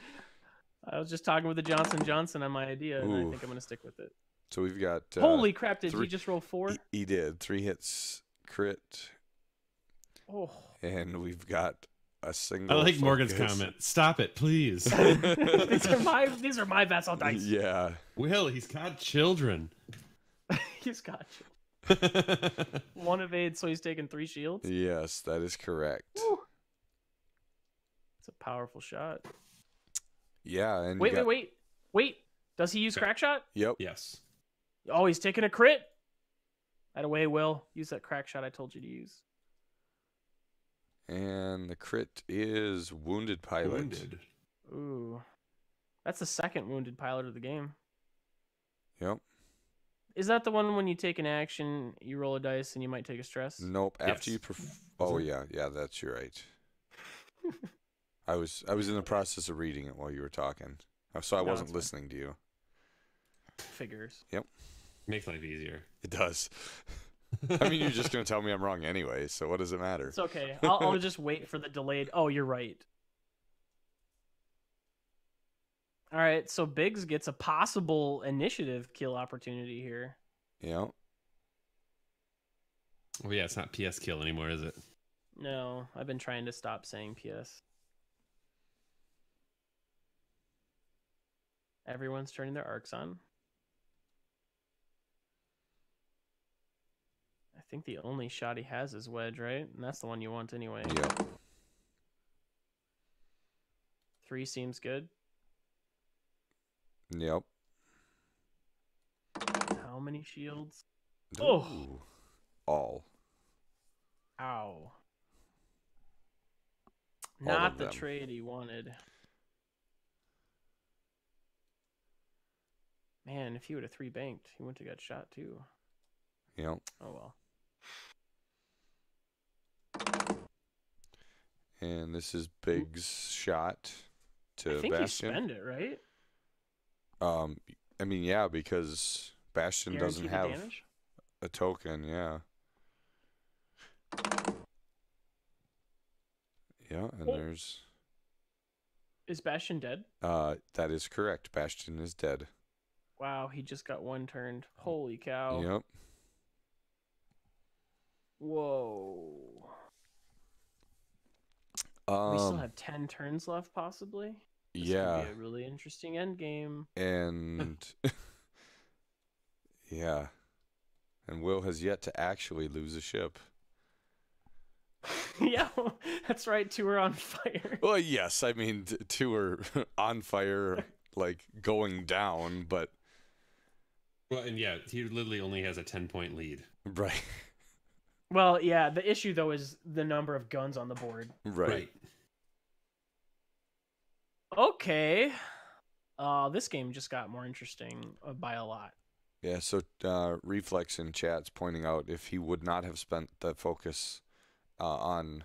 I was just talking with the Johnson on my idea, and I think I'm going to stick with it. So we've got... Holy crap, did he just roll 4? He did. 3 hits, crit. Oh. And we've got a single... I like Morgan's comment. Stop it, please. These are my vessel dice. Yeah. Will, he's got children. He's got you. 1 evade, so he's taking 3 shields? Yes, that is correct. Woo. It's a powerful shot. Yeah, and wait. Does he use crack shot? Yep. Yes. Oh, he's taking a crit. That away, Will. Use that crack shot I told you to use. And the crit is Wounded Pilot. Wounded. Ooh. That's the second Wounded Pilot of the game. Yep. Is that the one when you take an action, you roll a dice, and you might take a stress? Nope. After Yes. you... Oh, yeah. Yeah, that's you're right. I was in the process of reading it while you were talking. So I wasn't listening to you. Figures. Yep. Makes life easier. It does. I mean, you're just going to tell me I'm wrong anyway, so what does it matter? It's okay. I'll just wait for the delayed... Oh, you're right. All right, so Biggs gets a possible initiative kill opportunity here. Yeah. Oh, yeah, it's not PS kill anymore, is it? No, I've been trying to stop saying PS. Everyone's turning their arcs on. I think the only shot he has is Wedge, right? And that's the one you want anyway. Yep. 3 seems good. Yep. How many shields? Ooh. Oh! All. Ow. All Not of the them. trade he wanted. Man, if he would have 3 banked, he wouldn't have got shot too. Yep. Oh well. And this is Big's shot to I think Bastion. you spend it, right? I mean, yeah, because Bastion doesn't have damage? a token, yeah. Yeah, and there's... Is Bastion dead? That is correct. Bastion is dead. Wow, he just got 1 turned. Holy cow. Yep. Whoa. We still have 10 turns left, possibly? This yeah. could be a really interesting end game. And... yeah. And Will has yet to actually lose a ship. Yeah, that's right. 2 are on fire. Well, yes. I mean, 2 are on fire, like, going down, but... Well, and yeah, he literally only has a 10-point lead. Right. Well, yeah, the issue, though, is the number of guns on the board. Right. Okay. This game just got more interesting by a lot. Yeah, so Reflex in chat's pointing out if he would not have spent the focus on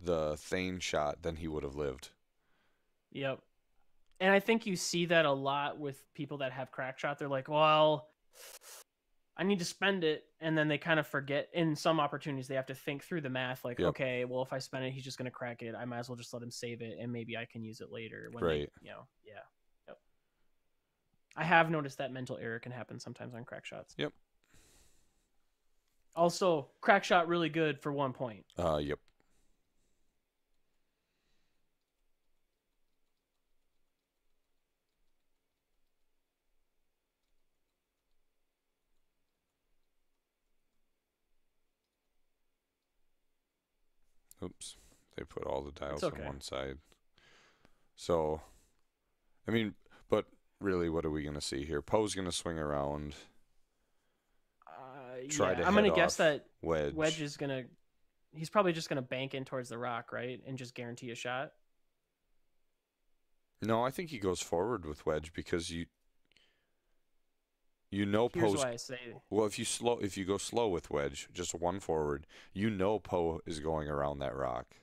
the Thane shot, then he would have lived. Yep. And I think you see that a lot with people that have crack shot. They're like, well, I need to spend it. And then they kind of forget. In some opportunities, they have to think through the math. Like, Yep. okay, well, if I spend it, he's just going to crack it. I might as well just let him save it. And maybe I can use it later. When Right. They, yeah. Yep. I have noticed that mental error can happen sometimes on crack shots. Yep. Also, crack shot really good for 1 point. Yep. Oops. They put all the dials on one side. So, I mean, but really, what are we going to see here? Poe's going to swing around. I'm going to guess that Wedge is going to... He's probably just going to bank in towards the rock, right? And just guarantee a shot? No, I think he goes forward with Wedge because Here's Poe's, why I say. Well, if you go slow with Wedge, just one forward, Poe is going around that rock.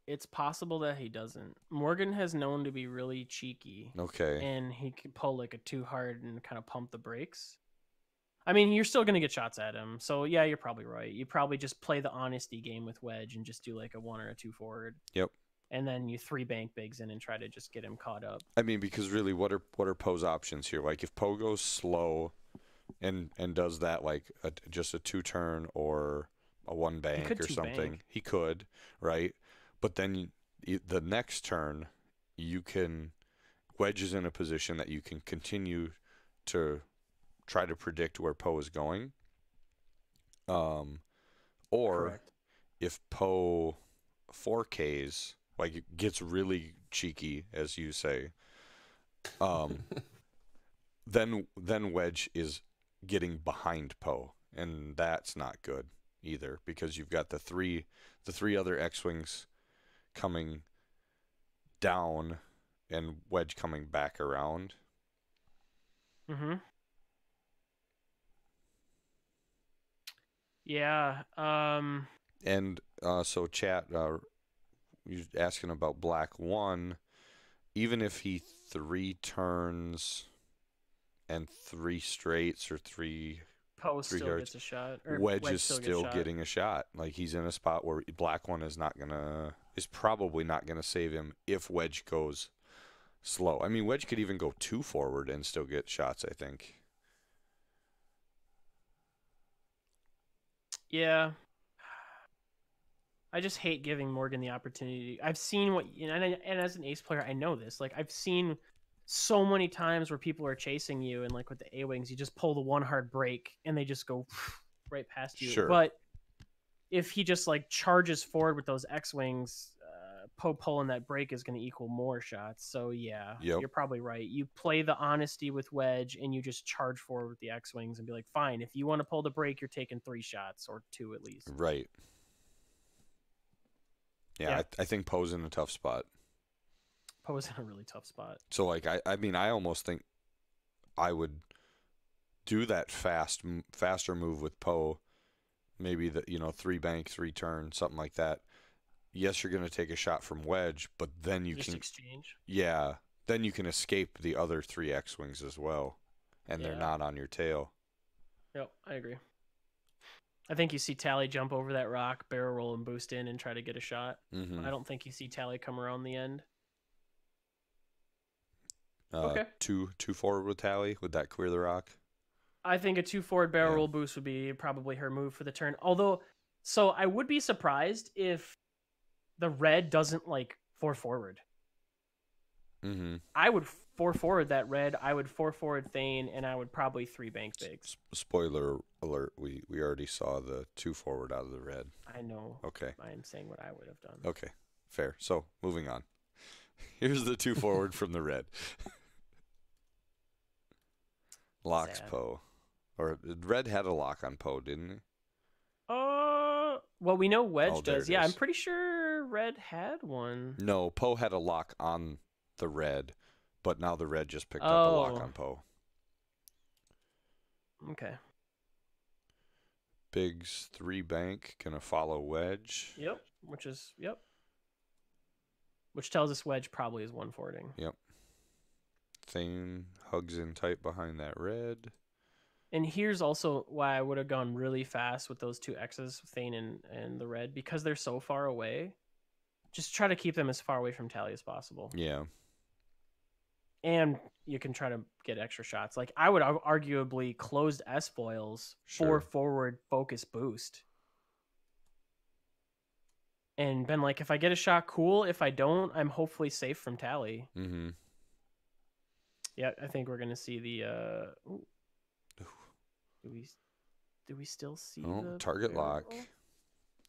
It's possible that he doesn't. Morgan has known to be really cheeky. Okay. And he can pull like a too hard and kind of pump the brakes. I mean, you're still going to get shots at him. So, yeah, you're probably right. You probably just play the honesty game with Wedge and just do like a 1 or a 2 forward. Yep. And then you 3 bank bigs in and try to just get him caught up. I mean, because really, what are Poe's options here? Like, if Poe goes slow and does that like just a 2-turn or a 1 bank or something, he could, right? But then the next turn, Wedge is in a position that you can continue to try to predict where Poe is going. Or Correct. If Poe 4Ks, like gets really cheeky, as you say, then Wedge is getting behind Poe, and that's not good either, because you've got the three other X-wings coming down and Wedge coming back around. Mm-hmm. Yeah. And so chat, you're asking about Black 1. Even if he 3 turns and 3 straights or 3 Poe still yards, gets a shot. Wedge is still getting a shot. Like, he's in a spot where Black 1 is probably not gonna save him if Wedge goes slow. I mean, Wedge could even go 2 forward and still get shots, I think. Yeah. I just hate giving Morgan the opportunity. I've seen and as an ace player, I know this. Like, I've seen so many times where people are chasing you, and like with the A-wings, you just pull the 1 hard break and they just go right past you. Sure. But if he just like charges forward with those X-wings, Poe pulling that break is going to equal more shots. So yeah, You're probably right. You play the honesty with Wedge and you just charge forward with the X-wings and be like, fine, if you want to pull the break, you're taking 3 shots or 2 at least. Right. Yeah. I think Poe's in a tough spot. Poe's in a really tough spot. So like, I mean, I almost think I would do that faster move with Poe. Maybe 3 bank, 3 turn, something like that. Yes, you're going to take a shot from Wedge, but then you can exchange. Yeah, then you can escape the other 3 X-wings as well, and they're not on your tail. Yep, I agree. I think you see Tally jump over that rock, barrel roll, and boost in and try to get a shot. Mm-hmm. I don't think you see Tally come around the end. Okay. 2 forward with Tally. Would that clear the rock? I think a 2 forward barrel roll boost would be probably her move for the turn. Although, so I would be surprised if the red doesn't like 4 forward. Mm-hmm. I would 4 forward that red. I would 4 forward Thane, and I would probably 3 bank bigs. Spoiler alert: we already saw the 2 forward out of the red. I know. Okay. I am saying what I would have done. Okay, fair. So moving on. Here's the 2 forward from the red. Locks Poe. Or Red had a lock on Poe, didn't he? Well, we know Wedge does. Yeah, I'm pretty sure Red had one. No, Poe had a lock on the red, but now the red just picked up a lock on Poe. Okay. Biggs 3 bank, gonna follow Wedge. Yep, which tells us Wedge probably is 1 forwarding. Yep. Thane hugs in tight behind that red. And here's also why I would have gone really fast with those 2 X's, Thane and the red, because they're so far away. Just try to keep them as far away from Tally as possible. Yeah. And you can try to get extra shots. Like, I would arguably closed S-foils for forward focus boost. And been like, if I get a shot, cool. If I don't, I'm hopefully safe from Tally. Mm-hmm. Yeah, I think we're going to see the... Do we still see the target lock?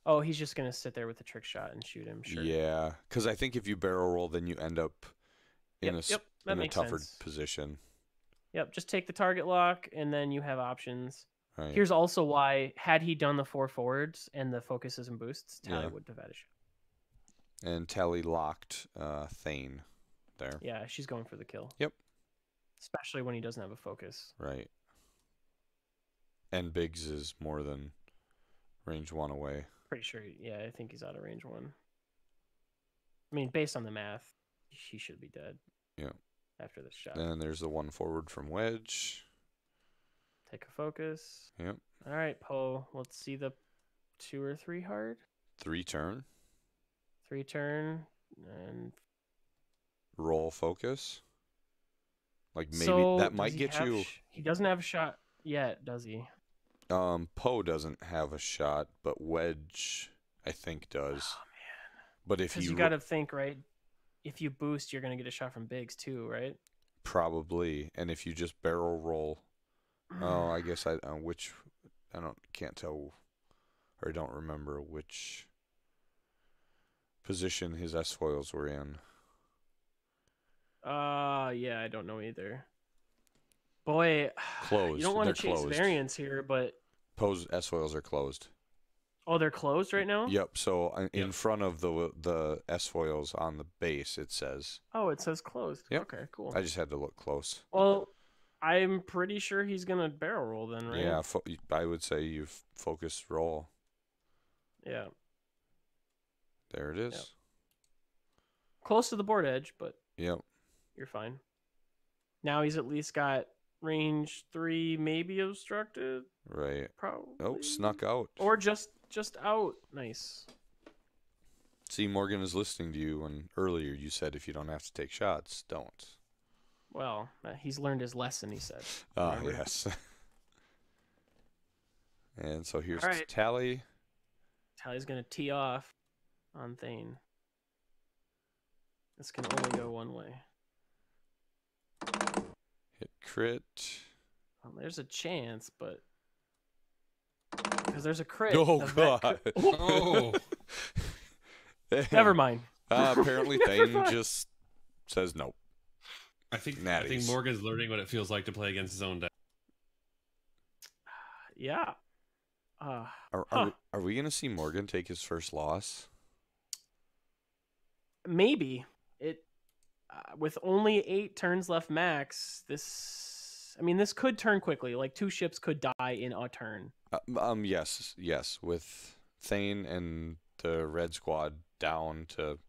Oh, he's just gonna sit there with the trick shot and shoot him. Sure. Yeah, because I think if you barrel roll, then you end up in a tougher position. Yep, just take the target lock, and then you have options. Right. Here's also why: had he done the 4 forwards and the focuses and boosts, Tally would have had a shot. And Tally locked Thane there. Yeah, she's going for the kill. Yep. especially when he doesn't have a focus. Right. And Biggs is more than range 1 away. Pretty sure, yeah, I think he's out of range 1. I mean, based on the math, he should be dead. Yeah. After this shot. Then there's the 1 forward from Wedge. Take a focus. Yep. All right, Poe. Let's see the 2 or 3 hard. 3 turn. 3 turn and Roll focus. Like maybe so that might get you. He doesn't have a shot yet, does he? Poe doesn't have a shot, but Wedge I think does. Oh man. But if you got to think, right? If you boost, you're gonna get a shot from Biggs too, right? Probably. And if you just barrel roll, I guess can't tell, or I don't remember which position his S foils were in. Yeah, I don't know either. Boy, closed. You don't want to chase closed. variance here, but Poe's S foils are closed. Oh, they're closed right now? Yep. So in front of the S foils on the base, it says. Oh, it says closed. Yep. Okay, cool. I just had to look close. Well, I'm pretty sure he's gonna barrel roll then, right? Yeah, I would say you focus roll. Yeah. There it is. Yep. Close to the board edge, but yep, you're fine. Now he's at least got range 3, maybe obstructed. Right. Probably. Oh, snuck out. Or just out. Nice. See, Morgan is listening to you, and earlier you said if you don't have to take shots, don't. Well, he's learned his lesson, he said. Ah, yes. And so here's right. Tally. Tally's going to tee off on Thane. This can only go one way. Hit crit. Well, there's a chance, but... Because there's a crit. Oh, God. Oh! Never mind. Apparently Thane just says nope. I think Morgan's learning what it feels like to play against his own deck. Yeah. Are we going to see Morgan take his first loss? Maybe. With only 8 turns left max, this could turn quickly. Like 2 ships could die in a turn. Yes. With Thane and the red squad down to,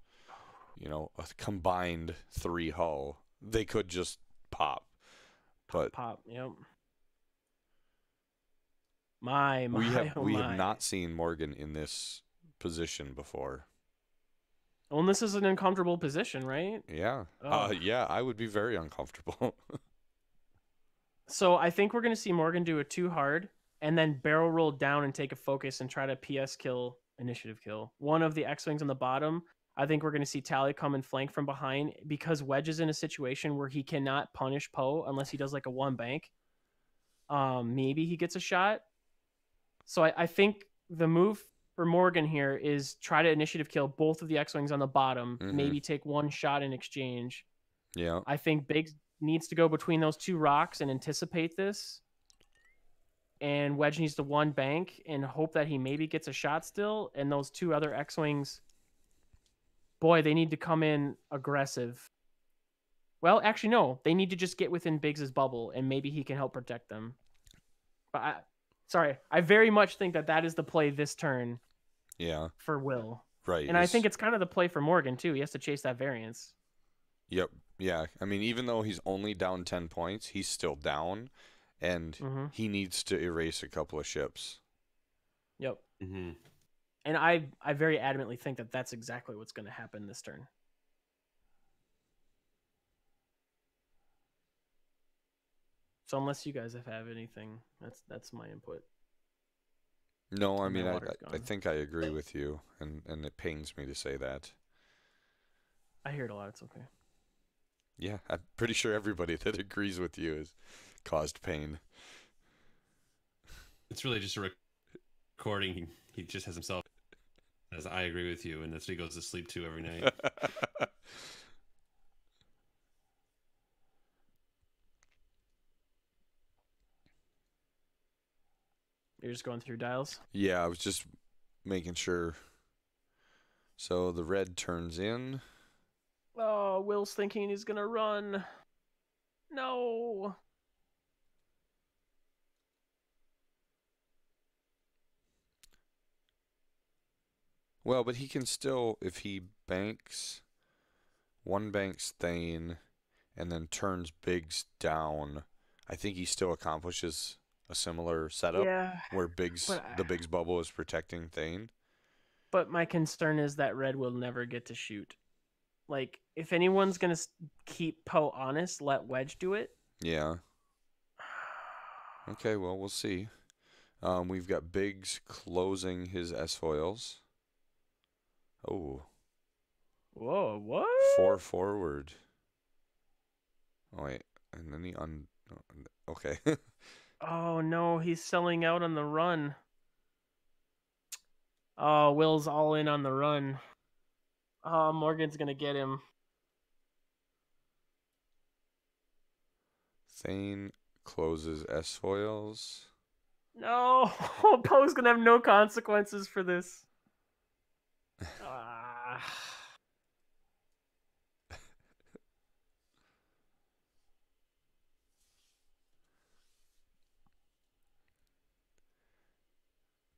a combined 3 hull, they could just pop. But pop. Yep. We have not seen Morgan in this position before. Well, and this is an uncomfortable position, right? Yeah. Yeah, I would be very uncomfortable. So I think we're going to see Morgan do a 2 hard and then barrel roll down and take a focus and try to PS kill, initiative kill. One of the X-Wings on the bottom. I think we're going to see Tally come and flank from behind because Wedge is in a situation where he cannot punish Poe unless he does like a 1 bank. Maybe he gets a shot. So I think the move for Morgan here is try to initiative kill both of the X-Wings on the bottom, maybe take 1 shot in exchange. Yeah. I think Biggs needs to go between those 2 rocks and anticipate this. And Wedge needs to 1 bank and hope that he maybe gets a shot still. And those 2 other X-Wings, boy, they need to come in aggressive. Well, actually, no. They need to just get within Biggs' bubble and maybe he can help protect them. But I very much think that is the play this turn. Yeah. For Will. Right. And I think it's kind of the play for Morgan, too. He has to chase that variance. Yep. Yeah. I mean, even though he's only down 10 points, he's still down, and he needs to erase a couple of ships. Yep. Mm-hmm. And I very adamantly think that that's exactly what's going to happen this turn. So unless you guys have anything, that's my input. No, I mean, I think I agree with you, and it pains me to say that. I hear it a lot. It's okay. Yeah, I'm pretty sure everybody that agrees with you has caused pain. It's really just a recording. He just has himself as I agree with you, and that's what he goes to sleep to every night. You're just going through dials? Yeah, I was just making sure. So the red turns in. Oh, Will's thinking he's going to run. No. Well, but he can still, if he banks, one banks Thane, and then turns Biggs down, I think he still accomplishes a similar setup where the Biggs bubble is protecting Thane. But my concern is that Red will never get to shoot. Like, if anyone's going to keep Poe honest, let Wedge do it. Yeah. Okay, well, we'll see. We've got Biggs closing his S-foils. Oh. Whoa, what? 4 forward. Oh, wait. And then he okay. Oh, no. He's selling out on the run. Oh, Will's all in on the run. Oh, Morgan's going to get him. Thane closes S-foils. No. Poe's going to have no consequences for this.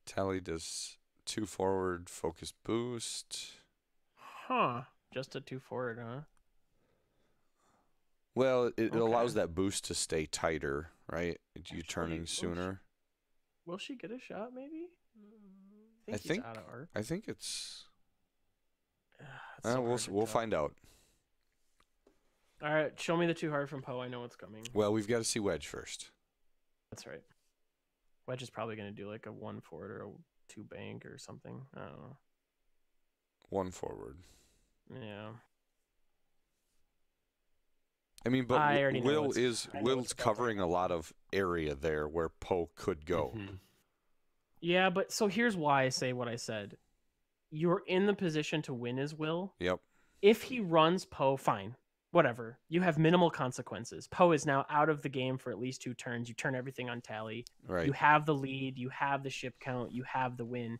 Tally does 2 forward focus boost. Huh. Just a 2 forward, huh? Well, it allows that boost to stay tighter, right? You turning sooner. Will she get a shot, maybe? I think he's out of arc. I think it's. So we'll find out. All right, show me the 2 hard from Poe. I know what's coming. Well, we've got to see Wedge first. That's right. Wedge is probably going to do like a 1 forward or a 2 bank or something. I don't know. 1 forward. Yeah. I mean, but Will's covering a lot of area there where Poe could go. Mm-hmm. Yeah, but so here's why I say what I said. You're in the position to win as Will. Yep. If he runs Poe, fine. Whatever. You have minimal consequences. Poe is now out of the game for at least 2 turns. You turn everything on Tally. Right. You have the lead. You have the ship count. You have the win.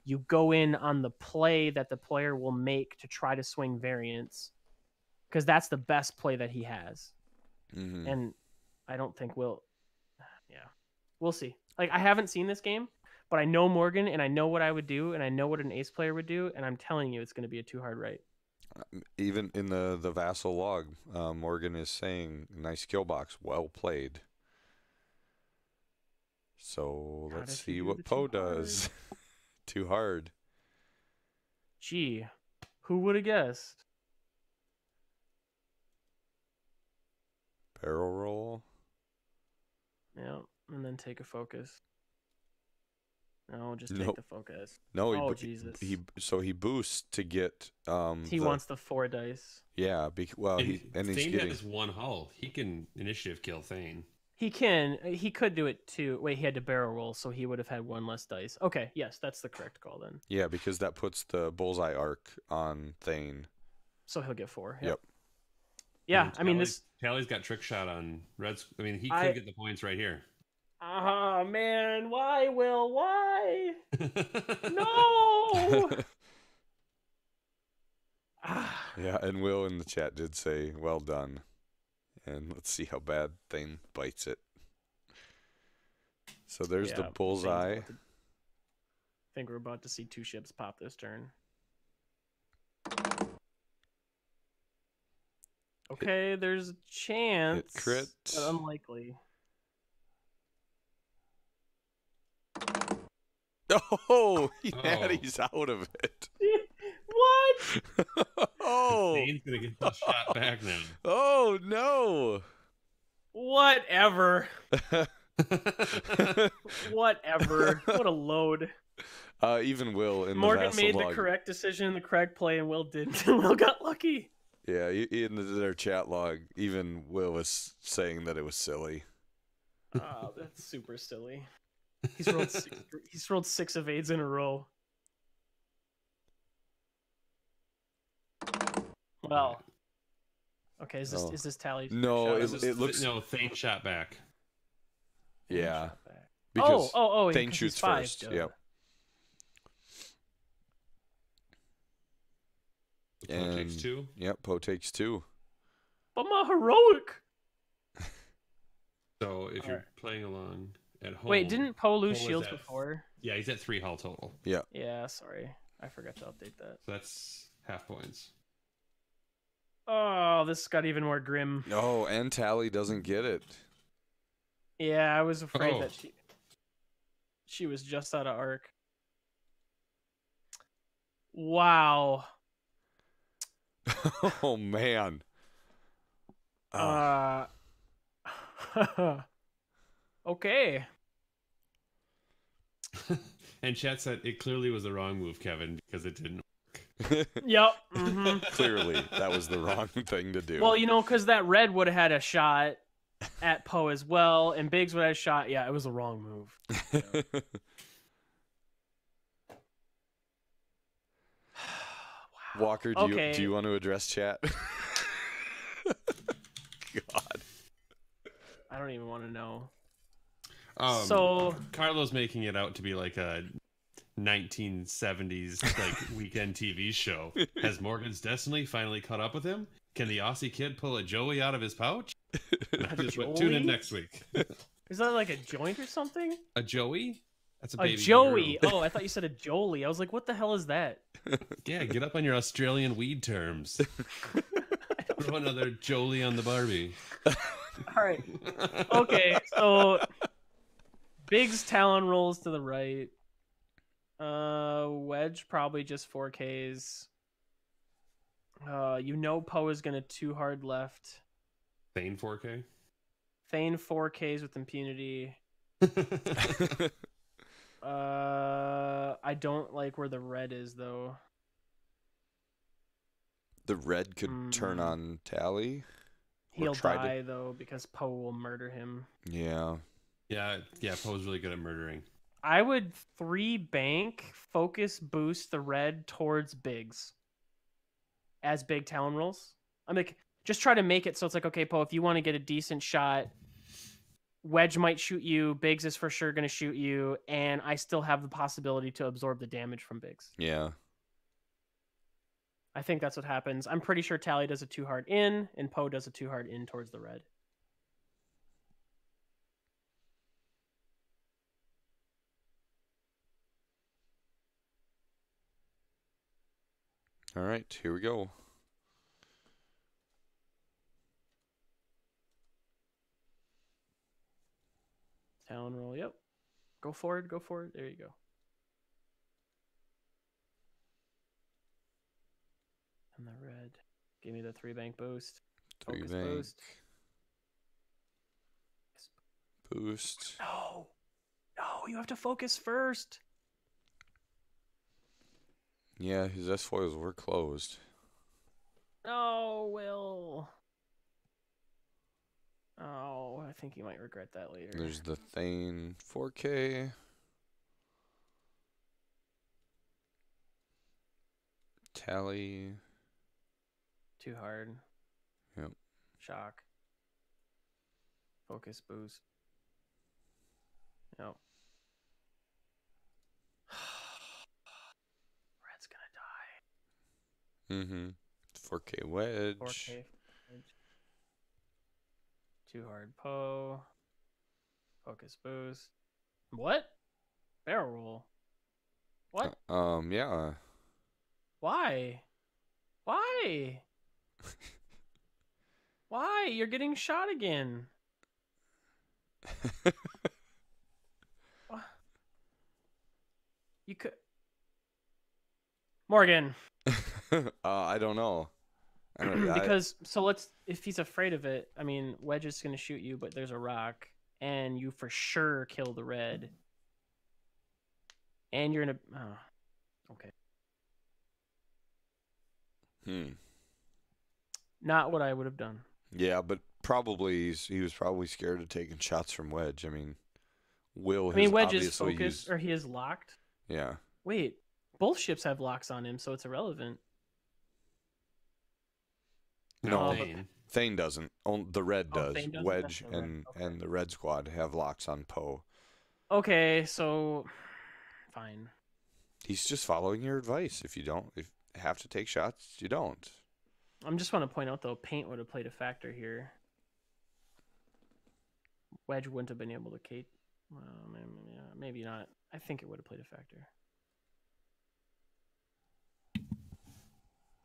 You go in on the play that the player will make to try to swing variance, because that's the best play that he has. Mm-hmm. And I don't think Will. Yeah. We'll see. Like, I haven't seen this game, but I know Morgan, and I know what I would do, and I know what an ace player would do, and I'm telling you it's going to be a 2 hard right. Even in the Vassal log, Morgan is saying, nice kill box, well played. So let's see what Poe does. 2 hard. Gee, who would have guessed? Barrel roll. Yeah, and then take a focus. No, just take the focus. No, Jesus. He boosts to get. He wants the 4 dice. Yeah, he's getting his 1 hull. He can initiative kill Thane. He can. He could do it too. Wait, he had to barrel roll, so he would have had 1 less dice. Okay, yes, that's the correct call then. Yeah, because that puts the bullseye arc on Thane. So he'll get 4. Yep. Yeah, I mean Tally's got trick shot on Red's. I mean, he could get the points right here. Oh, man. Why, Will? Why? No! Yeah, and Will in the chat did say, well done. And let's see how bad Thane bites it. So there's the bullseye. I think we're about to see 2 ships pop this turn. Okay, there's a chance. Hit crit. But unlikely. Oh, he's out of it. What? Oh. Thane's going to get the shot back now. Oh, no. Whatever. Whatever. What a load. Even Will in Morgan the made log. The correct decision, the correct play, and Will didn't. Will got lucky. Yeah, in their chat log, even Will was saying that it was silly. Oh, that's super silly. He's rolled 6 evades in a row. Well, okay. Is this Tally? No, it looks Thane shot back. Yeah. Because Thane shoots first. Yep. Poe takes 2. Yep, Poe takes 2. But my heroic. if you're playing along at home. Wait, didn't Poe lose Poe shields before? Yeah, he's at 3 hull total. Yeah. Yeah, sorry. I forgot to update that. So that's half points. Oh, this got even more grim. No, and Tally doesn't get it. Yeah, I was afraid that she was just out of arc. Wow. Oh, man. Okay. And chat said it clearly was the wrong move, Kevin, because it didn't work. Yep. Mm-hmm. Clearly, that was the wrong thing to do. Well, because that red would have had a shot at Poe as well, and Biggs would have shot. Yeah, it was the wrong move. Yeah. Walker, do you want to address chat? God. I don't even want to know. So Carlo's making it out to be like a 1970s weekend TV show. Has Morgan's Destiny finally caught up with him? Can the Aussie kid pull a Joey out of his pouch? Tune in next week. Is that like a joint or something? A Joey? That's a baby Joey. girl. Oh, I thought you said a Jolie. I was like, what the hell is that? Yeah, get up on your Australian weed terms. Throw another Jolie on the Barbie. All right. Okay, so Biggs Talon rolls to the right. Wedge probably just 4Ks. Poe is gonna 2 hard left. Thane 4K? Thane 4Ks with impunity. I don't like where the red is though. The red could turn on Tally. He'll die though because Poe will murder him. Yeah. Yeah, Poe's really good at murdering. I would 3 bank, focus, boost the red towards Biggs. As Big Talon rolls. I'm like, just try to make it so it's like, okay, Poe, if you want to get a decent shot, Wedge might shoot you, Biggs is for sure going to shoot you, and I still have the possibility to absorb the damage from Biggs. Yeah. I think that's what happens. I'm pretty sure Tally does a 2 hard in, and Poe does a 2 hard in towards the red. All right, here we go. Talon roll, yep. Go forward. There you go. And the red. Give me the 3 bank boost. 3 Focus bank. Boost. Boost. No, you have to focus first. Yeah, his S-foils were closed. No, Will. Oh, I think you might regret that later. There's the Thane 4K. Tally. 2 hard. Yep. Shock. Focus boost. Yep. Red's gonna die. Mm-hmm. 4K wedge. 4K wedge. 2 hard Poe. Focus boost. What? Barrel roll. What? Yeah. Why? Why? Why? You're getting shot again. What? You could. Morgan. I don't know. Because if he's afraid of it, I mean, Wedge is going to shoot you, but there's a rock, and you for sure kill the red. And you're in a. Oh, okay. Not what I would have done. Yeah, but probably he was probably scared of taking shots from Wedge. I mean, Wedge is focused, or he is locked. Yeah. Wait, both ships have locks on him, so it's irrelevant. No, Thane doesn't. The red does. Thane doesn't? Wedge Right. and the red squad have locks on Poe. Okay, so fine. He's just following your advice. If you have to take shots, you don't. I'm just want to point out though, paint would have played a factor here. Wedge wouldn't have been able to Kate. Well, maybe not. I think it would have played a factor.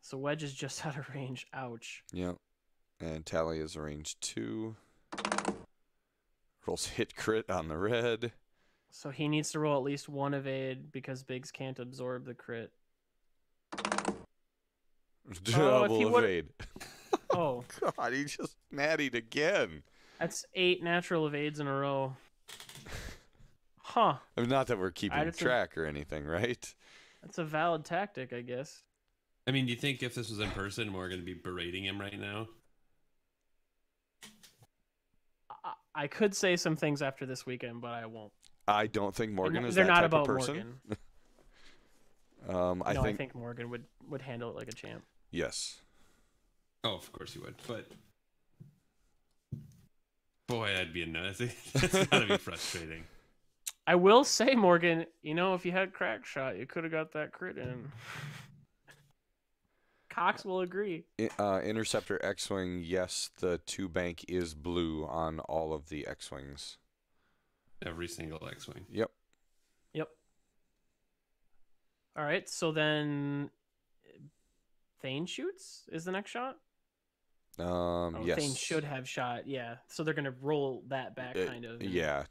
So Wedge is just out of range. Ouch. Yep. And Tally is range 2. Rolls hit crit on the red. So he needs to roll at least one evade because Biggs can't absorb the crit. Double evade. Oh. God, he just nattied again. That's 8 natural evades in a row. Huh. I mean, not that we're keeping track or anything, right? That's a valid tactic, I guess. I mean, do you think if this was in person, we're going to be berating him right now? I could say some things after this weekend, but I won't. I don't think Morgan is They're that not type about of person. Morgan. I think Morgan would handle it like a champ. Yes. Oh, of course he would. But boy, that'd be annoying. That's gotta be frustrating. I will say, Morgan, if you had crack shot, you could have got that crit in. Cox will agree. Interceptor X-Wing, yes, the 2 bank is blue on all of the X-Wings. Every single X-Wing. Yep. All right, so then Thane shoots is the next shot? Yes. Thane should have shot, yeah. So they're going to roll that back, kind of. Yeah.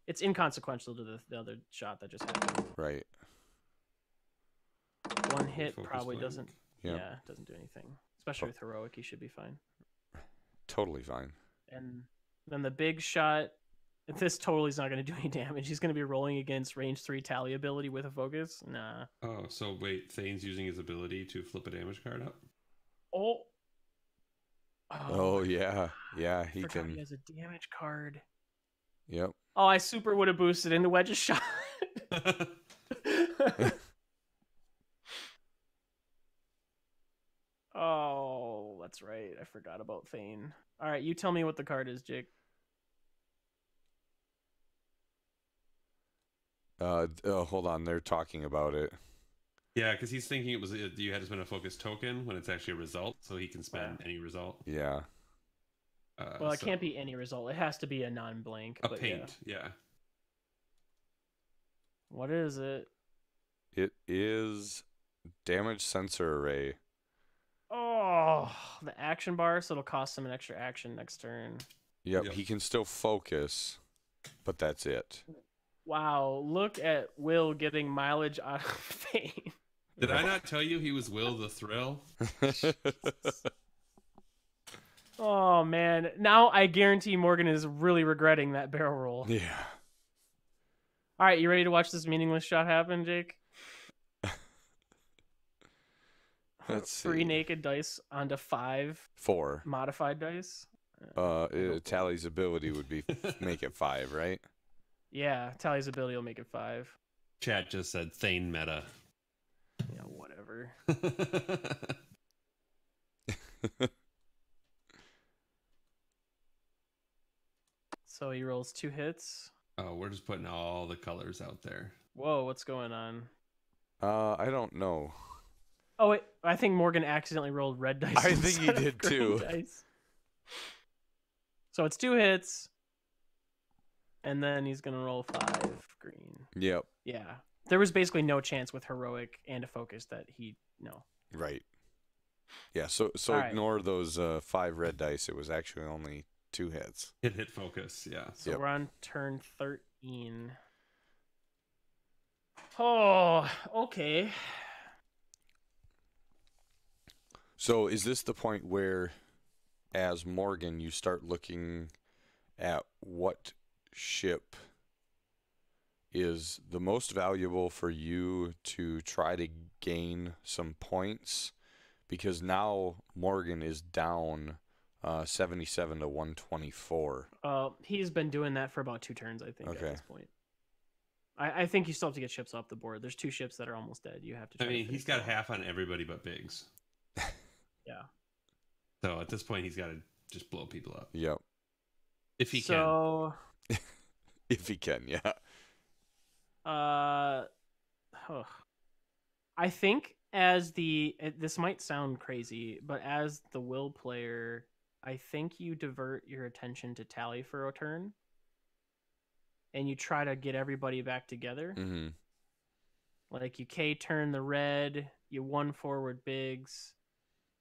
It's inconsequential to the other shot that just happened. Right. One hit probably doesn't... Yep. Yeah, doesn't do anything. Especially with heroic, he should be fine. Totally fine. And then the big shot, this totally is not going to do any damage. He's going to be rolling against range 3 tally ability with a focus. Nah. Oh, so wait, Thane's using his ability to flip a damage card up? Oh yeah. Yeah, he can. He has a damage card. Yep. Oh, I super would have boosted into Wedge's shot. Oh, that's right. I forgot about Thane. All right, you tell me what the card is, Jake. Hold on. They're talking about it. Yeah, because he's thinking you had to spend a focus token when it's actually a result, so he can spend any result. Yeah. Well, it can't be any result. It has to be a non-blank. A paint, yeah. What is it? It is damage sensor array. Oh, the action bar, so it'll cost him an extra action next turn. Yep, he can still focus, but that's it. Wow, look at Will getting mileage out of Thane. Did I not tell you he was Will the Thrill? Oh, man. Now I guarantee Morgan is really regretting that barrel roll. Yeah. All right, you ready to watch this meaningless shot happen, Jake? Let's see. 3 naked dice onto 4 modified dice. Tally's ability would be make it 5, right? Yeah, Tally's ability will make it 5. Chat just said Thane meta. Yeah, whatever. So he rolls 2 hits. Oh, we're just putting all the colors out there. Whoa, what's going on? I don't know. Oh, wait, I think Morgan accidentally rolled red dice. I think he did too. Dice. So it's 2 hits. And then he's going to roll 5 green. Yep. Yeah. There was basically no chance with heroic and a focus that no. Right. Yeah, so right. Ignore those 5 red dice. It was actually only 2 hits. It hit focus, yeah. So we're on turn 13. Oh, okay. So is this the point where, as Morgan, you start looking at what ship is the most valuable for you to try to gain some points? Because now Morgan is down 77 to 124. He's been doing that for about 2 turns, I think, at this point. I think you still have to get ships off the board. There's 2 ships that are almost dead. You have to try he's got half on everybody but Biggs. Yeah. So at this point, he's got to just blow people up. Yep. If he can. If he can, yeah. I think this might sound crazy, but as the Will player, I think you divert your attention to Tally for a turn, and you try to get everybody back together. Mm-hmm. Like you K-turn the red, you 1 forward bigs.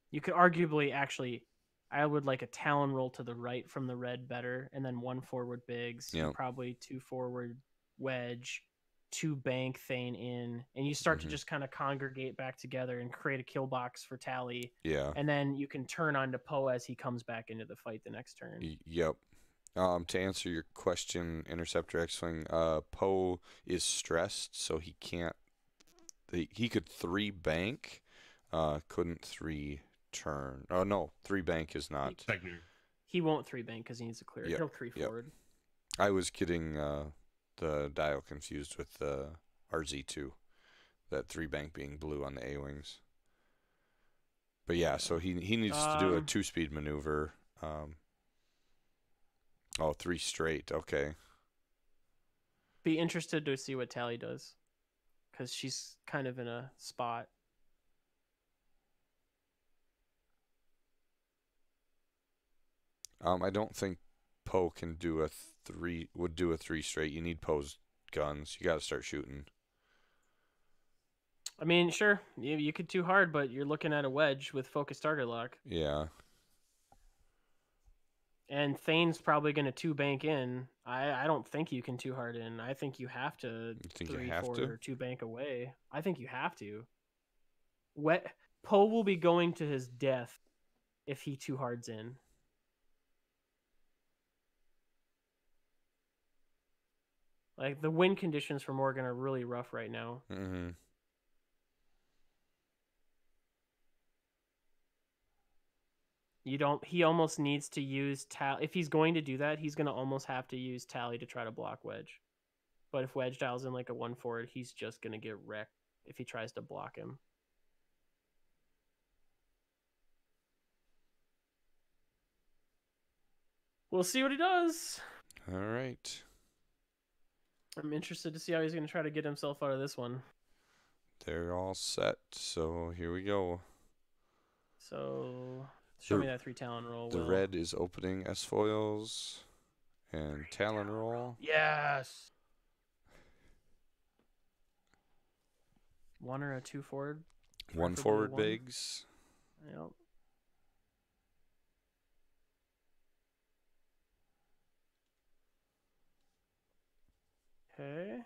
You could arguably actually, I would like a Talon roll to the right from the red better, and then 1 forward bigs. Yep. You probably 2 forward wedge, 2 bank Thane in, and you start to just kind of congregate back together and create a kill box for Tally. Yeah. And then you can turn on to Poe as he comes back into the fight the next turn. Yep. To answer your question, Interceptor X-Wing, Poe is stressed, so he can't. He could 3 bank, couldn't 3 turn. Oh no, 3 bank is not. He won't 3 bank because he needs to clear. Yep. He'll 3 forward. I was getting the dial confused with the RZ2, that 3 bank being blue on the A-wings. But yeah, so he needs to do a 2-speed maneuver. 3 straight. Okay. Be interested to see what Tally does, because she's kind of in a spot. I don't think Poe can do a 3. Would do a 3 straight. You need Poe's guns. You got to start shooting. I mean, sure, you could too hard, but you're looking at a wedge with focus target lock. Yeah. And Thane's probably going to 2 bank in. I don't think you can 2 hard in. I think you have to 3 forward or 2 bank away. I think you have to. Poe will be going to his death if he 2 hards in. Like, the win conditions for Morgan are really rough right now. Mm-hmm. He almost needs to use Tally. If he's going to do that, he's going to almost have to use Tally to try to block Wedge. But if Wedge dials in like a 1 forward, he's just going to get wrecked if he tries to block him. We'll see what he does. All right. I'm interested to see how he's going to try to get himself out of this one. They're all set, so here we go. So, show me that 3 Talon roll. The red is opening S-foils and Talon roll. Yes! 1 or a 2 forward? 1 forward bigs. Yep. Okay.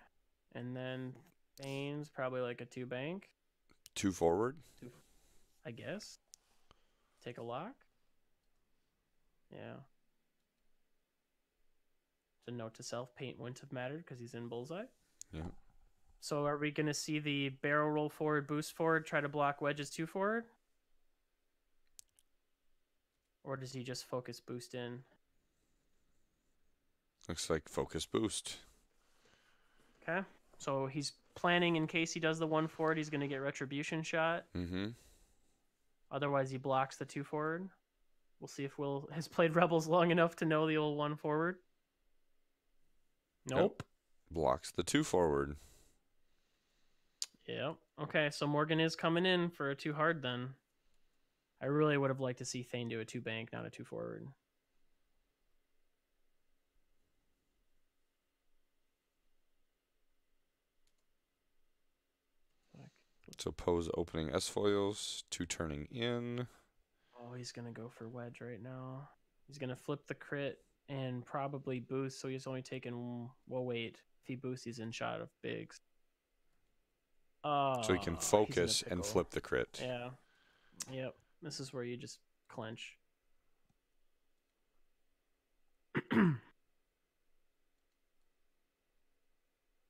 And then Thane's probably like a 2 bank. 2 forward. I guess. Take a lock. Yeah. So note to self, paint wouldn't have mattered because he's in bullseye. Yeah. So are we going to see the barrel roll forward, boost forward, try to block Wedge's 2 forward? Or does he just focus boost in? Looks like focus boost. Okay. So he's planning in case he does the 1 forward, he's going to get retribution shot. Mm-hmm. Otherwise, he blocks the 2 forward. We'll see if Will has played Rebels long enough to know the old 1 forward. Nope. Blocks the 2 forward. Yep. Okay, so Morgan is coming in for a 2 hard then. I really would have liked to see Thane do a 2 bank, not a 2 forward. So Poe's opening S-foils, 2 turning in. Oh, he's going to go for Wedge right now. He's going to flip the crit and probably boost, so he's only taking... Well, wait. If he boosts, he's in shot of bigs. So he can focus and flip the crit. Yeah. Yep. This is where you just clench.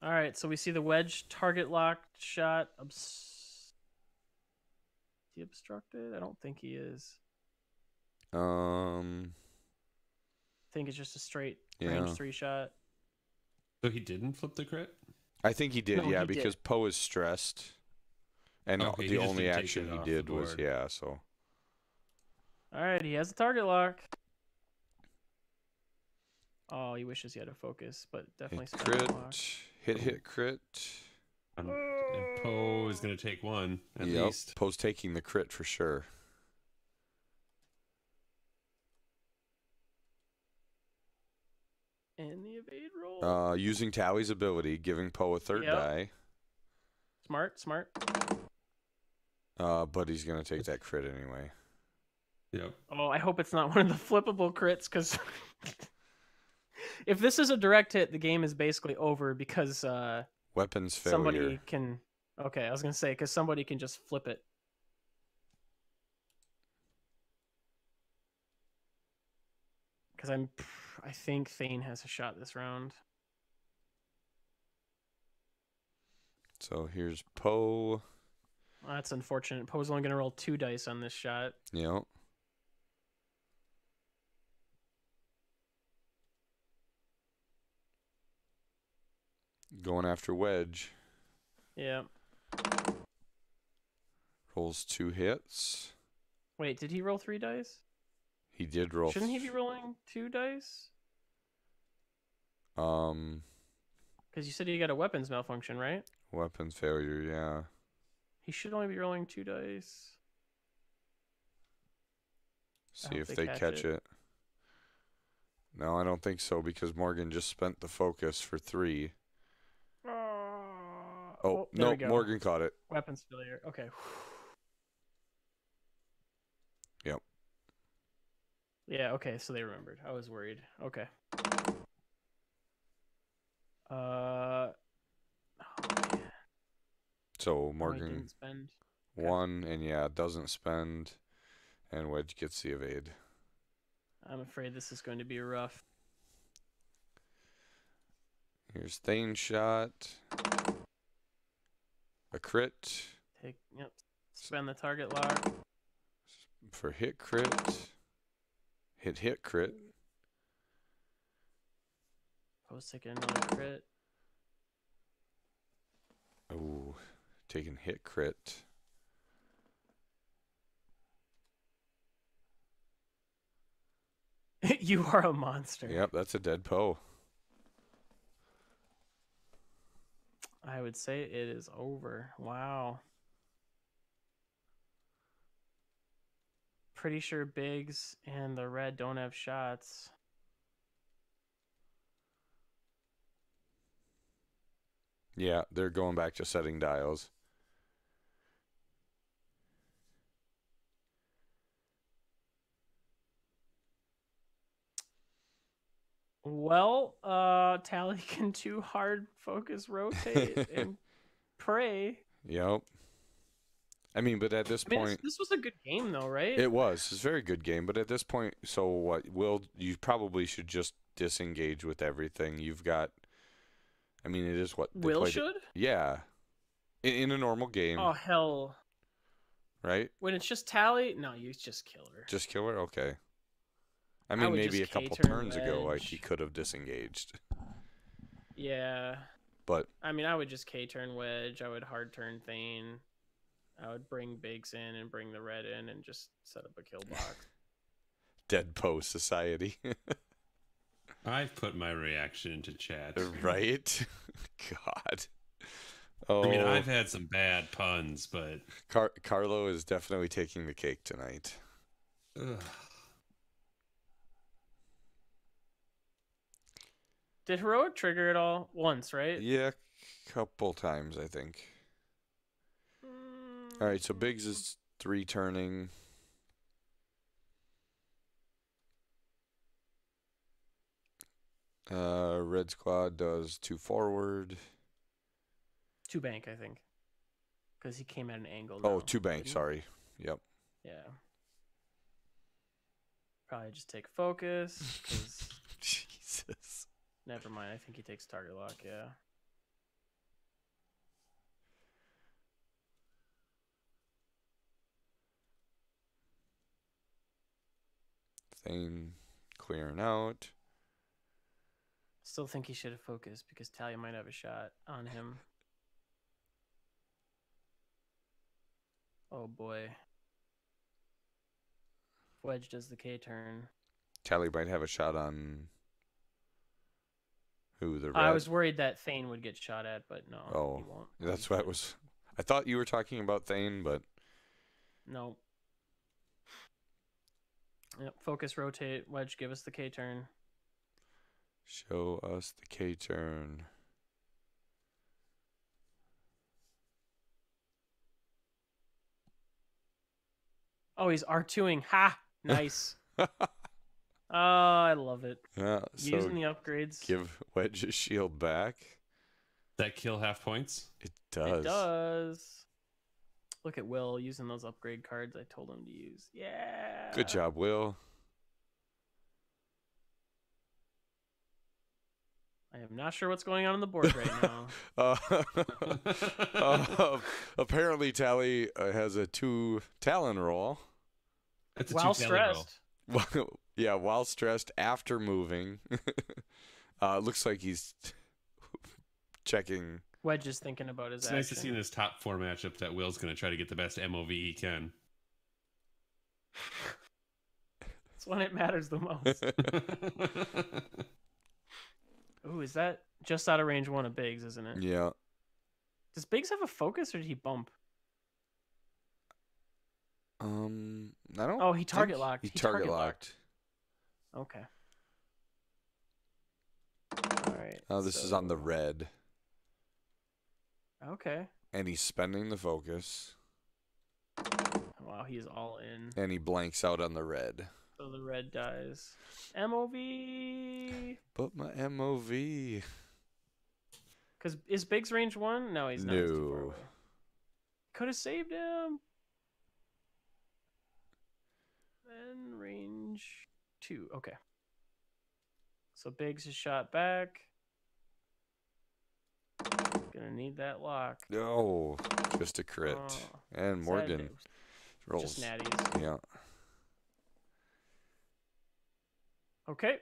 All right, so we see the Wedge target lock shot. Is he obstructed? I don't think he is. I think it's just a straight range 3 shot. So he didn't flip the crit? I think he did, No, because Poe is stressed. And the only action he did was, so. All right, he has a target lock. Oh, he wishes he had a focus, but definitely crit. Hit crit. And Poe is going to take 1 at least. Poe's taking the crit for sure. Using Tally's ability, giving Poe a third die. Smart. But he's going to take that crit anyway. Yep. Oh, I hope it's not one of the flippable crits, because if this is a direct hit, the game is basically over, because weapons failure. Somebody can... Okay, I was going to say, because somebody can just flip it. Because I think Thane has a shot this round. So here's Poe. Well, that's unfortunate. Poe's only going to roll 2 dice on this shot. Yep. Going after Wedge. Yeah. Rolls 2 hits. Wait, did he roll 3 dice? He did roll. Shouldn't he be rolling 2 dice? Because you said he got a weapons malfunction, right? Weapons failure, yeah. He should only be rolling 2 dice. See if they catch it. No, I don't think so, because Morgan just spent the focus for 3. Oh, no, Morgan caught it. Weapons failure. Okay. Yep. Yeah, okay, so they remembered. I was worried. Okay. So Morgan didn't spend. 1, and doesn't spend, and Wedge gets the evade. I'm afraid this is going to be rough. Here's Thane's shot. A crit. Spend the target lock. For hit crit. Hit crit. Poe's taking another crit. Oh, taking hit crit. You are a monster. Yep, that's a dead Poe. I would say it is over. Wow. Pretty sure Biggs and the red don't have shots. Yeah, they're going back to setting dials. Well, Tally can do hard focus rotate and pray. Yep. I mean, but at this point... This was a good game, though, right? It was. It's a very good game. But at this point, so what? You probably should just disengage with everything. You've got... I mean, it is what... Will should? Yeah. In a normal game. Oh, hell. Right? When it's just Tally? No, you just kill her. Just kill her? Okay. I mean, maybe a couple turns ago, like, he could have disengaged. Yeah. But... I mean, I would just K-turn Wedge. I would hard turn Thane. I would bring Biggs in and bring the red in and just set up a kill box. Dead Poe Society. I've put my reaction into chat. Right? God. Oh. I mean, I've had some bad puns, but... Carlo is definitely taking the cake tonight. Ugh. Did Heroic trigger it all? Once, right? Yeah, couple times, I think. All right, so Biggs is 3 turning. Red Squad does 2 forward. 2 bank, I think. Because he came at an angle. Oh, 2 bank, sorry. Yep. Yeah. Probably just take focus. Jesus. Never mind, I think he takes target lock, yeah. Thane clearing out. Still think he should have focused because Talia might have a shot on him. Oh boy. Wedge does the K turn. Tally might have a shot on who? The red? I was worried that Thane would get shot at, but no. Oh, he won't. that's what I was. I thought you were talking about Thane, but no. Yep. Focus, rotate, Wedge, give us the K turn. Show us the K turn. Oh, he's R2ing. Ha! Nice. Oh, I love it. Yeah, Using the upgrades. Give Wedge a shield back. That kill half points? It does. It does. Look at Will using those upgrade cards I told him to use. Yeah. Good job, Will. I am not sure what's going on the board right now. Apparently, Tally has a 2 Talon roll. It's a while 2 Talon stressed. Yeah, while stressed after moving. Looks like he's checking. Wedge is thinking about his It's action. nice to see in this top 4 matchup that Will's going to try to get the best MOV he can. It's when it matters the most. Ooh, is that just out of range 1 of Biggs, isn't it? Yeah. Does Biggs have a focus or did he bump? I don't. Oh, he target locked. He target locked. Okay. All right. Oh, this is on the red. Okay. And he's spending the focus. Wow, he is all in. And he blanks out on the red. So the red dies. MOV. But my MOV. Because is Biggs range 1? No, he's not. No. Could have saved him. Then range 2. Okay. So Biggs is shot back. Gonna need that lock. No. Just a crit. Oh, and Morgan rolls. Just natties. Yeah. Okay.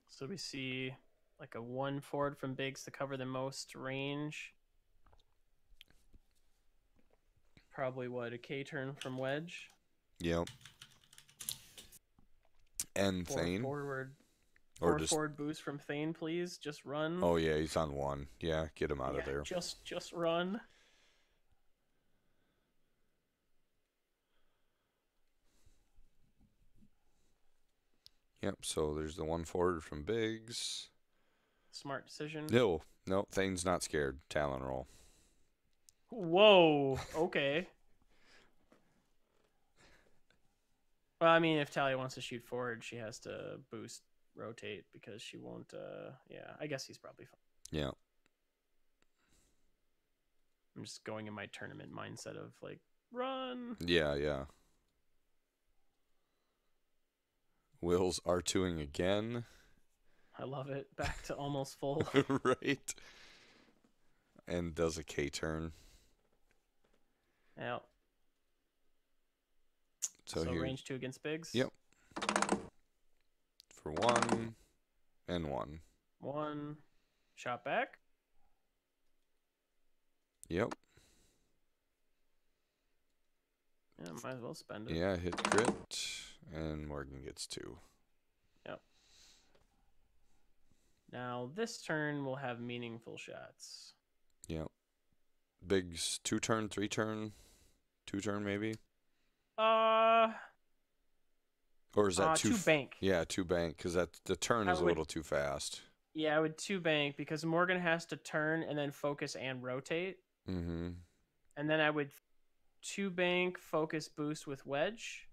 So we see like a 1 forward from Biggs to cover the most range. Probably what, a K turn from Wedge? Yep. And 4 Thane. Forward. Or 4 just forward boost from Thane, please. Just run. Oh yeah, he's on 1. Yeah, get him out of there. Just run. Yep, so there's the 1 forward from Biggs. Smart decision. No, Thane's not scared. Talon roll. Whoa. Okay. Well, I mean, if Talia wants to shoot forward, she has to boost rotate because she won't. Yeah, I guess he's probably fine. Yeah. I'm just going in my tournament mindset of like, run. Yeah. Will's R2ing again. I love it. Back to almost full. Right. And does a K turn. Yeah. So So here, range 2 against Biggs. Yep. For 1 and 1. 1. Shot back. Yep. Yeah, might as well spend it. Yeah, hit crit. And Morgan gets 2. Yep. Now this turn will have meaningful shots. Yep. Biggs 2 turn, 3 turn, 2 turn maybe? Or is that 2 bank. Yeah, 2 bank, because the turn is a little too fast. Yeah, I would 2 bank because Morgan has to turn and then focus and rotate. Mm-hmm. And then I would 2 bank, focus, boost with Wedge,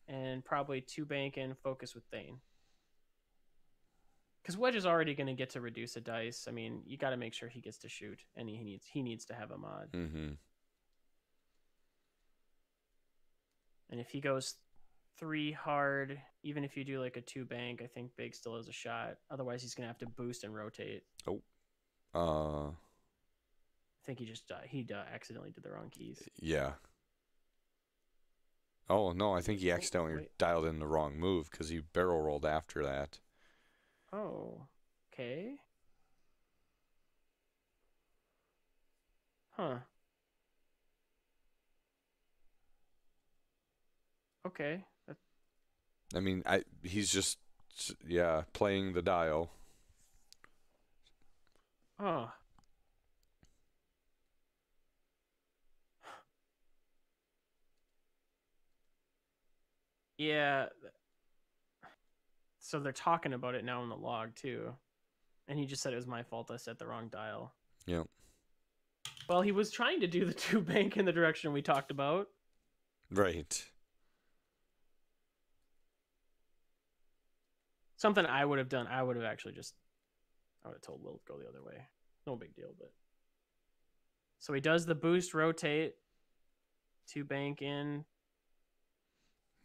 and probably 2 bank and focus with Thane. Because Wedge is already going to get to reduce a dice. I mean, you got to make sure he gets to shoot, and he needs to have a mod. Mm-hmm. And if he goes 3 hard, even if you do like a 2 bank, I think Big still has a shot. Otherwise, he's gonna have to boost and rotate. Oh. I think he accidentally did the wrong keys. Yeah. Oh no, I think he accidentally dialed in the wrong move because he barrel rolled after that. Oh. Okay. Huh. Okay. I mean, he's just yeah, playing the dial. Oh. Yeah. So they're talking about it now in the log too. And he just said it was my fault. I set the wrong dial. Yep. Well, he was trying to do the 2 bank in the direction we talked about. Right. Something I would have done. I would have told Will to go the other way. No big deal, but. So he does the boost rotate. 2 bank in.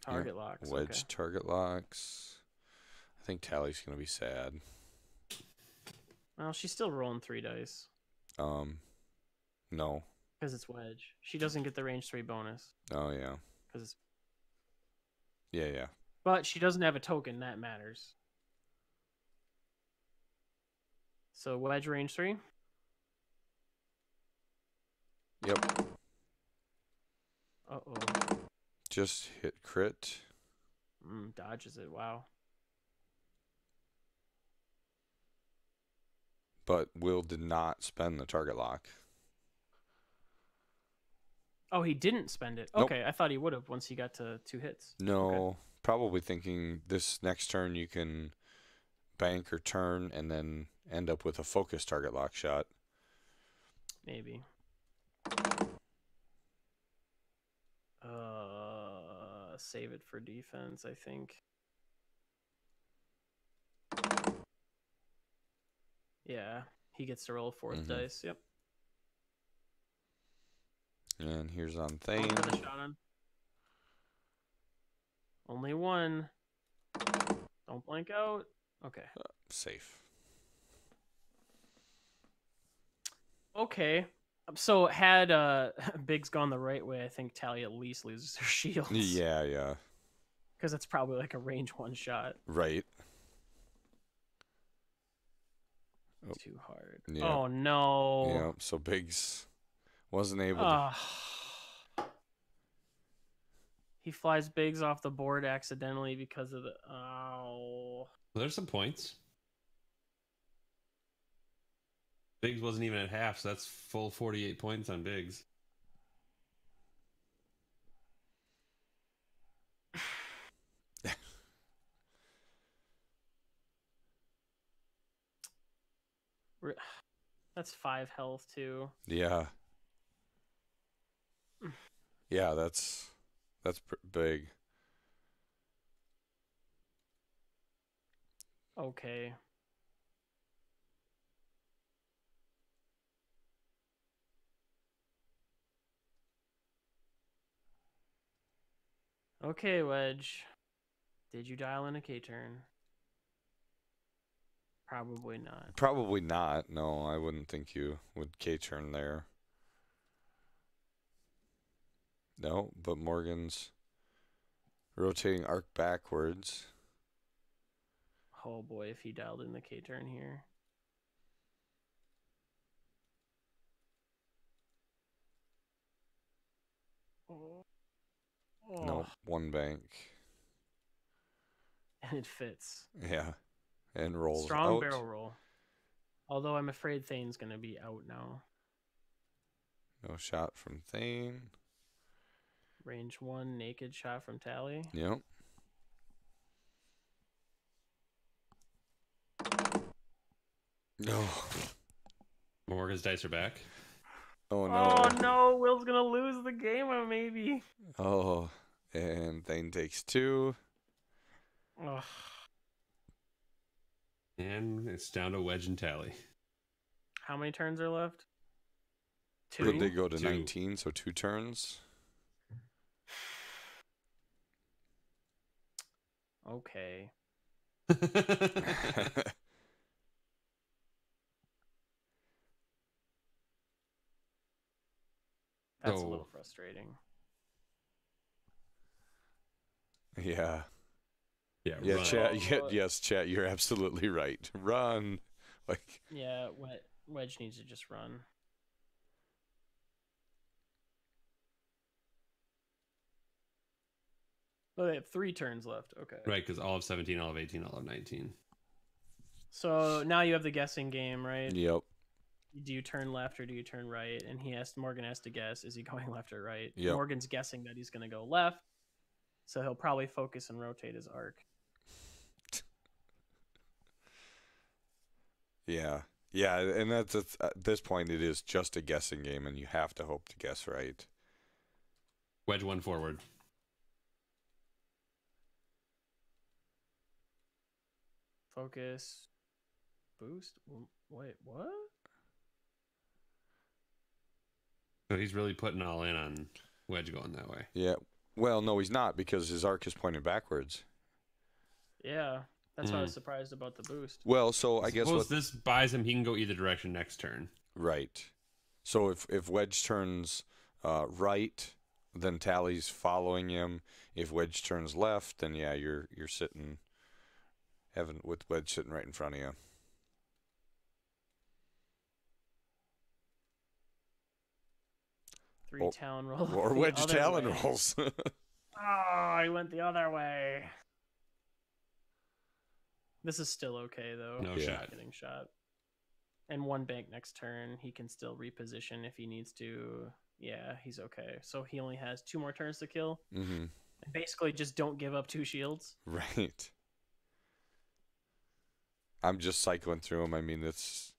Target locks. Wedge target locks. I think Tally's going to be sad. Well, she's still rolling 3 dice. No. Because it's wedge. She doesn't get the range 3 bonus. Oh, yeah. Because. Yeah. But she doesn't have a token. That matters. So wedge range 3. Yep. Uh-oh. Just hit crit. Dodges it. Wow. But Will did not spend the target lock. Oh, he didn't spend it. Nope. Okay, I thought he would have once he got to 2 hits. No, okay. Probably thinking this next turn you can bank or turn and then end up with a focus target lock shot. Maybe. Save it for defense, I think. Yeah, he gets to roll 4th dice. Yep. And here's on Thane. For the shot on. Only 1. Don't blank out. Okay. Safe. Okay. So had Biggs gone the right way, I think Tally at least loses her shields. Yeah. Because it's probably like a range 1 shot. Right. Too hard. Yeah. Oh no. Yeah. So Biggs wasn't able to. He flies Biggs off the board accidentally because of the. Oh. Well, there's some points. Biggs wasn't even at half, so that's full 48 points on Biggs. That's 5 health too. Yeah. Yeah, that's big. Okay. Okay, Wedge. Did you dial in a K-turn? Probably not. Probably not. No, I wouldn't think you would K-turn there. No, but Morgan's rotating arc backwards. Oh boy, if he dialed in the K-turn here. Oh. No, 1 bank. And it fits. Yeah. And rolls Strong out. barrel roll. Although I'm afraid Thane's going to be out now. No shot from Thane. Range 1, naked shot from Tally. Yep. No. Morgan's dice are back. Oh, no. Oh, no. Will's going to lose the game, maybe. Oh, and Thane takes 2. Ugh. And it's down to Wedge and Tally. How many turns are left? 2. But they go to 2. 19, so 2 turns. Okay. That's a little frustrating. Yeah. Yeah, Yeah, chat. Yes, chat. You're absolutely right. Run, like. Yeah, Wedge needs to just run. Oh, they have 3 turns left. Okay. Right, because all of 17, all of 18, all of 19. So now you have the guessing game, right? Yep. Do you turn left or do you turn right? And Morgan has to guess, is he going left or right? Yep. Morgan's guessing that he's going to go left, so he'll probably focus and rotate his arc. Yeah. Yeah, and at this point, it is just a guessing game, and you have to hope to guess right. Wedge 1 forward. Focus. Boost? Wait, what? So he's really putting all in on Wedge going that way. Yeah. Well, no, he's not, because his arc is pointing backwards. Yeah. That's why I was surprised about the boost. Well, so I guess what this buys him, he can go either direction next turn. Right. So if Wedge turns right, then Tally's following him. If Wedge turns left, then yeah, you're sitting with Wedge sitting right in front of you. Three Talon rolls. Or Wedge Talon rolls. Oh, I went the other way. This is still okay, though. No shot. Getting shot. And 1 bank next turn. He can still reposition if he needs to. Yeah, he's okay. So he only has 2 more turns to kill. Mm-hmm. And basically, just don't give up 2 shields. Right. I'm just cycling through them. I mean, it's...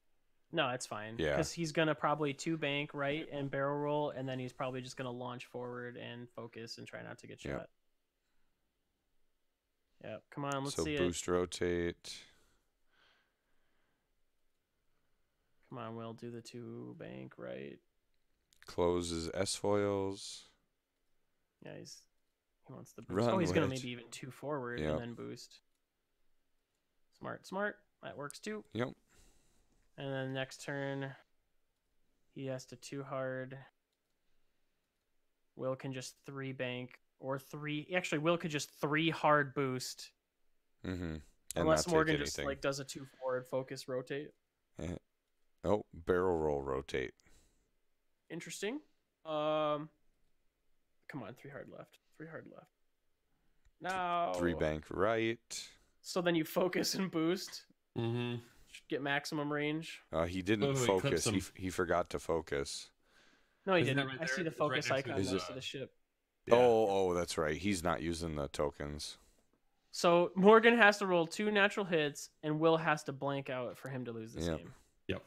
No, it's fine. Yeah. Because he's going to probably 2 bank, right, and barrel roll, and then he's probably just going to launch forward and focus and try not to get shot. Yeah, come on, let's see it. So boost, rotate. Come on, Will, do the 2 bank, right? Closes S-foils. Yeah, he wants the boost. Run, he's going to Wedge. maybe even 2 forward Yep. and then boost. Smart. That works too. Yep. And then next turn, he has to 2 hard. Will can just 3 bank or 3. Actually, Will could just 3 hard boost. Mm-hmm. Unless Morgan just does a 2 forward focus rotate. Oh, barrel roll rotate. Interesting. Come on, 3 hard left. 3 hard left. Now 3 bank right. So then you focus and boost. Mm-hmm. Get maximum range. He didn't focus. He forgot to focus. No, he Isn't didn't. that right I see there? the It's right focus next to icon his, next to the ship. Yeah. Oh, that's right. He's not using the tokens. So Morgan has to roll 2 natural hits, and Will has to blank out for him to lose this game. Yep.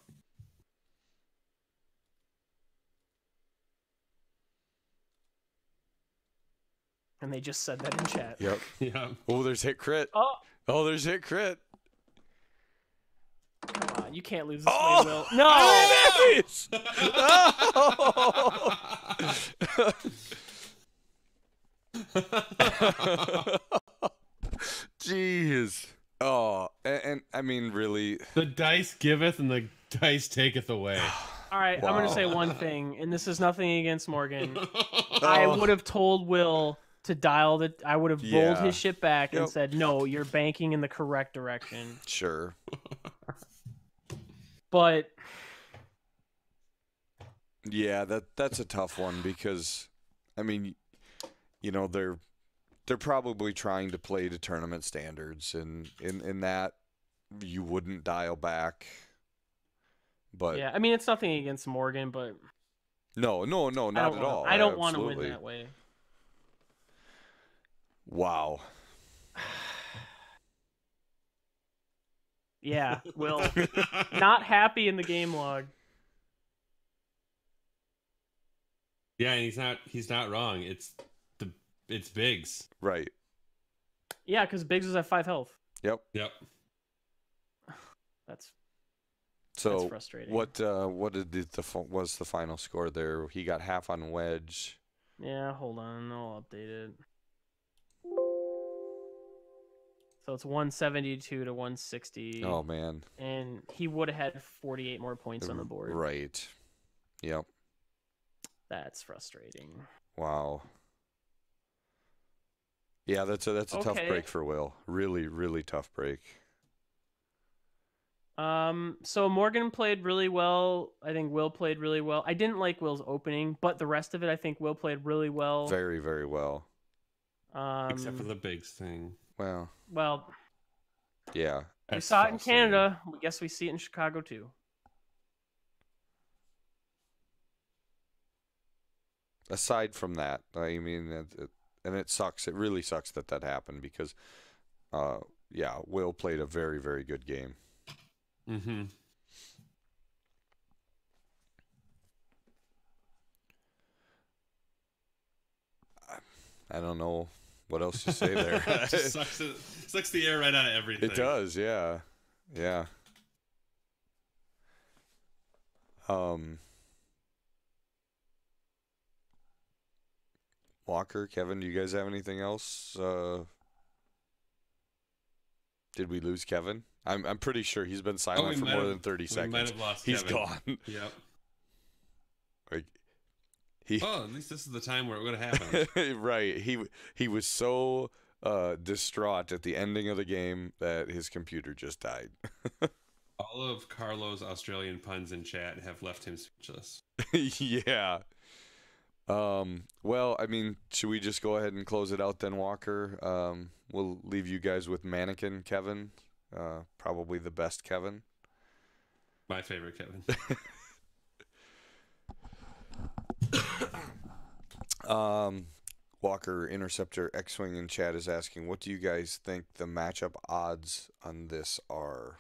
And they just said that in chat. Yep. Yeah. Oh, there's hit crit. Oh, There's hit crit. come on. You can't lose this way, Will. No! Nice! Jeez. Oh, and I mean, really. The dice giveth and the dice taketh away. All right, Wow. I'm going to say one thing, and this is nothing against Morgan. I would have told Will to dial the... I would have rolled his ship back and said, no, you're banking in the correct direction. Sure. But... Yeah, that's a tough one because, I mean, you know, they're probably trying to play to tournament standards, and in that you wouldn't dial back. But yeah, I mean, it's nothing against Morgan, but no, not at all. I don't want to win that way. Wow. Yeah, Will. Not happy in the game log. Yeah, and he's not wrong. It's Biggs. Right. Yeah, because Biggs was at 5 health. Yep. That's So frustrating. what was the final score there? He got half on Wedge. Yeah, hold on, I'll update it. So it's 172 to 160. Oh man. And he would have had 48 more points on the board. Right. Yep. That's frustrating. Wow. Yeah, that's a tough break for Will. Really, really tough break. So Morgan played really well. I think Will played really well. I didn't like Will's opening, but the rest of it, I think Will played really well. Very, very well. Except for the Biggs thing. Well, we yeah. saw it in Canada. I guess we see it in Chicago too. Aside from that, I mean, and it sucks. It really sucks that happened because, Will played a very, very good game. Mm-hmm. I don't know what else to say there. It just sucks the air right out of everything. It does, yeah. Yeah. Walker, Kevin, do you guys have anything else? Did we lose Kevin? I'm pretty sure he's been silent for more than 30 seconds. We might have lost He's Kevin. gone. Yep. Like at least this is the time where it would have happened. Right. He was so distraught at the ending of the game that his computer just died. All of Carlo's Australian puns in chat have left him speechless. Yeah. Well, I mean, should we just go ahead and close it out then, Walker? We'll leave you guys with Mannequin Kevin. Probably the best Kevin. My favorite Kevin. Walker Interceptor X-Wing in chat is asking, what do you guys think the matchup odds on this are?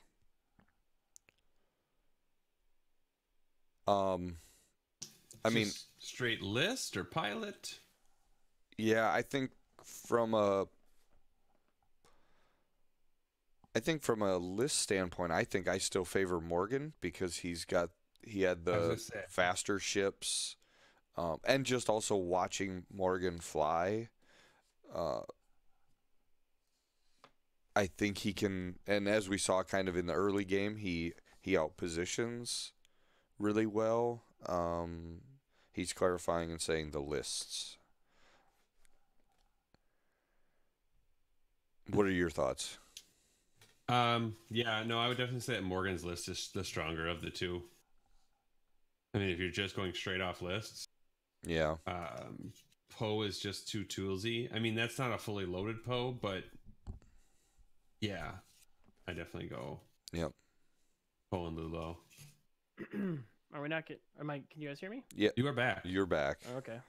I mean, straight list or pilot? Yeah, I think from a list standpoint, I think I still favor Morgan because he had the faster ships, and just also watching Morgan fly. I think he can, and as we saw kind of in the early game, he outpositions really well. He's clarifying and saying the lists. What are your thoughts? Yeah, no, I would definitely say that Morgan's list is the stronger of the two. I mean, if you're just going straight off lists, yeah. Poe is just too toolsy. I mean, that's not a fully loaded Poe, but yeah, I definitely go. Yep. Poe and Lulo. Are we not can you guys hear me? Yeah. You are back. You're back. Okay.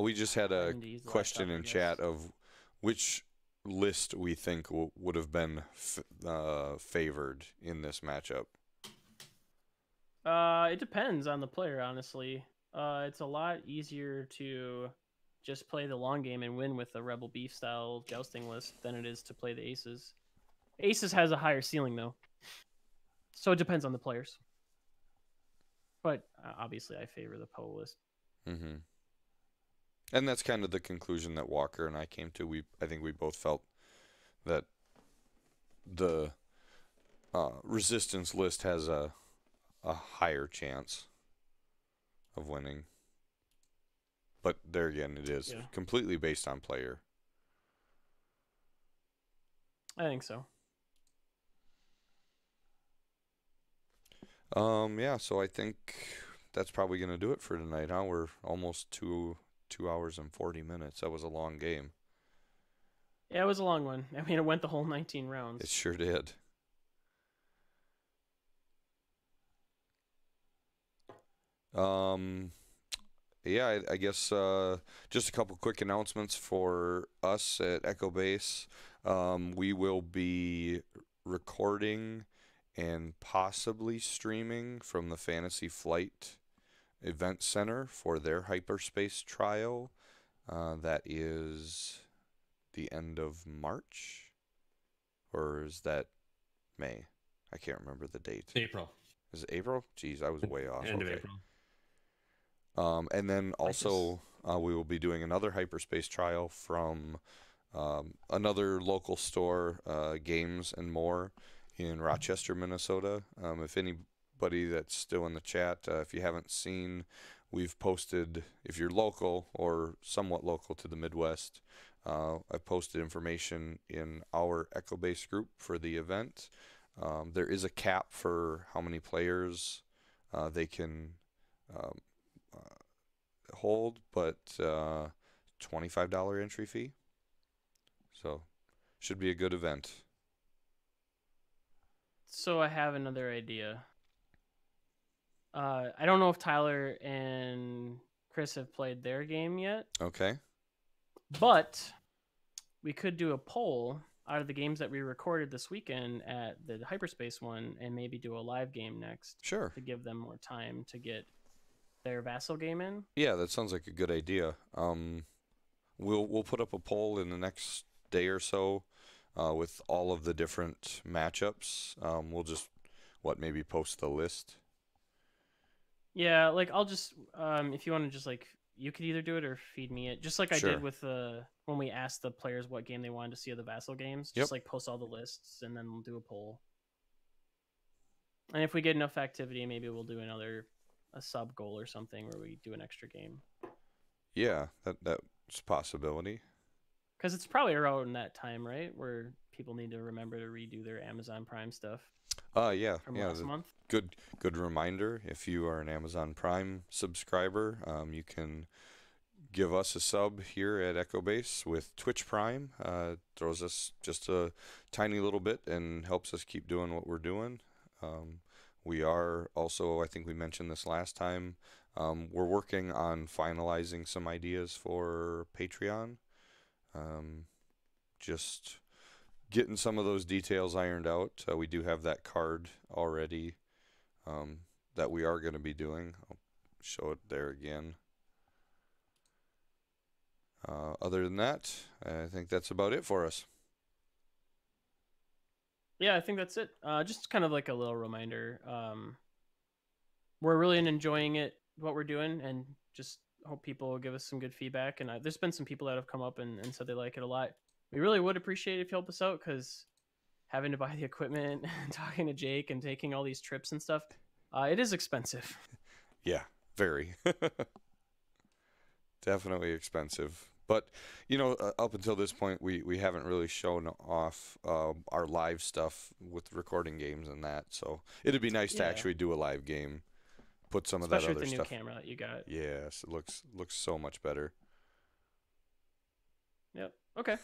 We just had a question in chat of which list we think would have been favored in this matchup. It depends on the player, honestly. It's a lot easier to just play the long game and win with the Rebel Beef style jousting list than it is to play the Aces. Aces has a higher ceiling, though. So it depends on the players. But obviously, I favor the Poe list. Mm-hmm. And that's kind of the conclusion that Walker and I came to. I think we both felt that the resistance list has a higher chance of winning. But there again, it is completely based on player. I think so. Yeah, so I think that's probably going to do it for tonight, huh? We're almost 2 hours and 40 minutes. That was a long game. Yeah, it was a long one. I mean, it went the whole 19 rounds. It sure did. Yeah, I guess just a couple quick announcements for us at Echo Base. We will be recording and possibly streaming from the Fantasy Flight Event Center for their hyperspace trial. That is the end of March, or is that May? I can't remember the date. April. Is it April? Jeez, I was way off. End of April. And then also we will be doing another hyperspace trial from another local store, Games and More, in Rochester, Minnesota. If anybody that's still in the chat, if you haven't seen, we've posted, if you're local or somewhat local to the Midwest, I've posted information in our Echo Base group for the event. There is a cap for how many players they can hold, but $25 entry fee. So, should be a good event. So I have another idea. I don't know if Tyler and Chris have played their game yet. Okay. But we could do a poll out of the games that we recorded this weekend at the Hyperspace one and maybe do a live game next. Sure. To give them more time to get their Vassal game in. Yeah, that sounds like a good idea. We'll put up a poll in the next day or so with all of the different matchups. We'll just maybe post the list. Yeah, like I'll just if you want to just like you could either do it or feed me it, just like I Sure. did with when we asked the players what game they wanted to see of the Vassal games. Just like post all the lists and then we'll do a poll. And if we get enough activity, maybe we'll do a sub goal or something where we do an extra game. Yeah, that's a possibility. Because it's probably around that time, right, where people need to remember to redo their Amazon Prime stuff. Yeah, from last month. Good reminder. If you are an Amazon Prime subscriber, you can give us a sub here at Echo Base with Twitch Prime. Throws us just a tiny little bit and helps us keep doing what we're doing. We are also, I think we mentioned this last time, we're working on finalizing some ideas for Patreon. Just getting some of those details ironed out. We do have that card already that we are going to be doing. I'll show it there again. Other than that, I think that's about it for us. Yeah, I think that's it. Just kind of like a little reminder. We're really enjoying it, what we're doing, and just hope people will give us some good feedback. And there's been some people that have come up and said they like it a lot. We really would appreciate it if you help us out, because having to buy the equipment and talking to Jake and taking all these trips and stuff, it is expensive. Yeah, very. Definitely expensive. But, you know, up until this point, we haven't really shown off our live stuff with recording games and that. So it'd be nice to actually do a live game, put some especially of that other with the stuff. new camera that you got. Yes, it looks so much better. Yep. Okay.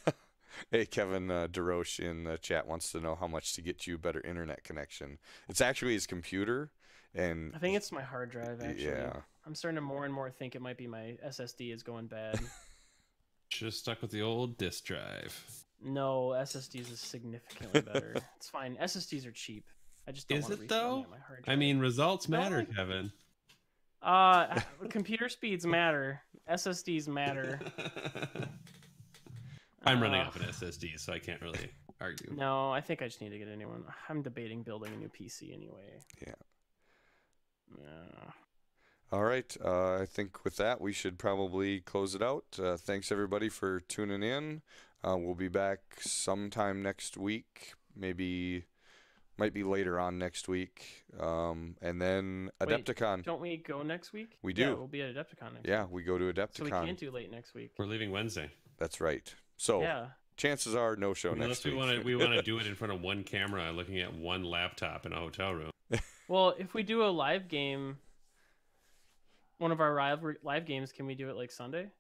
Hey, Kevin DeRoche in the chat wants to know how much to get you a better internet connection. It's actually his computer, and I think it's my hard drive, actually. Yeah. I'm starting to more and more think it might be my SSD is going bad. Should have stuck with the old disk drive. No, SSDs is significantly better. It's fine. SSDs are cheap. I just don't Is want to it though? my hard drive. I mean, results matter, Kevin. Computer speeds matter. SSDs matter. I'm running off an SSD, so I can't really argue. No, I think I just need to get a new one. I'm debating building a new PC anyway. Yeah. Yeah. All right. I think with that, we should probably close it out. Thanks, everybody, for tuning in. We'll be back sometime next week. Might be later on next week. And then Adepticon. Wait, don't we go next week? We do. Yeah, we'll be at Adepticon next week. Yeah, we go to Adepticon. So we can't do late next week. We're leaving Wednesday. That's right. So chances are no show next week. Unless we want to do it in front of one camera, looking at one laptop in a hotel room. Well, if we do a live game, one of our live games, can we do it like Sunday?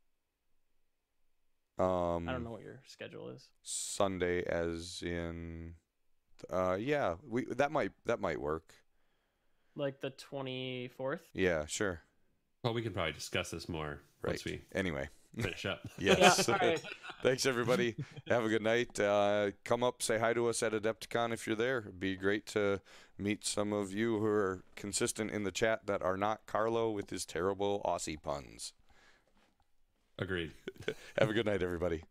I don't know what your schedule is. Sunday, as in, yeah, that might work. Like the 24th. Yeah, sure. Well, we can probably discuss this more once we anyway finish up. Yes. Yeah, all right. Thanks, everybody. Have a good night. Come up, say hi to us at Adepticon if you're there. It'd be great to meet some of you who are consistent in the chat that are not Carlo with his terrible Aussie puns. Agreed. Have a good night, everybody.